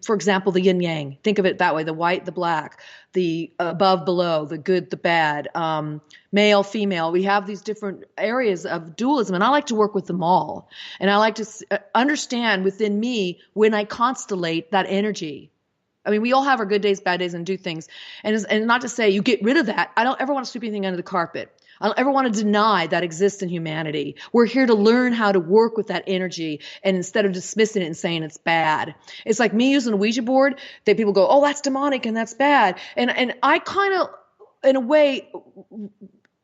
For example, the yin yang. Think of it that way: the white, the black, the above, below, the good, the bad, male, female. We have these different areas of dualism, and I like to work with them all. And I like to understand within me when I constellate that energy. I mean, we all have our good days, bad days, and do things. And not to say you get rid of that. I don't ever want to sweep anything under the carpet. I don't ever want to deny that exists in humanity. We're here to learn how to work with that energy, and instead of dismissing it and saying it's bad. It's like me using a Ouija board that people go, oh, that's demonic and that's bad. And I kind of, in a way,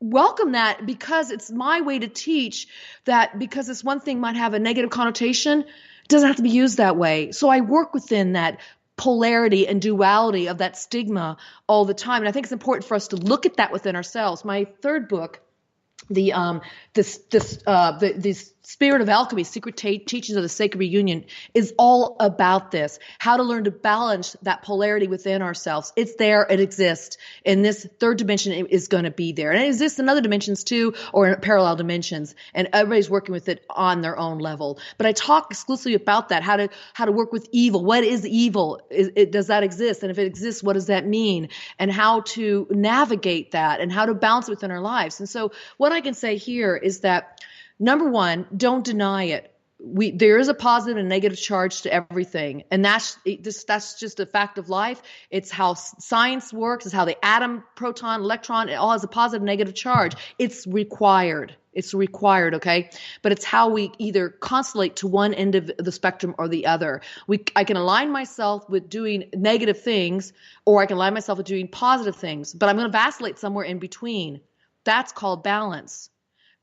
welcome that, because it's my way to teach that because this one thing might have a negative connotation, it doesn't have to be used that way. So I work within that polarity and duality of that stigma all the time. And I think it's important for us to look at that within ourselves. My third book, the Spirit of Alchemy, Secret Teachings of the Sacred Reunion, is all about this, how to learn to balance that polarity within ourselves. It's there, it exists, and this third dimension is going to be there. And it exists in other dimensions too, or in parallel dimensions, and everybody's working with it on their own level. But I talk exclusively about that, how to work with evil. What is evil? Does that exist? And if it exists, what does that mean? And how to navigate that, and how to balance it within our lives. And so what I can say here is that, number one, don't deny it. There is a positive and negative charge to everything, and that's just a fact of life. It's how science works. It's how the atom, proton, electron, it all has a positive and negative charge. It's required. It's required, okay? But it's how we either constellate to one end of the spectrum or the other. I can align myself with doing negative things, or I can align myself with doing positive things, but I'm going to vacillate somewhere in between. That's called balance.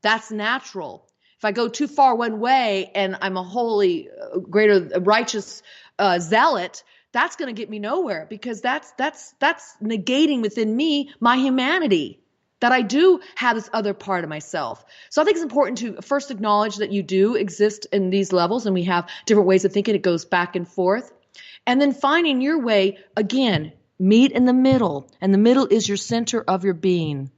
That's natural. If I go too far one way and I'm a holy, greater, righteous zealot, that's going to get me nowhere, because that's negating within me my humanity, that I do have this other part of myself. So I think it's important to first acknowledge that you do exist in these levels, and we have different ways of thinking. It goes back and forth. And then finding your way, again, meet in the middle. And the middle is your center of your being.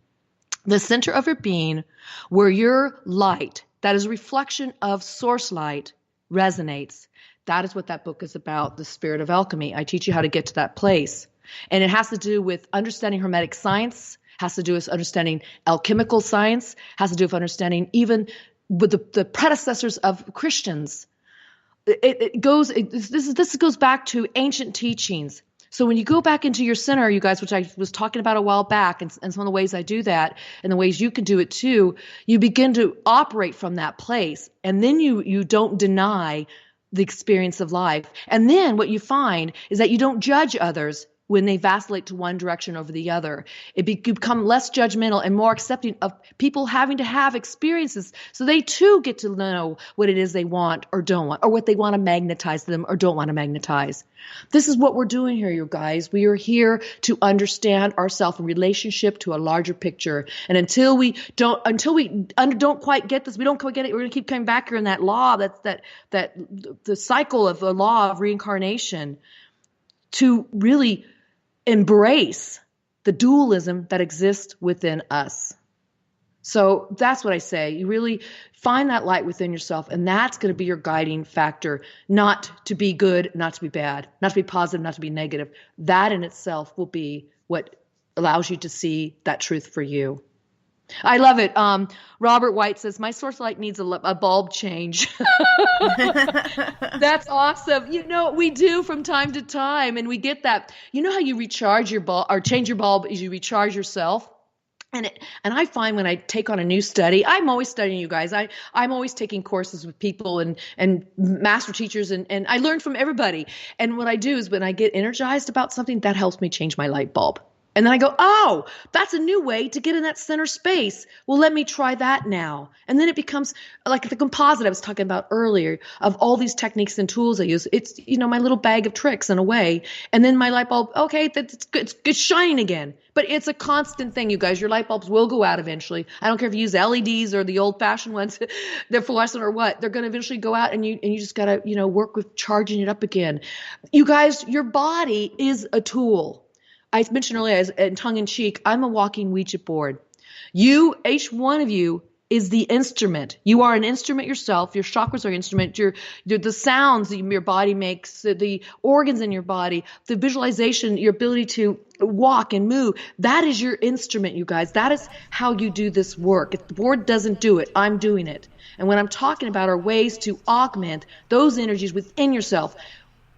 The center of your being, where your light, that is a reflection of source light, resonates. That is what that book is about, The Spirit of Alchemy. I teach you how to get to that place. And it has to do with understanding Hermetic science, has to do with understanding alchemical science, has to do with understanding even with the predecessors of Christians. This goes back to ancient teachings. So when you go back into your center, you guys, which I was talking about a while back, and some of the ways I do that and the ways you can do it too, you begin to operate from that place. And then you don't deny the experience of life. And then what you find is that you don't judge others when they vacillate to one direction over the other. You become less judgmental and more accepting of people having to have experiences, so they too get to know what it is they want or don't want, or what they want to magnetize them or don't want to magnetize. This is what we're doing here, you guys. We are here to understand ourselves in relationship to a larger picture. And until we don't quite get this, we don't quite get it, we're going to keep coming back here in that law, that the cycle of the law of reincarnation, to really embrace the dualism that exists within us. So that's what I say. You really find that light within yourself, and that's going to be your guiding factor, not to be good, not to be bad, not to be positive, not to be negative. That in itself will be what allows you to see that truth for you. I love it. Robert White says, my source light needs a bulb change. That's awesome. You know, we do from time to time, and we get that. You know how you recharge your bulb or change your bulb is you recharge yourself? And I find when I take on a new study, I'm always studying, you guys. I'm always taking courses with people and master teachers, and I learn from everybody. And what I do is when I get energized about something, that helps me change my light bulb. And then I go, oh, that's a new way to get in that center space. Well, let me try that now. And then it becomes like the composite I was talking about earlier of all these techniques and tools I use. It's, my little bag of tricks in a way. And then my light bulb, okay, that's good. It's shining again. But it's a constant thing, you guys. Your light bulbs will go out eventually. I don't care if you use LEDs or the old-fashioned ones, they're fluorescent or what. They're going to eventually go out, and you just got to, work with charging it up again. You guys, your body is a tool. I mentioned earlier, in tongue-in-cheek, I'm a walking Ouija board. Each one of you is the instrument. You are an instrument yourself. Your chakras are an instrument. The sounds that your body makes, the organs in your body, the visualization, your ability to walk and move, that is your instrument, you guys. That is how you do this work. If the board doesn't do it, I'm doing it. And what I'm talking about are ways to augment those energies within yourself.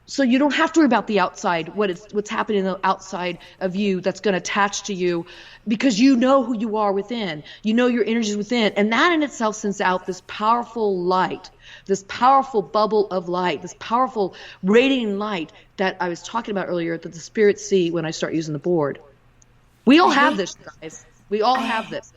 So you don't have to worry about the outside, what's happening in the outside of you that's going to attach to you, because you know who you are within. You know your energies within. And that in itself sends out this powerful light, this powerful bubble of light, this powerful radiating light that I was talking about earlier that the spirits see when I start using the board. We all have this, guys. We all have this.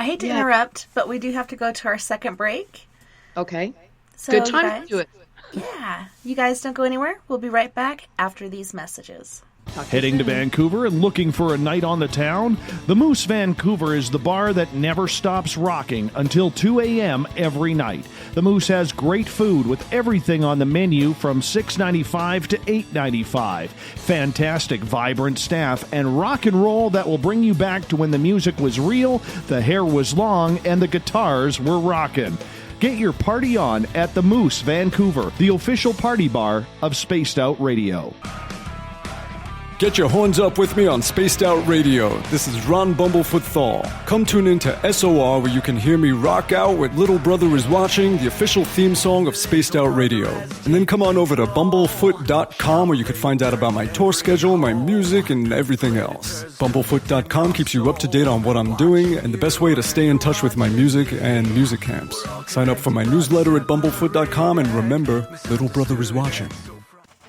I hate to interrupt, but we do have to go to our second break. Okay. So good time to do it. Yeah. You guys don't go anywhere. We'll be right back after these messages. Heading to Vancouver and looking for a night on the town? The Moose Vancouver is the bar that never stops rocking until 2 a.m. every night. The Moose has great food with everything on the menu from $6.95 to $8.95. Fantastic, vibrant staff and rock and roll that will bring you back to when the music was real, the hair was long, and the guitars were rockin'. Get your party on at the Moose Vancouver, the official party bar of Spaced Out Radio. Get your horns up with me on Spaced Out Radio. This is Ron Bumblefoot Thaw. Come tune in to SOR where you can hear me rock out with Little Brother is Watching, the official theme song of Spaced Out Radio. And then come on over to bumblefoot.com where you can find out about my tour schedule, my music, and everything else. Bumblefoot.com keeps you up to date on what I'm doing and the best way to stay in touch with my music and music camps. Sign up for my newsletter at bumblefoot.com and remember, Little Brother is Watching.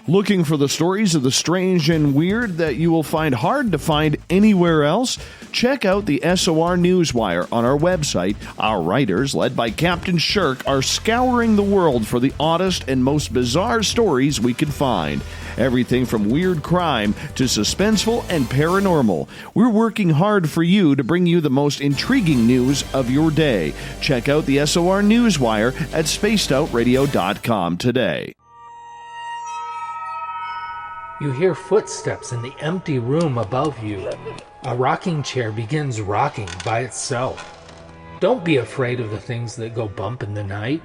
Looking for the stories of the strange and weird that you will find hard to find anywhere else? Check out the SOR Newswire on our website. Our writers, led by Captain Shirk, are scouring the world for the oddest and most bizarre stories we can find. Everything from weird crime to suspenseful and paranormal. We're working hard for you to bring you the most intriguing news of your day. Check out the SOR Newswire at spacedoutradio.com today. You hear footsteps in the empty room above you. A rocking chair begins rocking by itself. Don't be afraid of the things that go bump in the night.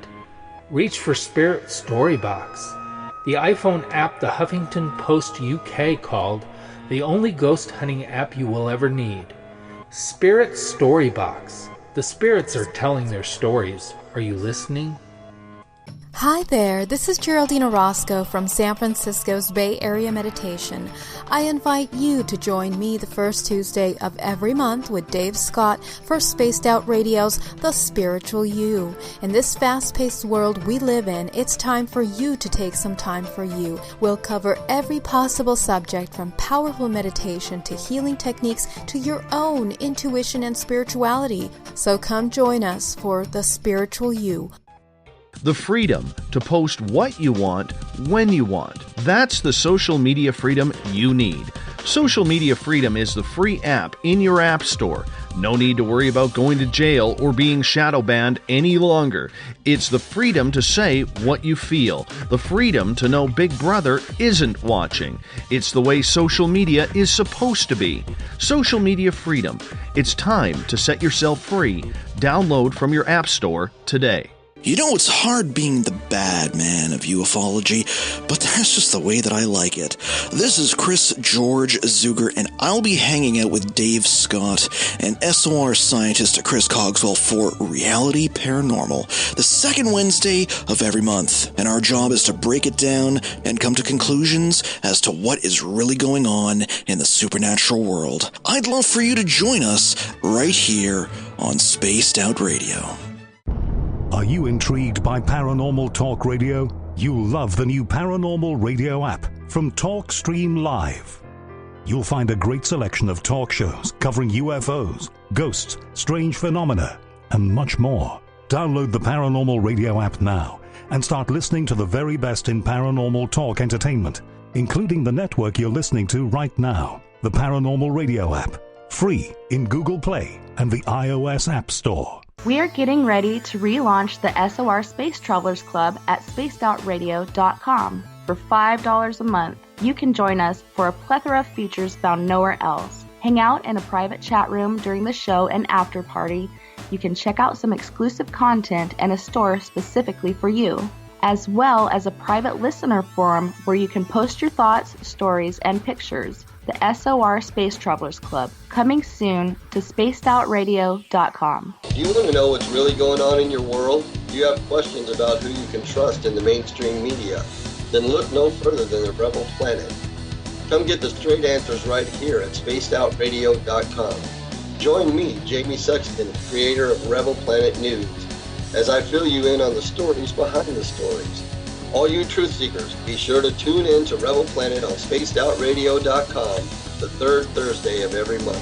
Reach for Spirit Storybox, the iPhone app the Huffington Post UK called the only ghost hunting app you will ever need. Spirit Storybox. The spirits are telling their stories. Are you listening? Hi there, this is Geraldine Orozco from San Francisco's Bay Area Meditation. I invite you to join me the first Tuesday of every month with Dave Scott for Spaced Out Radio's The Spiritual You. In this fast-paced world we live in, it's time for you to take some time for you. We'll cover every possible subject from powerful meditation to healing techniques to your own intuition and spirituality. So come join us for The Spiritual You. The freedom to post what you want, when you want. That's the social media freedom you need. Social Media Freedom is the free app in your app store. No need to worry about going to jail or being shadow banned any longer. It's the freedom to say what you feel. The freedom to know Big Brother isn't watching. It's the way social media is supposed to be. Social Media Freedom. It's time to set yourself free. Download from your app store today. You know, it's hard being the bad man of ufology, but that's just the way that I like it. This is Chris George Zuger, and I'll be hanging out with Dave Scott and SOR scientist Chris Cogswell for Reality Paranormal, the second Wednesday of every month. And our job is to break it down and come to conclusions as to what is really going on in the supernatural world. I'd love for you to join us right here on Spaced Out Radio. Are you intrigued by Paranormal Talk Radio? You'll love the new Paranormal Radio app from TalkStream Live. You'll find a great selection of talk shows covering UFOs, ghosts, strange phenomena, and much more. Download the Paranormal Radio app now and start listening to the very best in paranormal talk entertainment, including the network you're listening to right now. The Paranormal Radio app, free in Google Play and the iOS App Store. We are getting ready to relaunch the SOR Space Travelers Club at spacedoutradio.com. For $5 a month, you can join us for a plethora of features found nowhere else. Hang out in a private chat room during the show and after party. You can check out some exclusive content and a store specifically for you, as well as a private listener forum where you can post your thoughts, stories, and pictures. The SOR Space Travelers Club, coming soon to spacedoutradio.com. Do you want to know what's really going on in your world? Do you have questions about who you can trust in the mainstream media? Then look no further than the Rebel Planet. Come get the straight answers right here at spacedoutradio.com. Join me, Jamie Sexton, creator of Rebel Planet News, as I fill you in on the stories behind the stories. All you truth seekers, be sure to tune in to Rebel Planet on spacedoutradio.com the third Thursday of every month.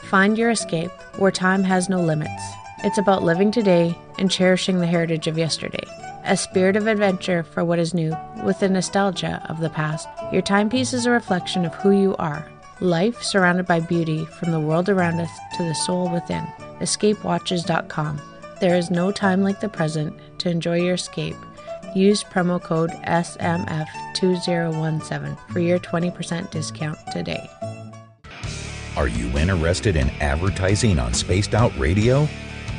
Find your escape where time has no limits. It's about living today and cherishing the heritage of yesterday. A spirit of adventure for what is new, with the nostalgia of the past. Your timepiece is a reflection of who you are. Life surrounded by beauty from the world around us to the soul within. EscapeWatches.com. There is no time like the present to enjoy your escape. Use promo code SMF2017 for your 20% discount today. Are you interested in advertising on Spaced Out Radio?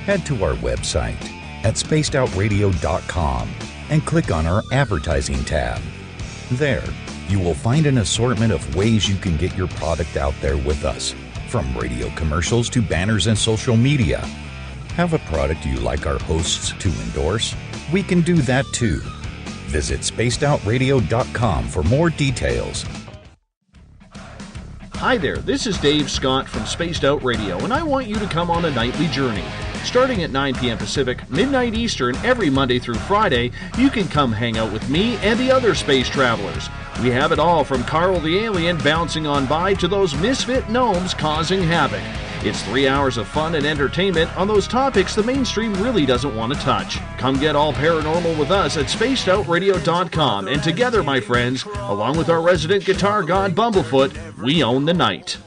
Head to our website at spacedoutradio.com and click on our advertising tab. There, you will find an assortment of ways you can get your product out there with us, from radio commercials to banners and social media. Have a product you like our hosts to endorse? We can do that too. Visit spacedoutradio.com for more details. Hi there, this is Dave Scott from Spaced Out Radio, and I want you to come on a nightly journey. Starting at 9 p.m. Pacific, midnight Eastern, every Monday through Friday, you can come hang out with me and the other space travelers. We have it all from Carl the Alien bouncing on by to those misfit gnomes causing havoc. It's 3 hours of fun and entertainment on those topics the mainstream really doesn't want to touch. Come get all paranormal with us at spacedoutradio.com, and together, my friends, along with our resident guitar god Bumblefoot, we own the night.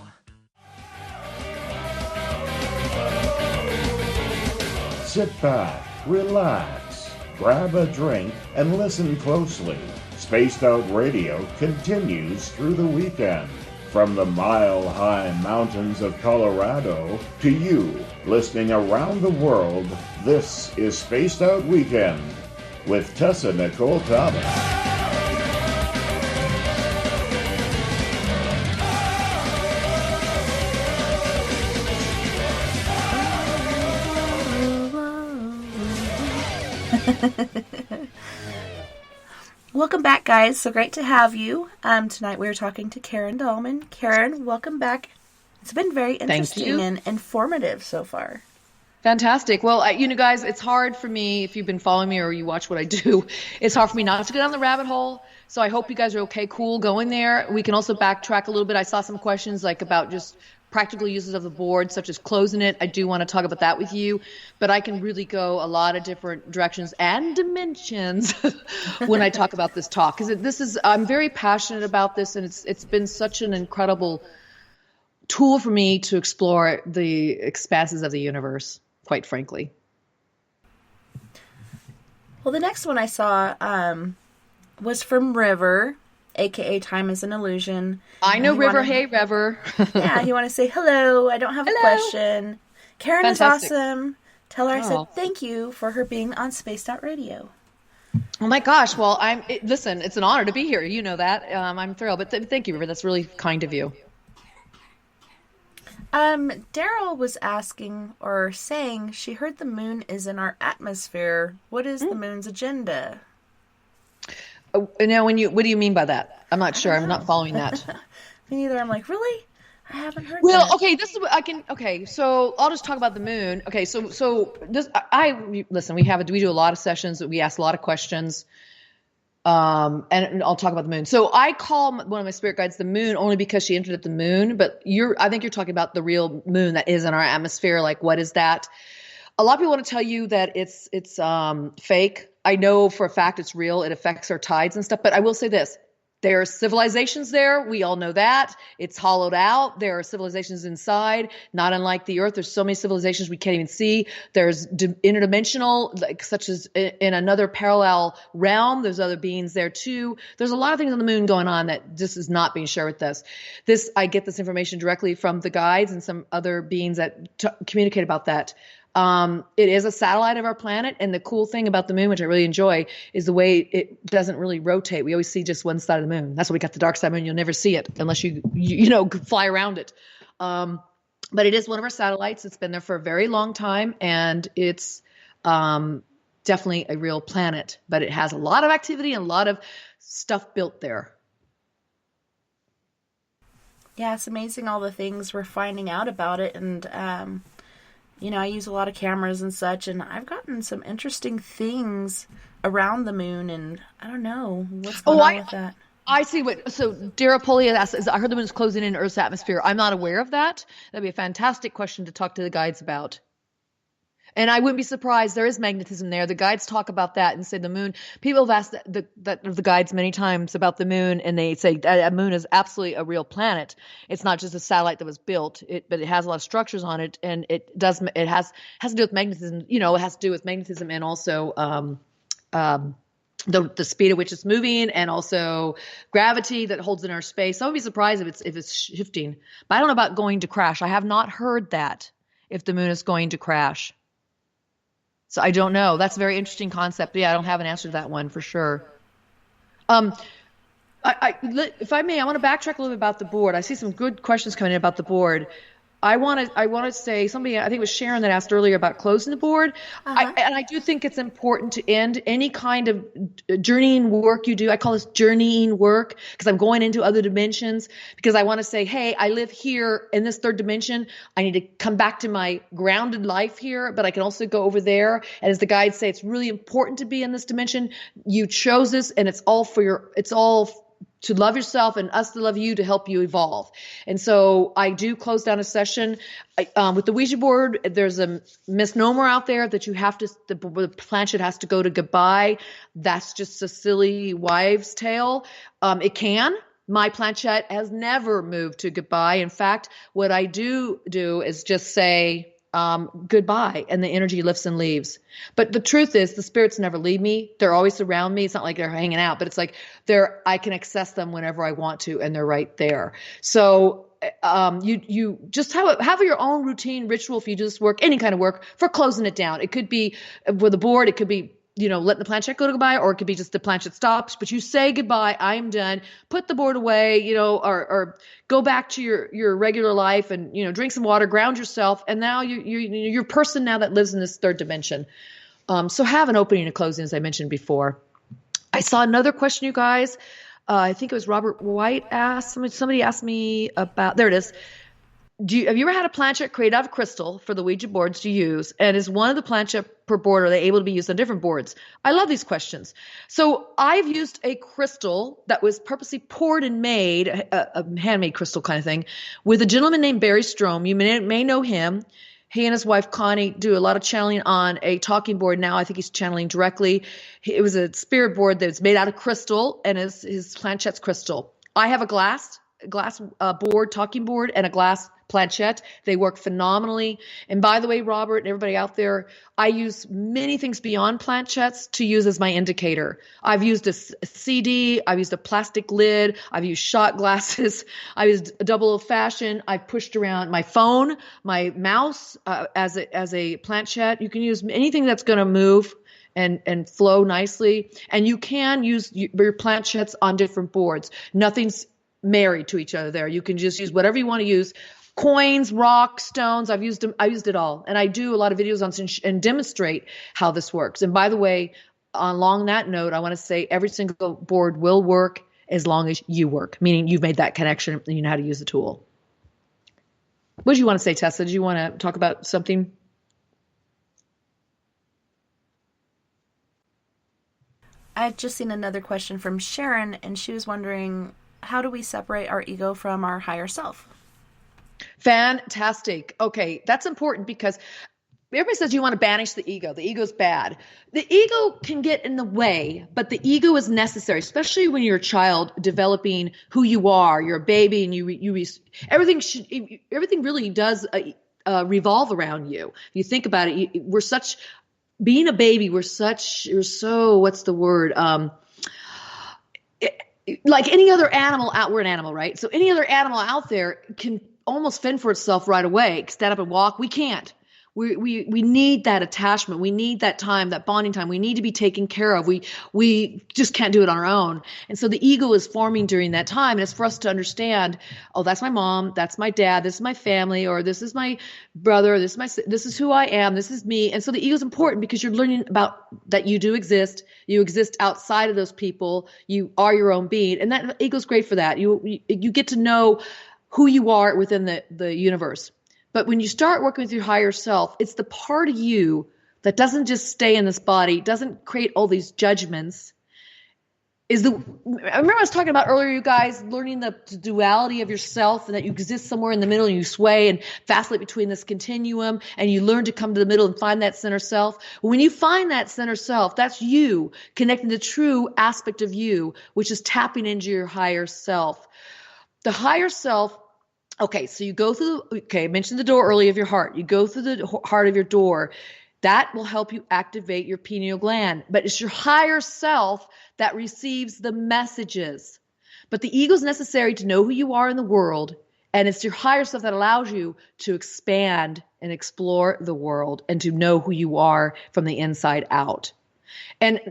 Sit back, relax, grab a drink, and listen closely. Spaced Out Radio continues through the weekend. From the mile-high mountains of Colorado to you, listening around the world, this is Spaced Out Weekend with Tessa Nicole Thomas. Welcome back, guys. So great to have you. Tonight we are talking to Karen Dahlman. Karen, welcome back. It's been very interesting and informative so far. Fantastic. Well, guys, it's hard for me, if you've been following me or you watch what I do, it's hard for me not to go down the rabbit hole. So I hope you guys are okay, cool, going there. We can also backtrack a little bit. I saw some questions about just practical uses of the board, such as closing it. I do want to talk about that with you, but I can really go a lot of different directions and dimensions when I talk about this talk, because I'm very passionate about this, and it's been such an incredible tool for me to explore the expanses of the universe, quite frankly. Well, the next one I saw was from River, aka Time is an Illusion. I know River. Hey, River. Yeah, you want to say hello. I don't have a question. Karen Fantastic. is awesome. Tell her I said thank you for her being on Spaced Out Radio. Oh my gosh. Well, listen, it's an honor to be here. You know that. I'm thrilled. But thank you, River. That's really kind of you. Daryl was asking or saying she heard the moon is in our atmosphere. What is the moon's agenda? Now, what do you mean by that? I'm not sure. I'm not following that. Me neither. I'm like, really? I haven't heard that. Well, okay, so I'll just talk about the moon. Okay, so listen, we do a lot of sessions, we ask a lot of questions. And I'll talk about the moon. So I call one of my spirit guides the moon only because she entered at the moon, but I think you're talking about the real moon that is in our atmosphere. Like, what is that? A lot of people want to tell you that it's fake. I know for a fact it's real. It affects our tides and stuff. But I will say this. There are civilizations there. We all know that. It's hollowed out. There are civilizations inside, not unlike the Earth. There's so many civilizations we can't even see. There's interdimensional, such as in another parallel realm. There's other beings there too. There's a lot of things on the moon going on that just is not being shared with us. I get this information directly from the guides and some other beings that communicate about that. It is a satellite of our planet, and the cool thing about the moon, which I really enjoy, is the way it doesn't really rotate. We always see just one side of the moon. That's why we got the dark side of the moon. You'll never see it unless you fly around it. But it is one of our satellites. It's been there for a very long time, and it's definitely a real planet. But it has a lot of activity and a lot of stuff built there. Yeah, it's amazing all the things we're finding out about it, and I use a lot of cameras and such, and I've gotten some interesting things around the moon, and I don't know what's going on with that. I see what. So Dara Polia asks, I heard the moon is closing in Earth's atmosphere. I'm not aware of that. That'd be a fantastic question to talk to the guides about. And I wouldn't be surprised. There is magnetism there. The guides talk about that and say the moon. People have asked the guides many times about the moon, and they say that moon is absolutely a real planet. It's not just a satellite that was built, but it has a lot of structures on it, and it has to do with magnetism. You know, it has to do with magnetism and also the speed at which it's moving, and also gravity that holds in our space. I would be surprised if it's shifting. But I don't know about going to crash. I have not heard that if the moon is going to crash. So I don't know. That's a very interesting concept. Yeah, I don't have an answer to that one for sure. If I may, I want to backtrack a little bit about the board. I see some good questions coming in about the board. I want to say somebody, I think it was Sharon that asked earlier about closing the board. And I do think it's important to end any kind of journeying work you do. I call this journeying work because I'm going into other dimensions, because I want to say, hey, I live here in this third dimension. I need to come back to my grounded life here, but I can also go over there. And as the guides say, it's really important to be in this dimension. You chose this, and it's all to love yourself and us to love you, to help you evolve. And so I do close down a session. With the Ouija board, there's a misnomer out there that you have to, the planchette has to go to goodbye. That's just a silly wives' tale. It can. My planchette has never moved to goodbye. In fact, what I do is just say, goodbye, and the energy lifts and leaves. But the truth is, the spirits never leave me. They're always around me. It's not like they're hanging out, but it's like I can access them whenever I want to, and they're right there. So you just have your own routine ritual if you do this work, any kind of work, for closing it down. It could be with a board, it could be letting the planchette go to goodbye, or it could be just the planchette stops, but you say goodbye, I'm done, put the board away, or go back to your regular life and, drink some water, ground yourself. And now you're a person now that lives in this third dimension. So have an opening and closing, as I mentioned before. I saw another question, you guys. I think it was Robert White asked, somebody asked me about, there it is. Have you ever had a planchette created out of crystal for the Ouija boards to use? And is one of the planchette per board, are they able to be used on different boards? I love these questions. So I've used a crystal that was purposely poured and made, a handmade crystal kind of thing, with a gentleman named Barry Strom. You may know him. He and his wife Connie do a lot of channeling on a talking board now. I think he's channeling directly. It was a spirit board that was made out of crystal, and his planchette's crystal. I have a glass board, talking board, and a glass planchette. They work phenomenally. And by the way, Robert and everybody out there, I use many things beyond planchettes to use as my indicator. I've used a CD. I've used a plastic lid. I've used shot glasses. I've used a double old fashioned. I've pushed around my phone, my mouse as a planchette. You can use anything that's going to move and flow nicely. And you can use your planchettes on different boards. Nothing's married to each other there. You can just use whatever you want to use. Coins, rocks, stones. I've used it all. And I do a lot of videos on and demonstrate how this works. And by the way, along that note, I want to say every single board will work as long as you work, meaning you've made that connection and you know how to use the tool. What did you want to say, Tessa? Did you want to talk about something? I've just seen another question from Sharon, and she was wondering, how do we separate our ego from our higher self? Fantastic. Okay, that's important because everybody says you want to banish the ego. The ego's bad. The ego can get in the way, but the ego is necessary, especially when you're a child developing who you are. You're a baby, and everything really does revolve around you. If you think about it, being a baby, you're so, what's the word? Like any other animal we're an animal, right? So any other animal out there can almost fend for itself right away, stand up and walk. We can't. We need that attachment. We need that time, that bonding time. We need to be taken care of. We just can't do it on our own. And so the ego is forming during that time. And it's for us to understand, oh, that's my mom, that's my dad, this is my family, or this is my brother, this is who I am, this is me. And so the ego is important because you're learning about that you do exist. You exist outside of those people. You are your own being. And that ego is great for that. You get to know who you are within the universe. But when you start working with your higher self, it's the part of you that doesn't just stay in this body, doesn't create all these judgments. remember I was talking about earlier, you guys, learning the duality of yourself and that you exist somewhere in the middle and you sway and vacillate between this continuum and you learn to come to the middle and find that center self. When you find that center self, that's you connecting the true aspect of you, which is tapping into your higher self. The higher self. Okay, so you go through, I mentioned the door earlier of your heart. You go through the heart of your door. That will help you activate your pineal gland. But it's your higher self that receives the messages. But the ego is necessary to know who you are in the world. And it's your higher self that allows you to expand and explore the world and to know who you are from the inside out. And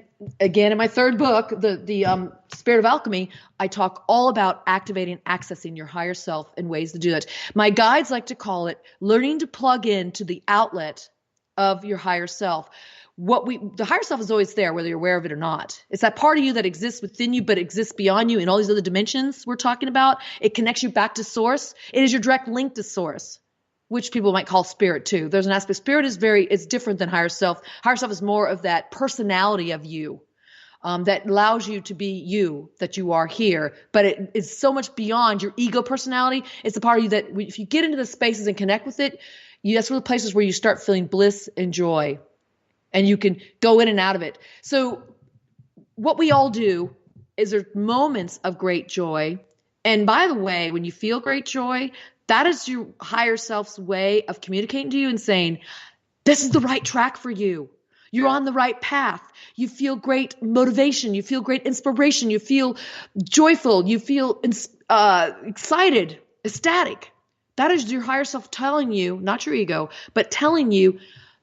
again, in my third book, the Spirit of Alchemy, I talk all about activating, accessing your higher self and ways to do that. My guides like to call it learning to plug into the outlet of your higher self. The higher self is always there, whether you're aware of it or not. It's that part of you that exists within you, but exists beyond you in all these other dimensions we're talking about. It connects you back to source. It is your direct link to source, which people might call spirit too. There's an aspect. Spirit is it's different than higher self. Higher self is more of that personality of you that allows you to be you, that you are here. But it is so much beyond your ego personality. It's the part of you that if you get into the spaces and connect with it, that's one of the places where you start feeling bliss and joy. And you can go in and out of it. So what we all do is there's moments of great joy. And by the way, when you feel great joy, that is your higher self's way of communicating to you and saying, this is the right track for you. You're on the right path. You feel great motivation. You feel great inspiration. You feel joyful. You feel excited, ecstatic. That is your higher self telling you, not your ego, but telling you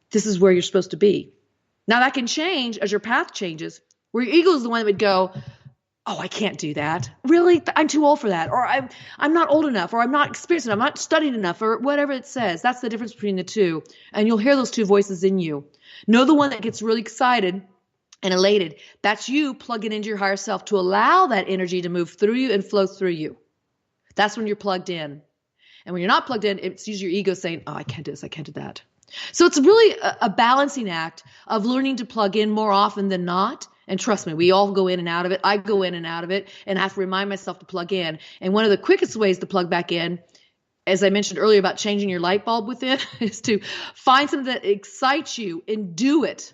this is where you're supposed to be. Now that can change as your path changes, where your ego is the one that would go, oh, I can't do that. Really? I'm too old for that. Or I'm not old enough, or I'm not experienced enough, I'm not studied enough, or whatever it says. That's the difference between the two. And you'll hear those two voices in you. Know the one that gets really excited and elated. That's you plugging into your higher self to allow that energy to move through you and flow through you. That's when you're plugged in. And when you're not plugged in, it's usually your ego saying, oh, I can't do this, I can't do that. So it's really a balancing act of learning to plug in more often than not. And trust me, we all go in and out of it. I go in and out of it, and I have to remind myself to plug in. And one of the quickest ways to plug back in, as I mentioned earlier about changing your light bulb within, is to find something that excites you and do it.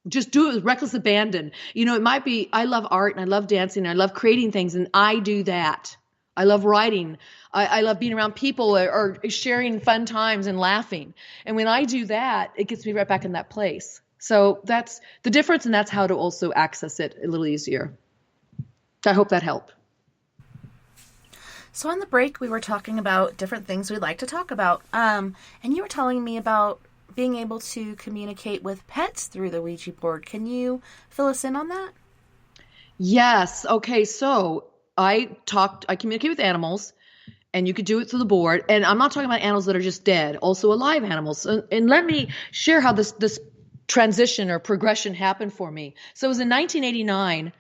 Just do it with reckless abandon. You know, it might be, I love art and I love dancing and I love creating things, and I do that. I love writing. I love being around people or sharing fun times and laughing. And when I do that, it gets me right back in that place. So that's the difference, and that's how to also access it a little easier. I hope that helped. So on the break, we were talking about different things we'd like to talk about. And you were telling me about being able to communicate with pets through the Ouija board. Can you fill us in on that? Yes. Okay. So I communicate with animals, and you could do it through the board. And I'm not talking about animals that are just dead, also alive animals. And let me share how this transition or progression happened for me. So it was in 1989.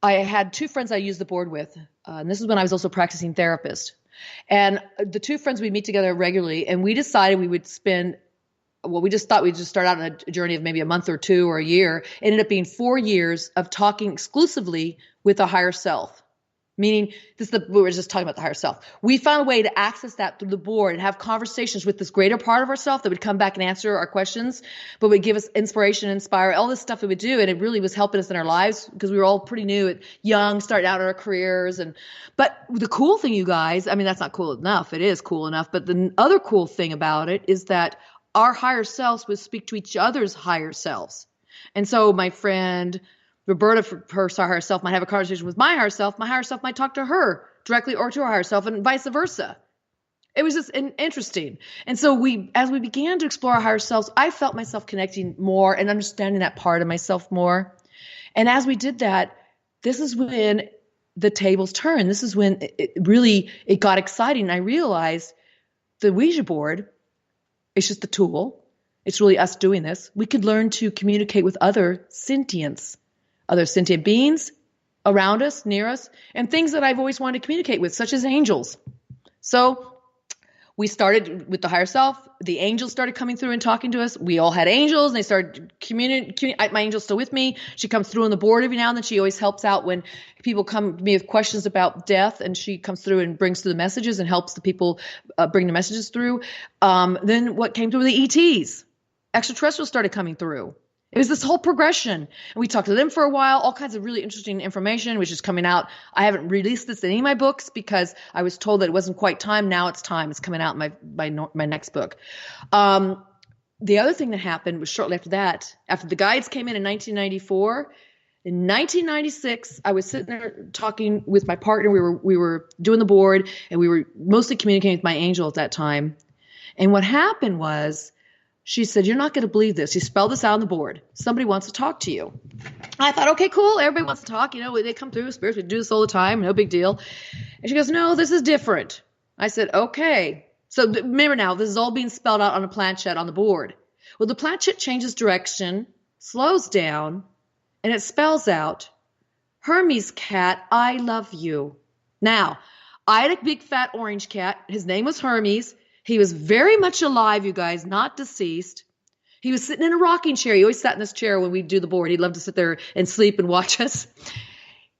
I had two friends I used the board with. And this is when I was also practicing therapist. And the two friends, we meet together regularly, and we decided we would spend, well, we just thought we'd just start out on a journey of maybe a month or two or a year. It ended up being 4 years of talking exclusively with the higher self. Meaning, we were just talking about the higher self. We found a way to access that through the board and have conversations with this greater part of ourselves that would come back and answer our questions, but would give us inspiration, inspire, all this stuff it would do. And it really was helping us in our lives because we were all pretty new, young, starting out in our careers. But the cool thing, you guys, I mean, that's not cool enough. It is cool enough. But the other cool thing about it is that our higher selves would speak to each other's higher selves. And so my friend Roberta, for her higher self, might have a conversation with my higher self might talk to her directly or to her higher self, and vice versa. It was just interesting. And so as we began to explore our higher selves, I felt myself connecting more and understanding that part of myself more. And as we did that, this is when the tables turned. This is when it got exciting. I realized the Ouija board, it's just a tool. It's really us doing this. We could learn to communicate with other sentients, other sentient beings around us, near us, and things that I've always wanted to communicate with, such as angels. So we started with the higher self. The angels started coming through and talking to us. We all had angels, and they started communicating. My angel's still with me. She comes through on the board every now and then. She always helps out when people come to me with questions about death, and she comes through and brings through the messages and helps the people bring the messages through. Then what came through, the ETs, extraterrestrials started coming through. It was this whole progression. And we talked to them for a while, all kinds of really interesting information, which is coming out. I haven't released this in any of my books because I was told that it wasn't quite time. Now it's time. It's coming out in my next book. The other thing that happened was shortly after that, after the guides came in 1994, in 1996, I was sitting there talking with my partner. We were doing the board, and we were mostly communicating with my angel at that time. And what happened was, she said, "You're not going to believe this." She spelled this out on the board. "Somebody wants to talk to you." I thought, okay, cool. Everybody wants to talk. You know, they come through. Spirits, we do this all the time. No big deal. And she goes, "No, this is different." I said, "Okay." So remember now, this is all being spelled out on a planchette on the board. Well, the planchette changes direction, slows down, and it spells out, "Hermes cat, I love you." Now, I had a big fat orange cat. His name was Hermes. He was very much alive, you guys, not deceased. He was sitting in a rocking chair. He always sat in this chair when we do the board. He'd love to sit there and sleep and watch us.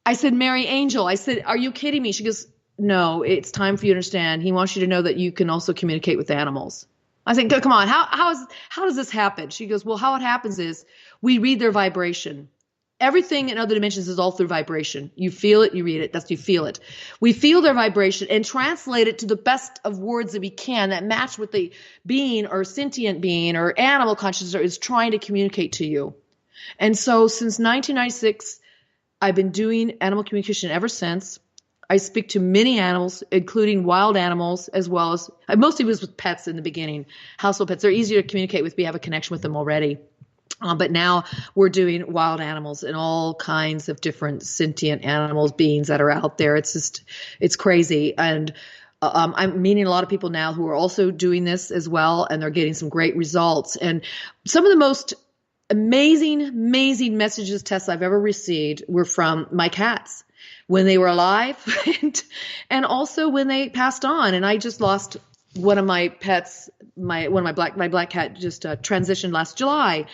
I said, "Mary Angel," I said, "Are you kidding me?" She goes, "No, it's time for you to understand. He wants you to know that you can also communicate with animals." I said, "Come on, how does this happen?" She goes, "Well, how it happens is we read their vibration. Everything in other dimensions is all through vibration. You feel it, you read it. You feel it. We feel their vibration and translate it to the best of words that we can that match what the being or sentient being or animal consciousness is trying to communicate to you." And so since 1996, I've been doing animal communication ever since. I speak to many animals, including wild animals, as well as, I mostly was with pets in the beginning, household pets. They're easier to communicate with. We have a connection with them already. But now we're doing wild animals and all kinds of different sentient animals, beings that are out there. It's crazy. And I'm meeting a lot of people now who are also doing this as well, and they're getting some great results. And some of the most amazing messages, Tessa, I've ever received were from my cats when they were alive and also when they passed on. And I just lost one of my pets, my black cat just transitioned last July.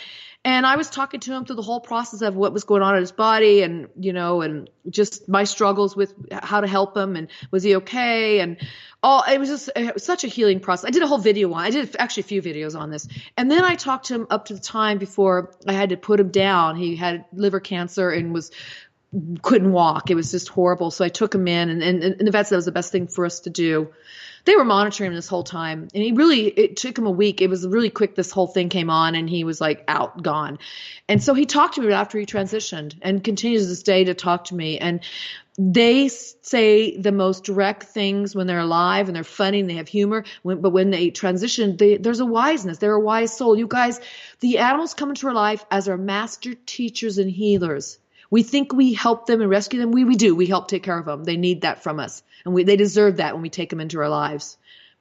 And I was talking to him through the whole process of what was going on in his body and, you know, and just my struggles with how to help him and was he okay? And it was just such a healing process. I did a whole video on, I did actually a few videos on this. And then I talked to him up to the time before I had to put him down. He had liver cancer and couldn't walk. It was just horrible. So I took him in and the vet said it was the best thing for us to do. They were monitoring him this whole time. And it took him a week. It was really quick. This whole thing came on and he was like out, gone. And so he talked to me after he transitioned and continues to this day to talk to me. And they say the most direct things when they're alive and they're funny and they have humor. But when they transition, there's a wiseness. They're a wise soul. You guys, the animals come into our life as our master teachers and healers. We think we help them and rescue them. We do. We help take care of them. They need that from us. And they deserve that when we take them into our lives.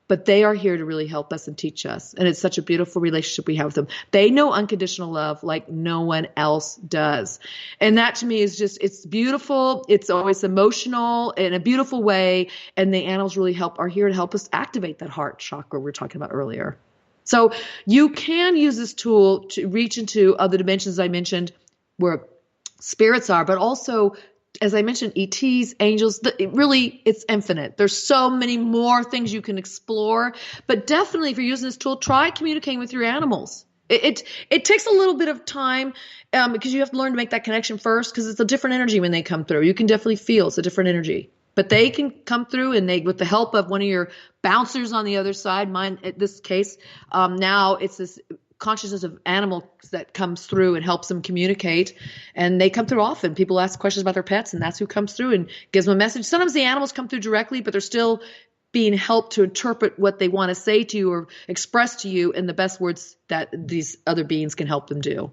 But they are here to really help us and teach us. And it's such a beautiful relationship we have with them. They know unconditional love like no one else does. And that to me is just, it's beautiful. It's always emotional in a beautiful way. And the animals really are here to help us activate that heart chakra we were talking about earlier. So you can use this tool to reach into other dimensions I mentioned where spirits are, but also, as I mentioned, ETs, angels, it's infinite. There's so many more things you can explore, but definitely if you're using this tool, try communicating with your animals. It takes a little bit of time because you have to learn to make that connection first because it's a different energy when they come through. You can definitely feel it's a different energy, but they can come through and with the help of one of your bouncers on the other side, mine in this case, now it's this consciousness of animals that comes through and helps them communicate. And they come through often. People ask questions about their pets and that's who comes through and gives them a message. Sometimes the animals come through directly, but they're still being helped to interpret what they want to say to you or express to you in the best words that these other beings can help them do.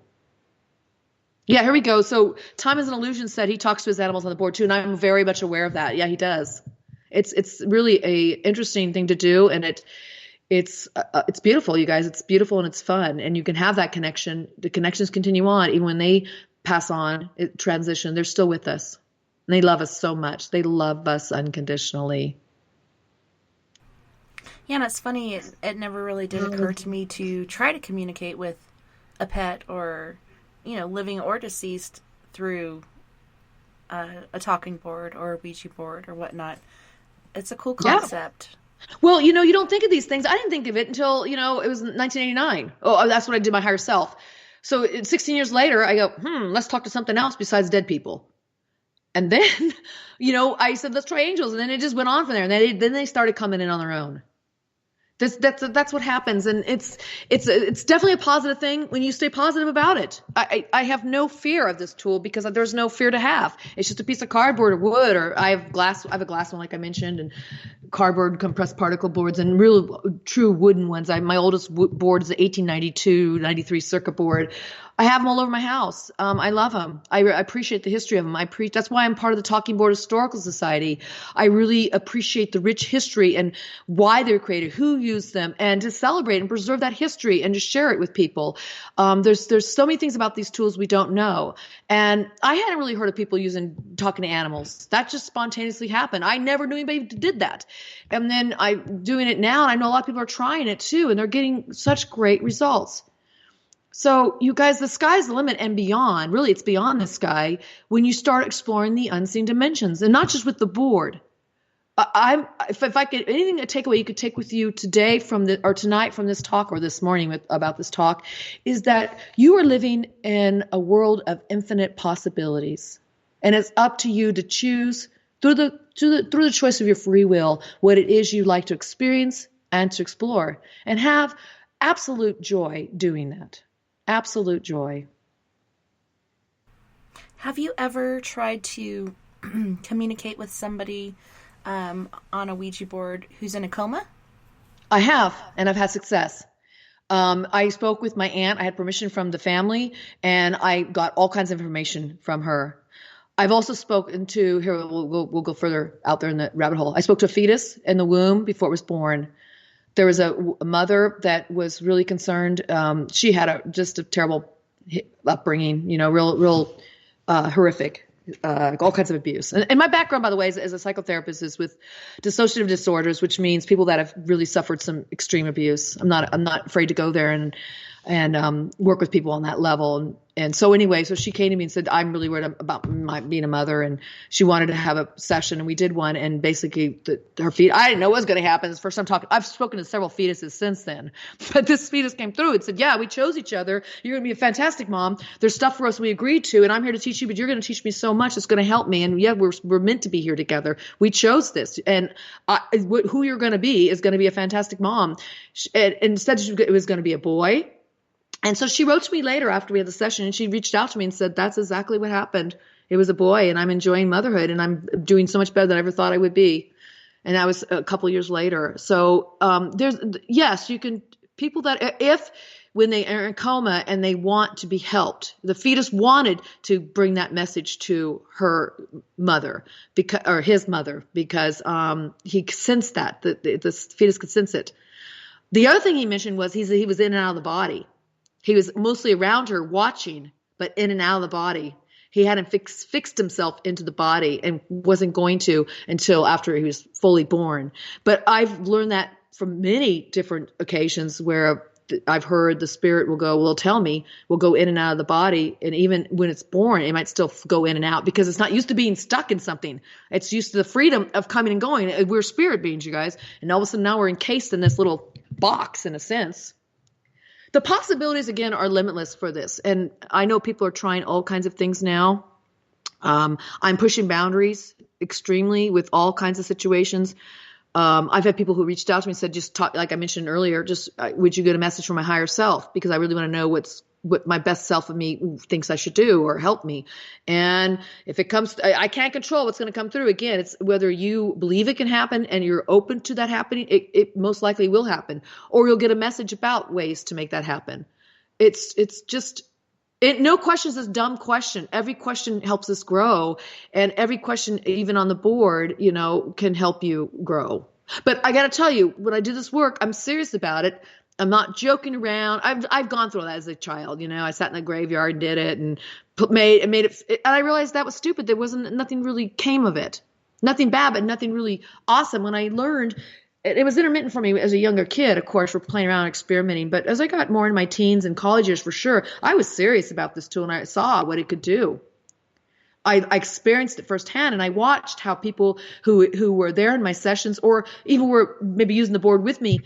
Yeah, here we go. So Time is an Illusion said he talks to his animals on the board too. And I'm very much aware of that. Yeah, he does. It's really a interesting thing to do. And it's beautiful, you guys. It's beautiful and it's fun. And you can have that connection. The connections continue on. Even when they pass on, transition, they're still with us. And they love us so much. They love us unconditionally. Yeah, and it's funny, it never really did occur to me to try to communicate with a pet or, living or deceased through a talking board or a Ouija board or whatnot. It's a cool concept. Yeah. Well, you don't think of these things. I didn't think of it until, it was 1989. Oh, that's when I did my higher self. So 16 years later, I go, let's talk to something else besides dead people. And then, I said, let's try angels. And then it just went on from there. And then they started coming in on their own. That's what happens. And it's definitely a positive thing when you stay positive about it. I have no fear of this tool because there's no fear to have. It's just a piece of cardboard or wood, or I have a glass one, like I mentioned, and cardboard compressed particle boards and real true wooden ones. My oldest board is the 1892-93 circuit board. I have them all over my house. I love them. I appreciate the history of them. That's why I'm part of the Talking Board Historical Society. I really appreciate the rich history and why they're created, who used them, and to celebrate and preserve that history and to share it with people. There's so many things about these tools we don't know. And I hadn't really heard of people talking to animals. That just spontaneously happened. I never knew anybody who did that. And then I'm doing it now, and I know a lot of people are trying it too, and they're getting such great results. So you guys, the sky's the limit and beyond. Really, it's beyond the sky when you start exploring the unseen dimensions, and not just with the board. If I could, anything to take away you could take with you today or tonight from this talk, or this morning about this talk, is that you are living in a world of infinite possibilities, and it's up to you to choose through the choice of your free will what it is you like to experience and to explore, and have absolute joy doing that. Absolute joy. Have you ever tried to communicate with somebody on a Ouija board who's in a coma? I have, and I've had success. I spoke with my aunt. I had permission from the family, and I got all kinds of information from her. I've also spoken to, here, we'll go further out there in the rabbit hole. I spoke to a fetus in the womb before it was born. There was a mother that was really concerned. She had just a terrible upbringing, real horrific, all kinds of abuse. And my background, by the way, as a psychotherapist, is with dissociative disorders, which means people that have really suffered some extreme abuse. I'm not afraid to go there and work with people on that level. And so anyway, so she came to me and said, I'm really worried about being a mother. And she wanted to have a session, and we did one. And basically her fetus, I didn't know what was going to happen. It's the first time talking. I've spoken to several fetuses since then, but this fetus came through and said, yeah, we chose each other. You're going to be a fantastic mom. There's stuff for us we agreed to, and I'm here to teach you, but you're going to teach me so much. It's going to help me. And yeah, we're meant to be here together. We chose this. And who you're going to be is going to be a fantastic mom. And instead, it was going to be a boy. And so she wrote to me later after we had the session, and she reached out to me and said, that's exactly what happened. It was a boy, and I'm enjoying motherhood, and I'm doing so much better than I ever thought I would be. And that was a couple years later. So you can, people that when they are in coma and they want to be helped, the fetus wanted to bring that message to her mother or his mother, because he sensed that, the fetus could sense it. The other thing he mentioned was he was in and out of the body. He was mostly around her watching, but in and out of the body. He hadn't fixed himself into the body and wasn't going to until after he was fully born. But I've learned that from many different occasions where I've heard the spirit will go in and out of the body. And even when it's born, it might still go in and out because it's not used to being stuck in something. It's used to the freedom of coming and going. We're spirit beings, you guys. And all of a sudden now we're encased in this little box in a sense. The possibilities, again, are limitless for this. And I know people are trying all kinds of things now. I'm pushing boundaries extremely with all kinds of situations. I've had people who reached out to me and said, just talk, like I mentioned earlier, would you get a message from my higher self? Because I really want to know what my best self of me thinks I should do or help me. And if it comes, I can't control what's going to come through. Again, it's whether you believe it can happen and you're open to that happening, it most likely will happen, or you'll get a message about ways to make that happen. It's just, no question is a dumb question. Every question helps us grow, and every question, even on the board, can help you grow. But I got to tell you, when I do this work, I'm serious about it. I'm not joking around. I've gone through that as a child. I sat in the graveyard and did it and made it. And I realized that was stupid. Nothing really came of it. Nothing bad, but nothing really awesome. When I learned it was intermittent for me as a younger kid, of course, for playing around and experimenting. But as I got more in my teens and college years, for sure, I was serious about this tool, and I saw what it could do. I experienced it firsthand, and I watched how people who were there in my sessions, or even were maybe using the board with me,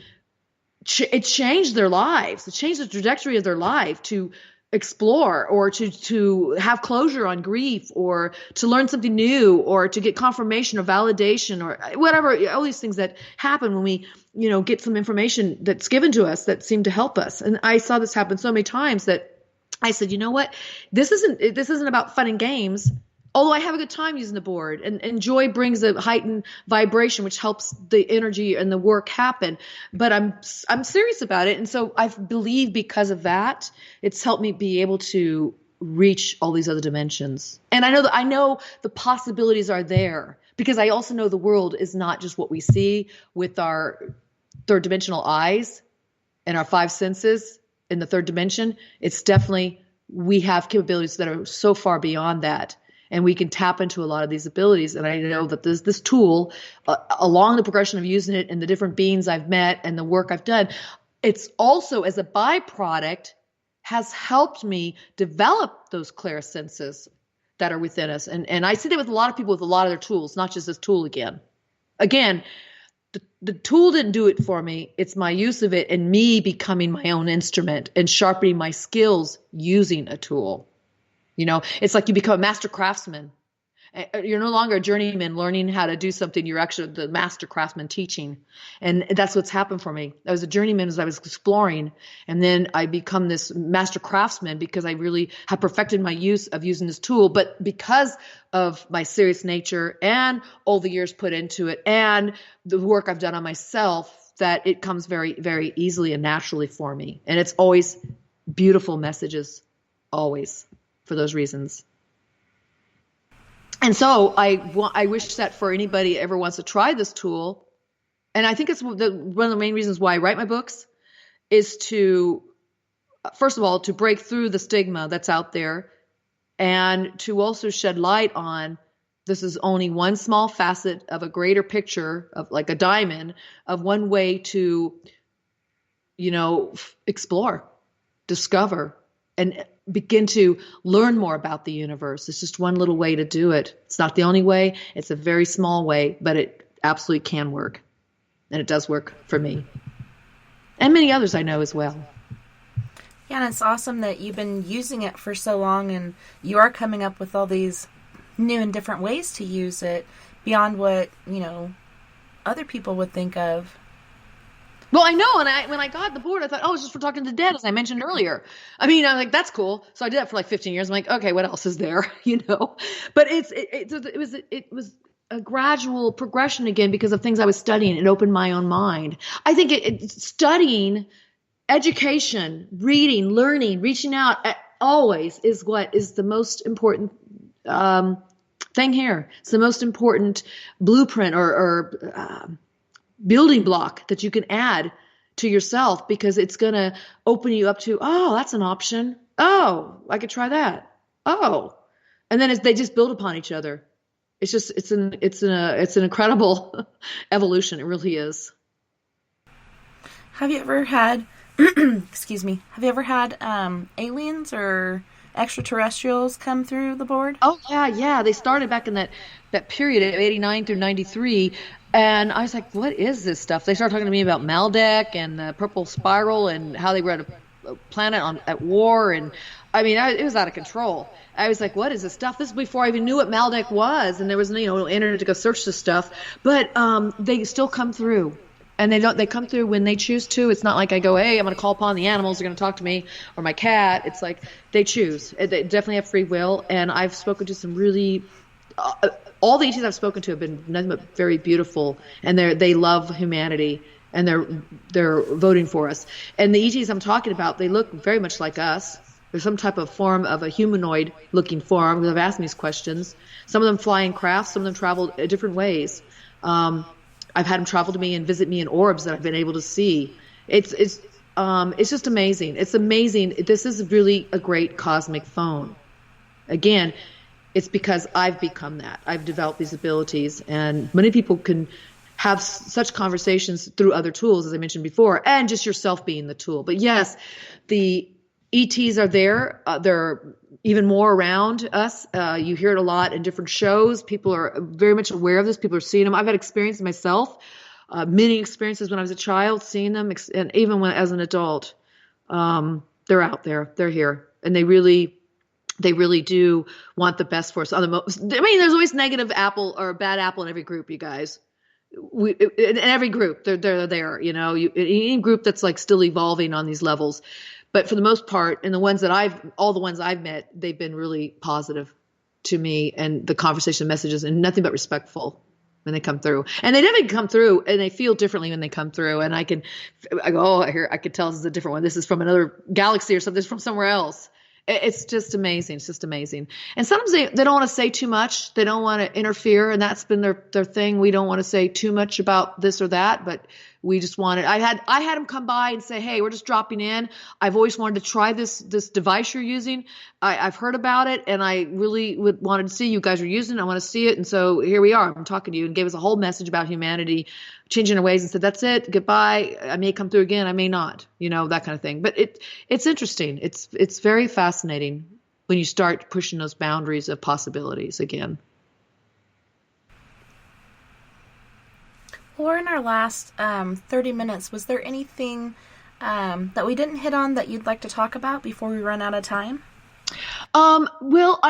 it changed their lives. It changed the trajectory of their life to explore, or to have closure on grief, or to learn something new, or to get confirmation or validation, or whatever, all these things that happen when we, get some information that's given to us that seem to help us. And I saw this happen so many times that I said, you know what, this isn't about fun and games. Although I have a good time using the board, and joy brings a heightened vibration, which helps the energy and the work happen. But I'm serious about it. And so I believe because of that, it's helped me be able to reach all these other dimensions. And I know the possibilities are there, because I also know the world is not just what we see with our third dimensional eyes and our five senses in the third dimension. It's definitely, we have capabilities that are so far beyond that. And we can tap into a lot of these abilities. And I know that this tool, along the progression of using it and the different beings I've met and the work I've done, it's also, as a byproduct, has helped me develop those clairsenses that are within us. And I see that with a lot of people with a lot of their tools, not just this tool again. Again, the tool didn't do it for me. It's my use of it and me becoming my own instrument and sharpening my skills using a tool. It's like you become a master craftsman. You're no longer a journeyman learning how to do something. You're actually the master craftsman teaching. And that's what's happened for me. I was a journeyman as I was exploring. And then I become this master craftsman because I really have perfected my use of using this tool. But because of my serious nature and all the years put into it and the work I've done on myself, that it comes very, very easily and naturally for me. And it's always beautiful messages, always. For those reasons. And so I wish that for anybody that ever wants to try this tool, and I think it's one of the main reasons why I write my books, is to, first of all, to break through the stigma that's out there, and to also shed light on this is only one small facet of a greater picture, of like a diamond, of one way to, explore, discover, and begin to learn more about the universe. It's just one little way to do it. It's not the only way. It's a very small way, but it absolutely can work. And it does work for me. And many others I know as well. Yeah, and it's awesome that you've been using it for so long, and you are coming up with all these new and different ways to use it beyond what, other people would think of. Well, I know, and when I got the board, I thought, it's just for talking to the dead, as I mentioned earlier. I mean, I'm like, that's cool. So I did that for like 15 years. I'm like, okay, what else is there? But it was a gradual progression again because of things I was studying. It opened my own mind. I think studying, education, reading, learning, reaching out always is what is the most important thing here. It's the most important blueprint or building block that you can add to yourself, because it's going to open you up to, that's an option. Oh, I could try that. Oh, and then they just build upon each other. It's just, it's an incredible evolution. It really is. Have you ever had, excuse me, aliens or extraterrestrials come through the board? Oh yeah. They started back in that period of 89 through 93. And I was like, what is this stuff? They started talking to me about Maldek and the purple spiral and how they were at a planet at war. And I mean, it was out of control. I was like, what is this stuff? This is before I even knew what Maldek was. And there was no internet to go search this stuff. But they still come through. And they come through when they choose to. It's not like I go, hey, I'm going to call upon the animals. They're going to talk to me, or my cat. It's like they choose. They definitely have free will. And I've spoken to some really all the ETs I've spoken to have been nothing but very beautiful, and they love humanity, and they're voting for us. And the ETs I'm talking about, they look very much like us. There's some type of form of a humanoid-looking form. They've asked me these questions. Some of them fly in crafts. Some of them travel different ways. I've had them travel to me and visit me in orbs that I've been able to see. It's just amazing. It's amazing. This is really a great cosmic phone. Again, it's because I've become that. I've developed these abilities, and many people can have such conversations through other tools, as I mentioned before, and just yourself being the tool. But yes, the ETs are there. They're even more around us. You hear it a lot in different shows. People are very much aware of this. People are seeing them. I've had experiences myself, many experiences when I was a child, seeing them, and even when as an adult. They're out there. They're here, and they really do want the best for us. There's always negative apple or bad apple in every group, you guys. In every group, they're there. Any group that's like still evolving on these levels. But for the most part, and all the ones I've met, they've been really positive to me, and the conversation messages, and nothing but respectful when they come through. And they definitely come through, and they feel differently when they come through. And I go, oh, I could tell this is a different one. This is from another galaxy or something. This is from somewhere else. It's just amazing. It's just amazing. And sometimes they don't want to say too much. They don't want to interfere, and that's been their thing. We don't want to say too much about this or that, but we just wanted. I had them come by and say, "Hey, we're just dropping in. I've always wanted to try this device you're using. I've heard about it, and I really wanted to see you guys are using it. I want to see it, and so here we are. I'm talking to you," and gave us a whole message about humanity changing our ways, and said, "That's it. Goodbye. I may come through again. I may not. That kind of thing." But it's interesting. It's very fascinating when you start pushing those boundaries of possibilities again. Or in our last 30 minutes, was there anything that we didn't hit on that you'd like to talk about before we run out of time? Well,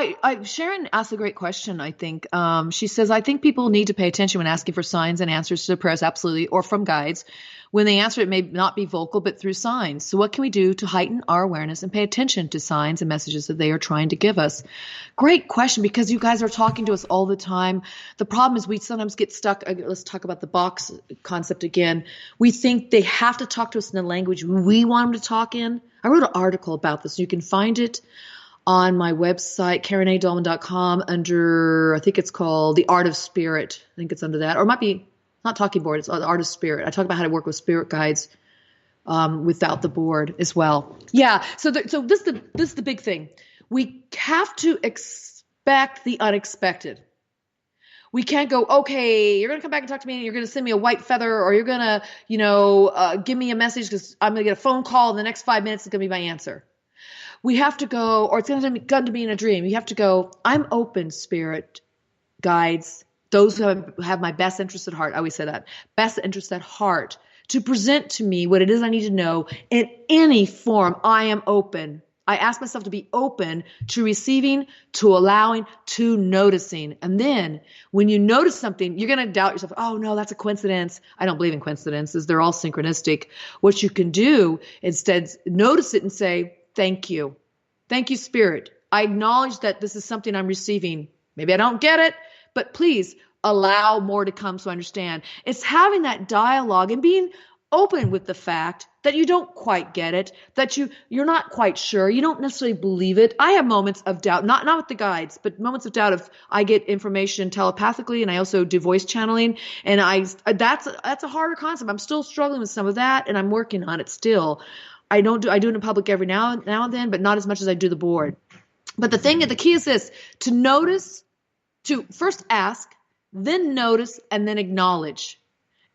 Sharon asked a great question, I think. She says, I think people need to pay attention when asking for signs and answers to their prayers, absolutely, or from guides. When they answer, it may not be vocal, but through signs. So what can we do to heighten our awareness and pay attention to signs and messages that they are trying to give us? Great question, because you guys are talking to us all the time. The problem is we sometimes get stuck. Let's talk about the box concept again. We think they have to talk to us in the language we want them to talk in. I wrote an article about this. You can find it on my website, KarenA.Dahlman.com, under, I think it's called The Art of Spirit. I think it's under that. Or it might be, not Talking Board, it's The Art of Spirit. I talk about how to work with spirit guides without the board as well. Yeah, so this is the big thing. We have to expect the unexpected. We can't go, okay, you're going to come back and talk to me, and you're going to send me a white feather, or you're going to, give me a message because I'm going to get a phone call in the next 5 minutes. It's going to be my answer. We have to go, or it's going to come to me in a dream. You have to go, I'm open, spirit guides, those who have my best interest at heart. I always say that, best interest at heart, to present to me what it is I need to know in any form. I am open. I ask myself to be open to receiving, to allowing, to noticing. And then when you notice something, you're going to doubt yourself. Oh, no, that's a coincidence. I don't believe in coincidences. They're all synchronistic. What you can do instead, notice it and say, thank you. Thank you, Spirit. I acknowledge that this is something I'm receiving. Maybe I don't get it, but please allow more to come so I understand. It's having that dialogue and being open with the fact that you don't quite get it, that you're not quite sure, you don't necessarily believe it. I have moments of doubt, not with the guides, but moments of doubt if I get information telepathically, and I also do voice channeling, and that's a harder concept. I'm still struggling with some of that, and I'm working on it still. I do it in public every now and then, but not as much as I do the board. But the key is this: to notice, to first ask, then notice, and then acknowledge.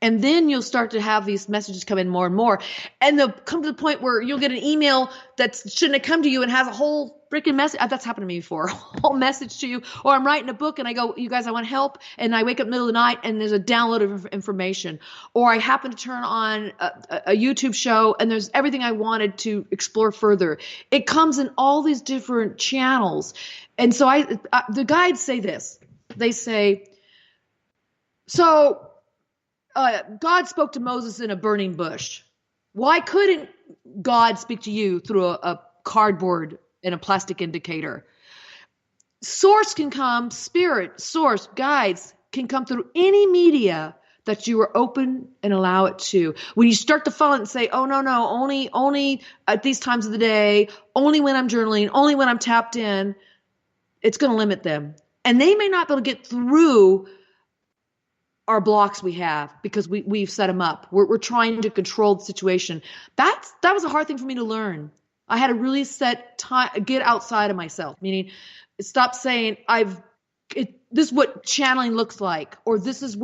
And then you'll start to have these messages come in more and more. And they'll come to the point where you'll get an email that shouldn't have come to you and has a whole freaking message. That's happened to me before. A whole message to you. Or I'm writing a book and I go, you guys, I want help. And I wake up in the middle of the night and there's a download of information. Or I happen to turn on a YouTube show and there's everything I wanted to explore further. It comes in all these different channels. And so the guides say this. They say, God spoke to Moses in a burning bush. Why couldn't God speak to you through a cardboard and a plastic indicator? Source can come, spirit, source, guides can come through any media that you are open and allow it to. When you start to follow it and say, oh, no, only at these times of the day, only when I'm journaling, only when I'm tapped in, it's going to limit them. And they may not be able to get through our blocks we have because we've set them up. We're trying to control the situation. That was a hard thing for me to learn. I had to really set time, get outside of myself, meaning stop saying this is what channeling looks like, or this is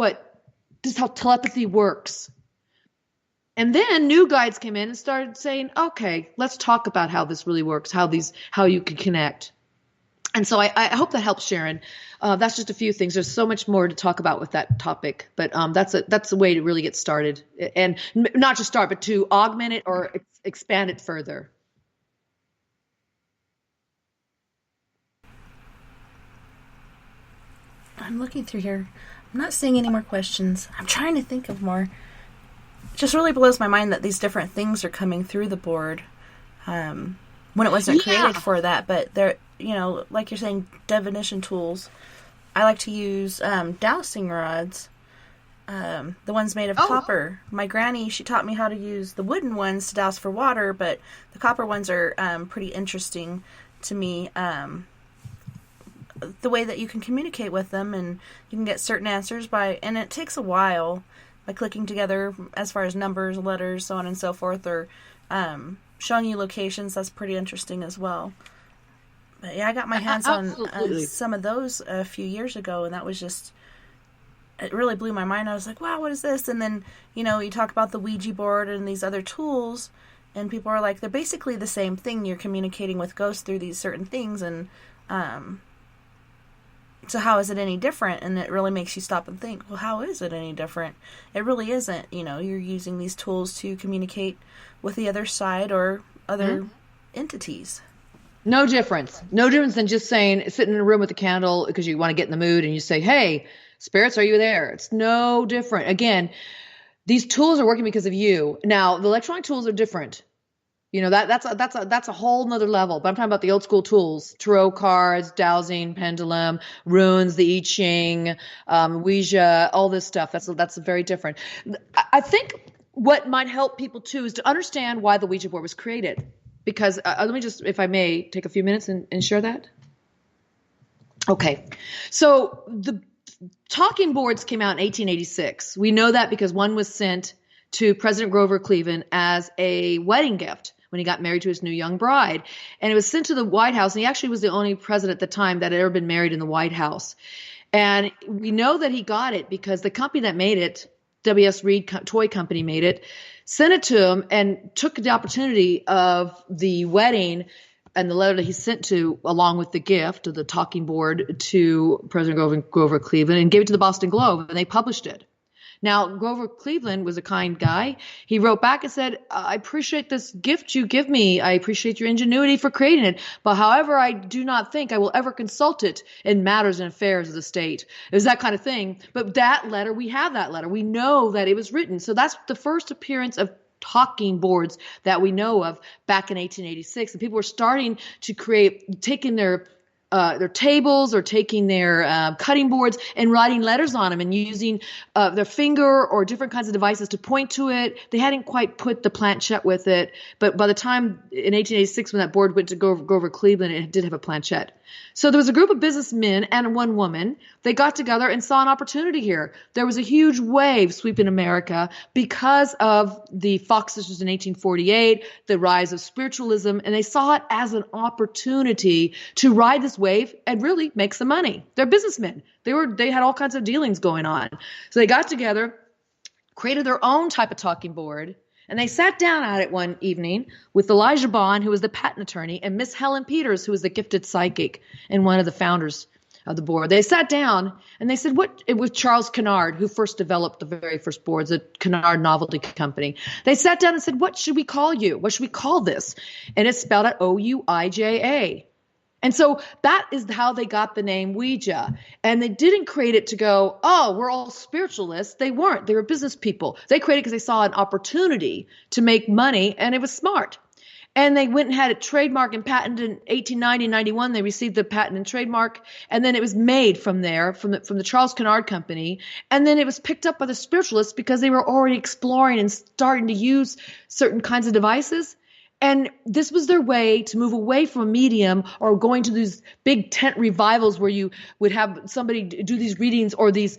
This is how telepathy works. And then new guides came in and started saying, okay, let's talk about how this really works, how you can connect. And so I hope that helps, Sharon. That's just a few things. There's so much more to talk about with that topic, but that's a way to really get started, and not just start, but to augment it or expand it further. I'm looking through here. I'm not seeing any more questions. I'm trying to think of more. It just really blows my mind that these different things are coming through the board when it wasn't created for that. But they're, like you're saying, divination tools. I like to use dowsing rods, the ones made of copper. My granny, she taught me how to use the wooden ones to douse for water, but the copper ones are pretty interesting to me. The way that you can communicate with them, and you can get certain answers and it takes a while, by clicking together as far as numbers, letters, so on and so forth, or showing you locations. That's pretty interesting as well. But yeah, I got my hands on some of those a few years ago, and that was just, it really blew my mind. I was like, wow, what is this? And then, you talk about the Ouija board and these other tools, and people are like, they're basically the same thing. You're communicating with ghosts through these certain things, and so how is it any different? And it really makes you stop and think, well, how is it any different? It really isn't. You're using these tools to communicate with the other side or other entities. No difference. No difference than just saying, sitting in a room with a candle because you want to get in the mood and you say, hey, spirits, are you there? It's no different. Again, these tools are working because of you. Now, the electronic tools are different. That's a whole nother level. But I'm talking about the old school tools: tarot cards, dowsing, pendulum, runes, the I Ching, Ouija, all this stuff. That's very different. I think what might help people too is to understand why the Ouija board was created. Because let me just, if I may, take a few minutes and share that. Okay, so the talking boards came out in 1886. We know that because one was sent to President Grover Cleveland as a wedding gift when he got married to his new young bride. And it was sent to the White House, and he actually was the only president at the time that had ever been married in the White House. And we know that he got it because the company that made it, W.S. Reed Toy Company made it, sent it to him and took the opportunity of the wedding and the letter that he sent to, along with the gift of the talking board, to President Grover Cleveland, and gave it to the Boston Globe, and they published it. Now, Grover Cleveland was a kind guy. He wrote back and said, I appreciate this gift you give me. I appreciate your ingenuity for creating it. But however, I do not think I will ever consult it in matters and affairs of the state. It was that kind of thing. But that letter, we have that letter. We know that it was written. So that's the first appearance of talking boards that we know of back in 1886. And people were starting to taking their tables or taking their cutting boards and writing letters on them and using their finger or different kinds of devices to point to it. They hadn't quite put the planchette with it, but by the time in 1886 when that board went to Grover Cleveland, it did have a planchette. So there was a group of businessmen and one woman. They got together and saw an opportunity here. There was a huge wave sweeping America because of the Fox sisters in 1848, the rise of spiritualism, and they saw it as an opportunity to ride this wave and really make some money. They're businessmen. They had all kinds of dealings going on. So they got together, created their own type of talking board, and they sat down at it one evening with Elijah Bond, who was the patent attorney, and Miss Helen Peters, who was the gifted psychic and one of the founders of the board. They sat down and they said, it was Charles Kennard who first developed the very first boards, the Kennard Novelty Company. They sat down and said, what should we call you? What should we call this? And it's spelled out Ouija. And so that is how they got the name Ouija. And they didn't create it to go, oh, we're all spiritualists. They weren't. They were business people. They created it because they saw an opportunity to make money, and it was smart. And they went and had it trademarked and patented in 1890, 91. They received the patent and trademark, and then it was made from there, from the Charles Kennard Company. And then it was picked up by the spiritualists because they were already exploring and starting to use certain kinds of devices. And this was their way to move away from a medium or going to these big tent revivals where you would have somebody do these readings, or these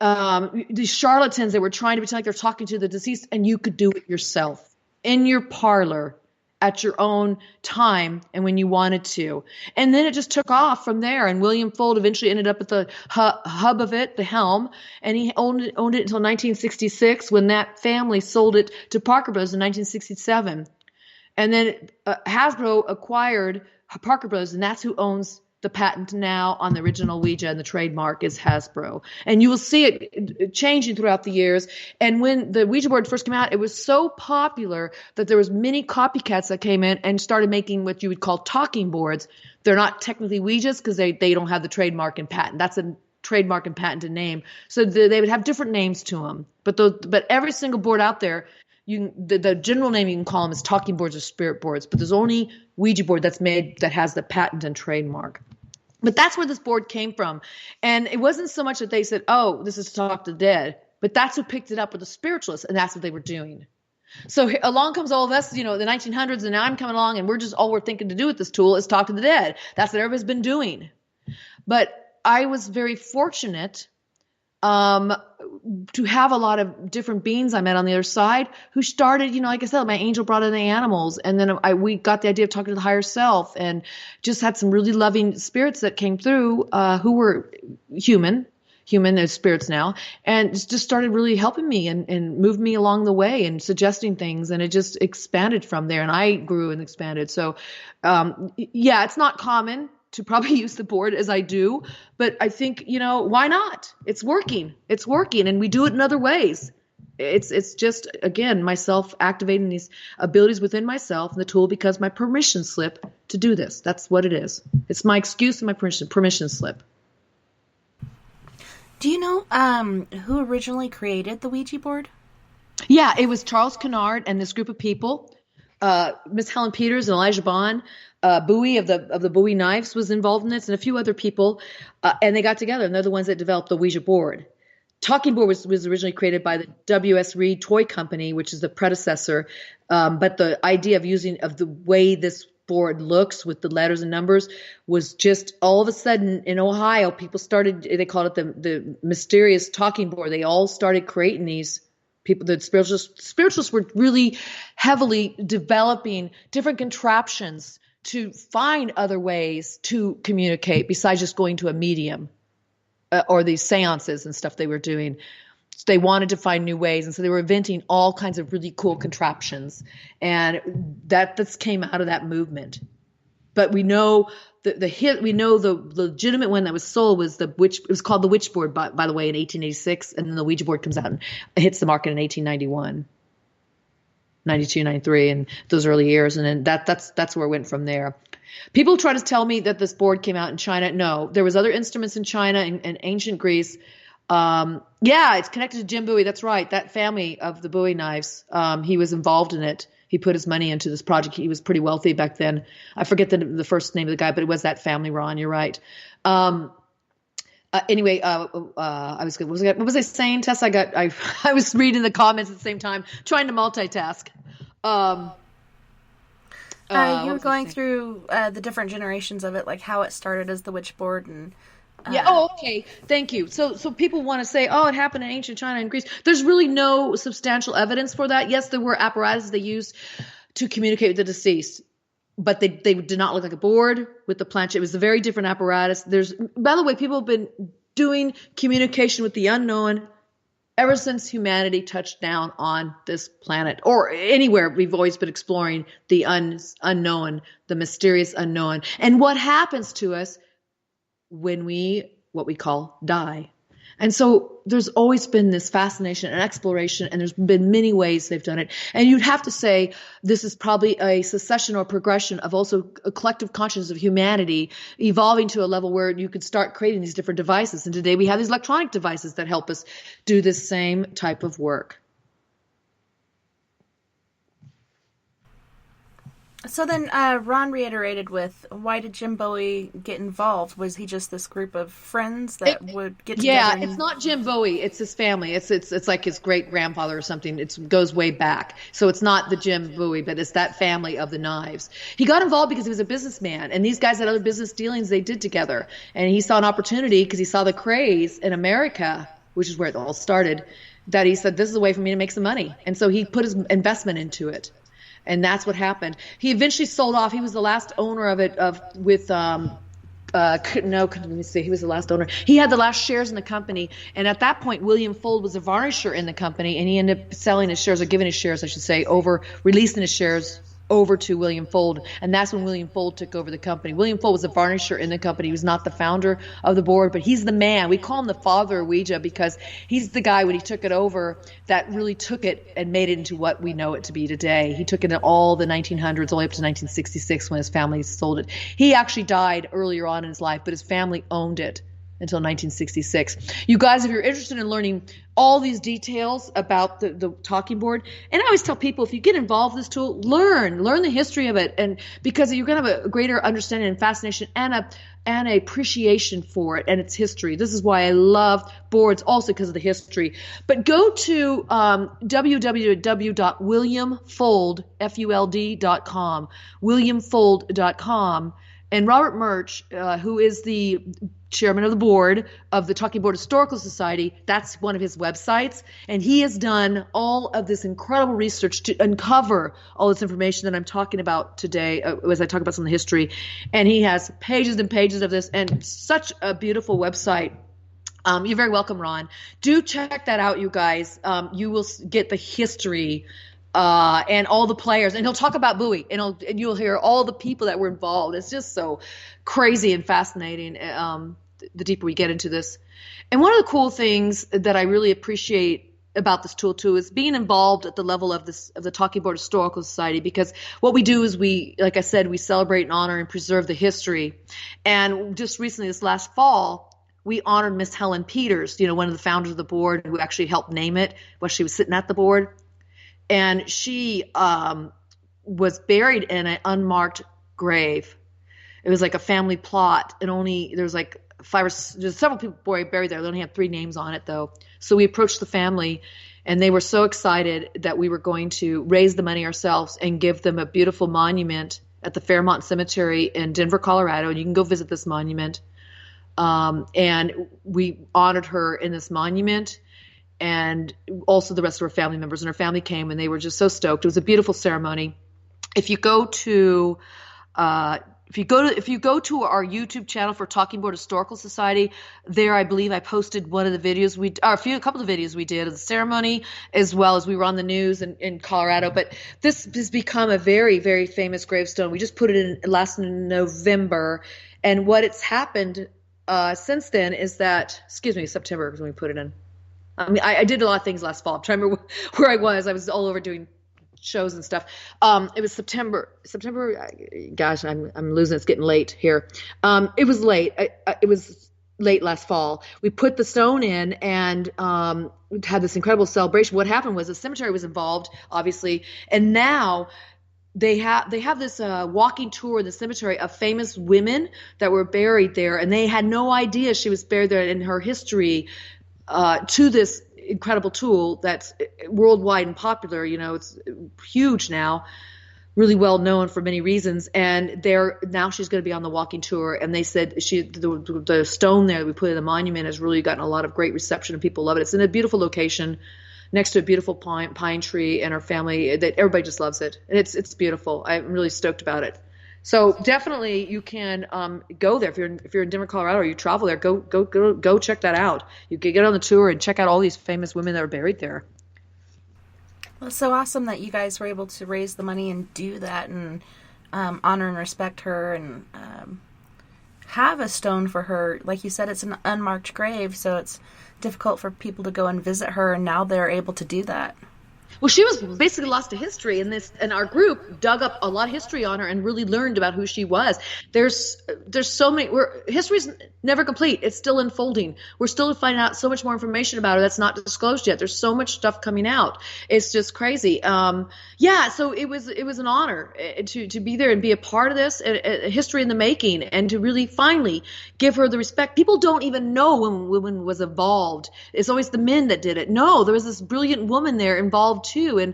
charlatans that were trying to pretend like they're talking to the deceased, and you could do it yourself in your parlor at your own time and when you wanted to. And then it just took off from there. And William Fuld eventually ended up at the hub of it, the helm, and he owned it until 1966 when that family sold it to Parker Brothers in 1967. And then Hasbro acquired Parker Brothers, and that's who owns the patent now on the original Ouija, and the trademark is Hasbro. And you will see it changing throughout the years. And when the Ouija board first came out, it was so popular that there was many copycats that came in and started making what you would call talking boards. They're not technically Ouijas because they don't have the trademark and patent. That's a trademark and patented name. So they would have different names to them. But every single board out there, the general name you can call them is talking boards or spirit boards. But there's only Ouija board that's made that has the patent and trademark. But that's where this board came from. And it wasn't so much that they said, oh, this is to talk to the dead, but that's who picked it up with the spiritualists, and that's what they were doing. So along comes all of us, the 1900s, and now I'm coming along, and all we're thinking to do with this tool is talk to the dead. That's what everybody's been doing. But I was very fortunate to have a lot of different beings I met on the other side who started, like I said, my angel brought in the animals. And then we got the idea of talking to the higher self, and just had some really loving spirits that came through, who were human as spirits now, and just started really helping me and moved me along the way and suggesting things. And it just expanded from there, and I grew and expanded. So, it's not common to probably use the board as I do, but I think, why not? It's working, and we do it in other ways. It's just, again, myself activating these abilities within myself, and the tool becomes my permission slip to do this. That's what it is. It's my excuse and my permission slip. Do you know who originally created the Ouija board? Yeah, it was Charles Kennard and this group of people. Miss Helen Peters and Elijah Bond, Bowie of the Bowie Knives was involved in this, and a few other people, and they got together, and they're the ones that developed the Ouija board. Talking board was originally created by the W.S. Reed Toy Company, which is the predecessor, but the idea of the way this board looks with the letters and numbers was just all of a sudden in Ohio, people started, they called it the mysterious talking board. They all started creating these. People, the spiritualists were really heavily developing different contraptions to find other ways to communicate besides just going to a medium or these seances and stuff they were doing. So they wanted to find new ways, and so they were inventing all kinds of really cool contraptions, and that came out of that movement. But we know the legitimate one that was sold was it was called the Witch Board, by the way, in 1886, and then the Ouija board comes out and hits the market in 1891, 92, 93, and those early years, and then that's where it went from there. People try to tell me that this board came out in China. No, there was other instruments in China and ancient Greece. It's connected to Jim Bowie. That's right, that family of the Bowie knives. He was involved in it. He put his money into this project. He was pretty wealthy back then. I forget the first name of the guy, but it was that family, Ron. You're right. Anyway, what was I saying, Tessa? I was reading the comments at the same time, trying to multitask. You were going through the different generations of it, like how it started as the Witch board and. Yeah. Oh, okay. Thank you. So people want to say, oh, it happened in ancient China and Greece. There's really no substantial evidence for that. Yes, there were apparatuses they used to communicate with the deceased, but they did not look like a board with the planchette. It was a very different apparatus. By the way, people have been doing communication with the unknown ever since humanity touched down on this planet or anywhere. We've always been exploring the unknown, the mysterious unknown, and what happens to us when what we call die. And so there's always been this fascination and exploration, and there's been many ways they've done it. And you'd have to say this is probably a succession or progression of also a collective consciousness of humanity evolving to a level where you could start creating these different devices. And today we have these electronic devices that help us do this same type of work. So then Ron reiterated with, why did Jim Bowie get involved? Was he just this group of friends that would get together? Yeah, it's not Jim Bowie. It's his family. It's like his great-grandfather or something. It goes way back. So it's not the Jim Bowie, but it's that family of the knives. He got involved because he was a businessman, and these guys had other business dealings they did together. And he saw an opportunity because he saw the craze in America, which is where it all started, that he said, this is a way for me to make some money. And so he put his investment into it. And that's what happened. He eventually sold off. He was the last owner of it let me see. He was the last owner. He had the last shares in the company. And at that point, William Fold was a varnisher in the company, and he ended up selling his shares, or giving his shares, I should say, releasing his shares over to William Fold. And that's when William Fold took over the company. William Fold was a varnisher in the company. He was not the founder of the board, but he's the man. We call him the father of Ouija because he's the guy, when he took it over, that really took it and made it into what we know it to be today. He took it in all the 1900s, all the way up to 1966 when his family sold it. He actually died earlier on in his life, but his family owned it until 1966. You guys, if you're interested in learning all these details about the talking board, and I always tell people, if you get involved with this tool, learn the history of it, and because you're going to have a greater understanding and fascination and an appreciation for it and its history. This is why I love boards, also because of the history. But go to www.williamfold.com, williamfold.com, and Robert Murch, who is the chairman of the board of the Talking Board Historical Society, that's one of his websites, and he has done all of this incredible research to uncover all this information that I'm talking about today as I talk about some of the history. And he has pages and pages of this, and such a beautiful website. You're very welcome, Ron. Do check that out, you guys. You will get the history and all the players, and he'll talk about Bowie, and you'll hear all the people that were involved. It's just so crazy and fascinating, the deeper we get into this. And one of the cool things that I really appreciate about this tool too is being involved at the level of the Talking Board Historical Society, because what we do is like I said, we celebrate and honor and preserve the history. And just recently, this last fall, we honored Miss Helen Peters, one of the founders of the board, who actually helped name it while she was sitting at the board. And she was buried in an unmarked grave. It was like a family plot, and there's like there's several people buried there. They only had 3 names on it, though. So we approached the family, and they were so excited that we were going to raise the money ourselves and give them a beautiful monument at the Fairmont Cemetery in Denver, Colorado. And you can go visit this monument. And we honored her in this monument, and also the rest of her family members. And her family came, and they were just so stoked. It was a beautiful ceremony. If you go to our YouTube channel for Talking Board Historical Society, there I believe I posted one of the videos a couple of videos we did of the ceremony, as well as we were on the news in Colorado. But this has become a very, very famous gravestone. We just put it in last November, and what it's happened since then is that, September is when we put it in. I mean, I did a lot of things last fall. I'm trying to remember where I was. I was all over doing shows and stuff. It was September. Gosh, I'm losing. It's getting late here. It was late. It was late last fall. We put the stone in, and we had this incredible celebration. What happened was the cemetery was involved, obviously, and now they have this walking tour in the cemetery of famous women that were buried there, and they had no idea she was buried there, in her history to this incredible tool that's worldwide and popular. It's huge now, really well known for many reasons. And now she's going to be on the walking tour. And they said the stone there that we put in the monument has really gotten a lot of great reception, and people love it. It's in a beautiful location next to a beautiful pine tree, and her family, that everybody just loves it. And it's beautiful. I'm really stoked about it. So definitely you can go there if you're in Denver, Colorado, or you travel there. Go check that out. You can get on the tour and check out all these famous women that are buried there. Well, it's so awesome that you guys were able to raise the money and do that, and honor and respect her, and have a stone for her. Like you said, it's an unmarked grave, so it's difficult for people to go and visit her, and now they're able to do that. Well, she was basically lost to history, and our group dug up a lot of history on her and really learned about who she was. There's so many. History's never complete. It's still unfolding. We're still finding out so much more information about her that's not disclosed yet. There's so much stuff coming out. It's just crazy. So it was an honor to be there and be a part of this, a history in the making, and to really finally give her the respect. People don't even know when women was involved. It's always the men that did it. No, there was this brilliant woman there involved too. And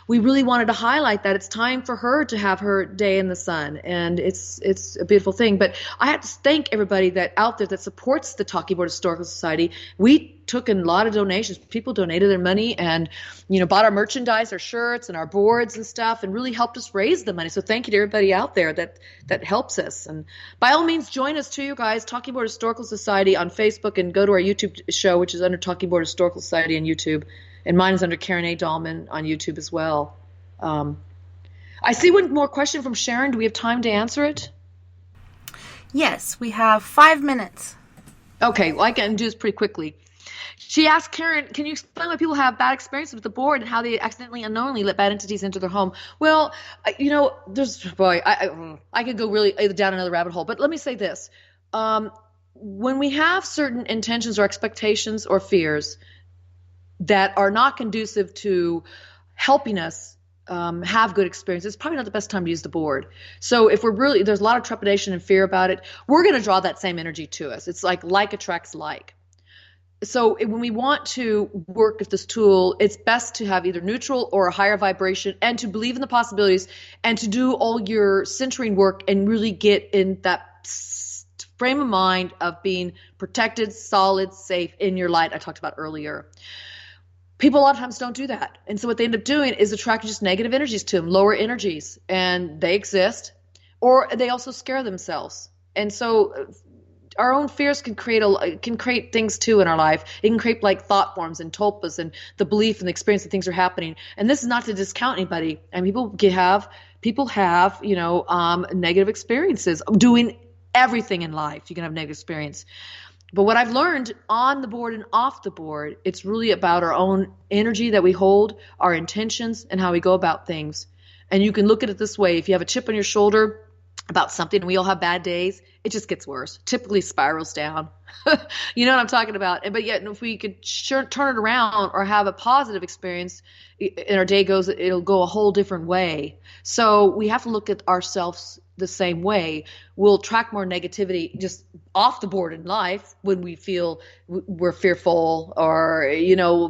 we really wanted to highlight that it's time for her to have her day in the sun, and it's a beautiful thing. But I have to thank everybody that out there that supports the Talking Board Historical Society. We took in a lot of donations. People donated their money and, bought our merchandise, our shirts and our boards and stuff, and really helped us raise the money. So thank you to everybody out there that helps us. And by all means, join us too, you guys. Talking Board Historical Society on Facebook, and go to our YouTube show, which is under Talking Board Historical Society on YouTube. And mine is under Karen A. Dahlman on YouTube as well. I see one more question from Sharon. Do we have time to answer it? Yes, we have 5 minutes. Okay, well, I can do this pretty quickly. She asked, Karen, can you explain why people have bad experiences with the board and how they accidentally, unknowingly let bad entities into their home? Well, I could go really down another rabbit hole, but let me say this. When we have certain intentions or expectations or fears that are not conducive to helping us have good experiences, it's probably not the best time to use the board. So if there's a lot of trepidation and fear about it, we're going to draw that same energy to us. It's like attracts like. So when we want to work with this tool, it's best to have either neutral or a higher vibration, and to believe in the possibilities, and to do all your centering work and really get in that frame of mind of being protected, solid, safe in your light I talked about earlier. People a lot of times don't do that. And so what they end up doing is attracting just negative energies to them, lower energies, and they exist, or they also scare themselves. And so our own fears can create things too in our life. It can create like thought forms and tulpas and the belief and the experience that things are happening. And this is not to discount anybody. And people have negative experiences doing everything in life. You can have negative experience. But what I've learned on the board and off the board, it's really about our own energy that we hold, our intentions, and how we go about things. And you can look at it this way. If you have a chip on your shoulder about something, and we all have bad days, it just gets worse. Typically spirals down. You know what I'm talking about? But yet, if we could turn it around or have a positive experience, and our day it'll go a whole different way. So we have to look at ourselves the same way. We'll attract more negativity just off the board in life when we feel we're fearful, or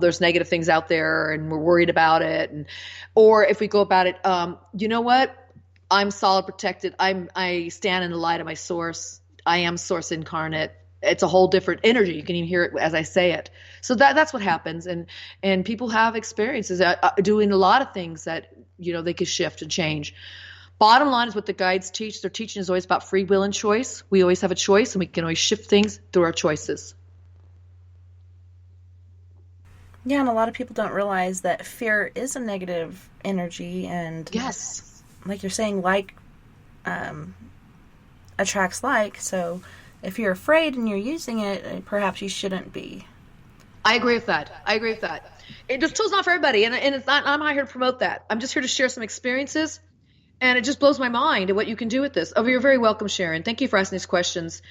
there's negative things out there and we're worried about it. Or if we go about it, you know what? I'm solid, protected. I stand in the light of my source. I am source incarnate. It's a whole different energy. You can even hear it as I say it. So that's what happens. And people have experiences doing a lot of things that, they could shift and change. Bottom line is what the guides teach. Their teaching is always about free will and choice. We always have a choice, and we can always shift things through our choices. Yeah, and a lot of people don't realize that fear is a negative energy, and yes, like you're saying, attracts like. So if you're afraid and you're using it, perhaps you shouldn't be. I agree with that. This tool's not for everybody, and it's not. I'm not here to promote that. I'm just here to share some experiences. And it just blows my mind at what you can do with this. Oh, you're very welcome, Sharon. Thank you for asking these questions.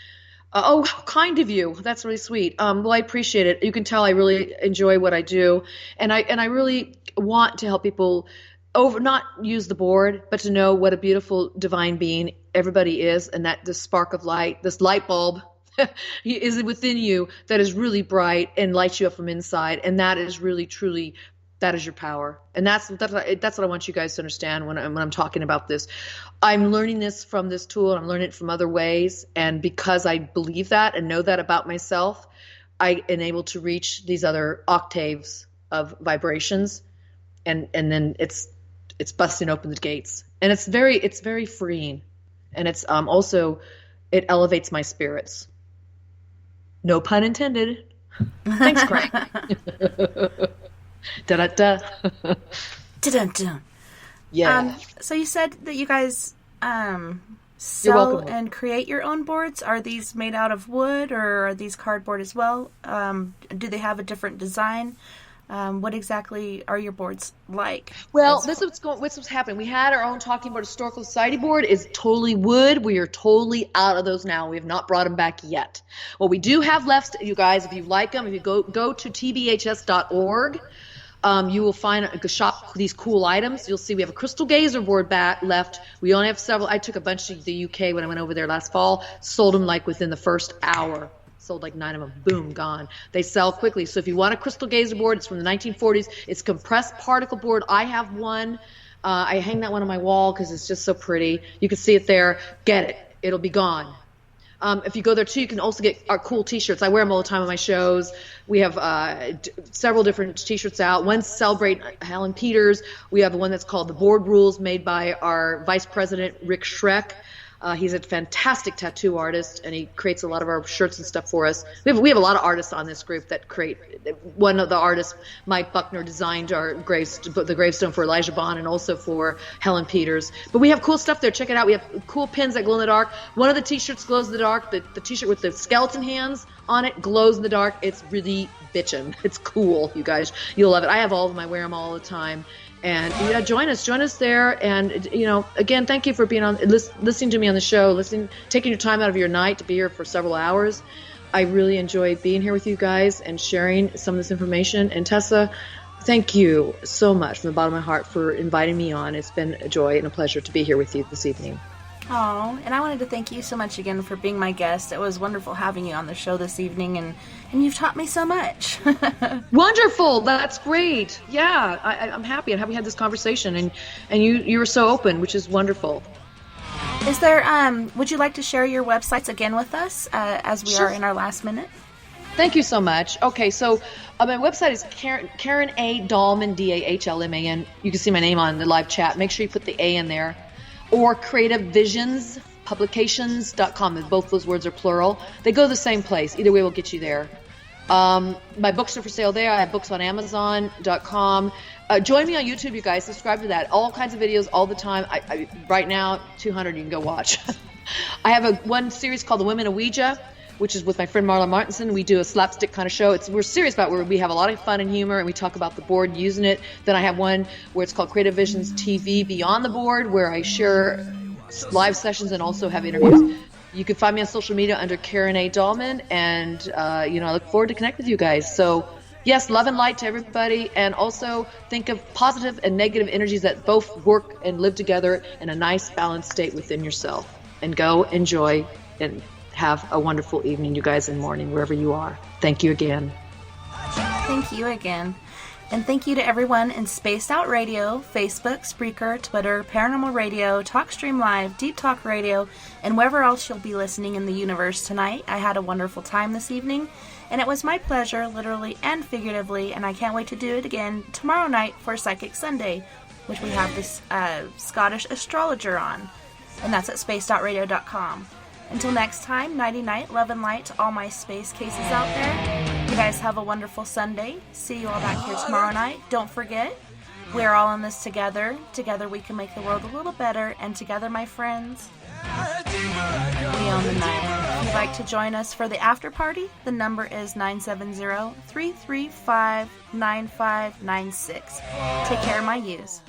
How kind of you. That's really sweet. Well, I appreciate it. You can tell I really enjoy what I do. And I really want to help people not use the board, but to know what a beautiful divine being everybody is, and that this spark of light, this light bulb is within you that is really bright and lights you up from inside. And that is really, truly, that is your power. And that's what I want you guys to understand when I'm talking about this. I'm learning this from this tool, and I'm learning it from other ways. And because I believe that and know that about myself, I am able to reach these other octaves of vibrations. And then it's busting open the gates. And it's very freeing. And it's also, it elevates my spirits. No pun intended. Thanks, Craig. Da-da-da. Da-dun-dun. Yeah. So you said that you guys sell and create your own boards. Are these made out of wood, or are these cardboard as well? Do they have a different design? What exactly are your boards like? Well, this is what's happening. We had our own Talking Board Historical Society board. Is totally wood. We are totally out of those now. We have not brought them back yet. What we do have left, you guys, if you like them, if you go to tbhs.org, you will find shop these cool items. You'll see we have a crystal gazer board left. We only have several. I took a bunch to the UK when I went over there last fall. Sold them like within the first hour. Sold like 9 of them. Boom, gone. They sell quickly. So if you want a crystal gazer board, it's from the 1940s. It's compressed particle board. I have one. I hang that one on my wall because it's just so pretty. You can see it there. Get it. It'll be gone. If you go there too, you can also get our cool t-shirts. I wear them all the time on my shows. We have several different t-shirts out. One celebrate Helen Peters. We have one that's called The Board Rules, made by our vice president, Rick Schreck. He's a fantastic tattoo artist, and he creates a lot of our shirts and stuff for us. We have a lot of artists on this group that create. One of the artists, Mike Buckner, designed our the gravestone for Elijah Bond and also for Helen Peters. But we have cool stuff there. Check it out. We have cool pins that glow in the dark. One of the t-shirts glows in the dark. The t-shirt with the skeleton hands on it glows in the dark. It's really bitchin'. It's cool, you guys. You'll love it. I have all of them. I wear them all the time. And yeah, join us there. And again, thank you for being on, listening to me on the show, taking your time out of your night to be here for several hours. I really enjoy being here with you guys and sharing some of this information. And Tessa, thank you so much from the bottom of my heart for inviting me on. It's been a joy and a pleasure to be here with you this evening. Oh, and I wanted to thank you so much again for being my guest. It was wonderful having you on the show this evening, and you've taught me so much. Wonderful. That's great. Yeah, I'm happy. I'm happy we had this conversation, and you were so open, which is wonderful. Is there, would you like to share your websites again with us as we are in our last minute? Thank you so much. Okay, so my website is Karen A. Dahlman, Dahlman. You can see my name on the live chat. Make sure you put the A in there. Or creativevisionspublications.com. Both those words are plural. They go to the same place. Either way will get you there. My books are for sale there. I have books on Amazon.com. Join me on YouTube, you guys. Subscribe to that. All kinds of videos all the time. I right now, 200 you can go watch. I have one series called The Women of Ouija, which is with my friend Marla Martinson. We do a slapstick kind of show. We're serious about where we have a lot of fun and humor, and we talk about the board using it. Then I have one where it's called Creative Visions TV Beyond the Board, where I share live sessions and also have interviews. You can find me on social media under Karen A. Dahlman, and I look forward to connect with you guys. So, yes, love and light to everybody, and also think of positive and negative energies that both work and live together in a nice balanced state within yourself. And go enjoy and have a wonderful evening, you guys, and morning, wherever you are. Thank you again. Thank you again. And thank you to everyone in Spaced Out Radio, Facebook, Spreaker, Twitter, Paranormal Radio, TalkStream Live, Deep Talk Radio, and wherever else you'll be listening in the universe tonight. I had a wonderful time this evening, and it was my pleasure, literally and figuratively, and I can't wait to do it again tomorrow night for Psychic Sunday, which we have this Scottish astrologer on, and that's at spacedoutradio.com. Until next time, nighty-night, love and light to all my space cases out there. You guys have a wonderful Sunday. See you all back here tomorrow night. Don't forget, we're all in this together. Together we can make the world a little better. And together, my friends, we own the night. If you'd like to join us for the after party, the number is 970-335-9596. Take care, my yous.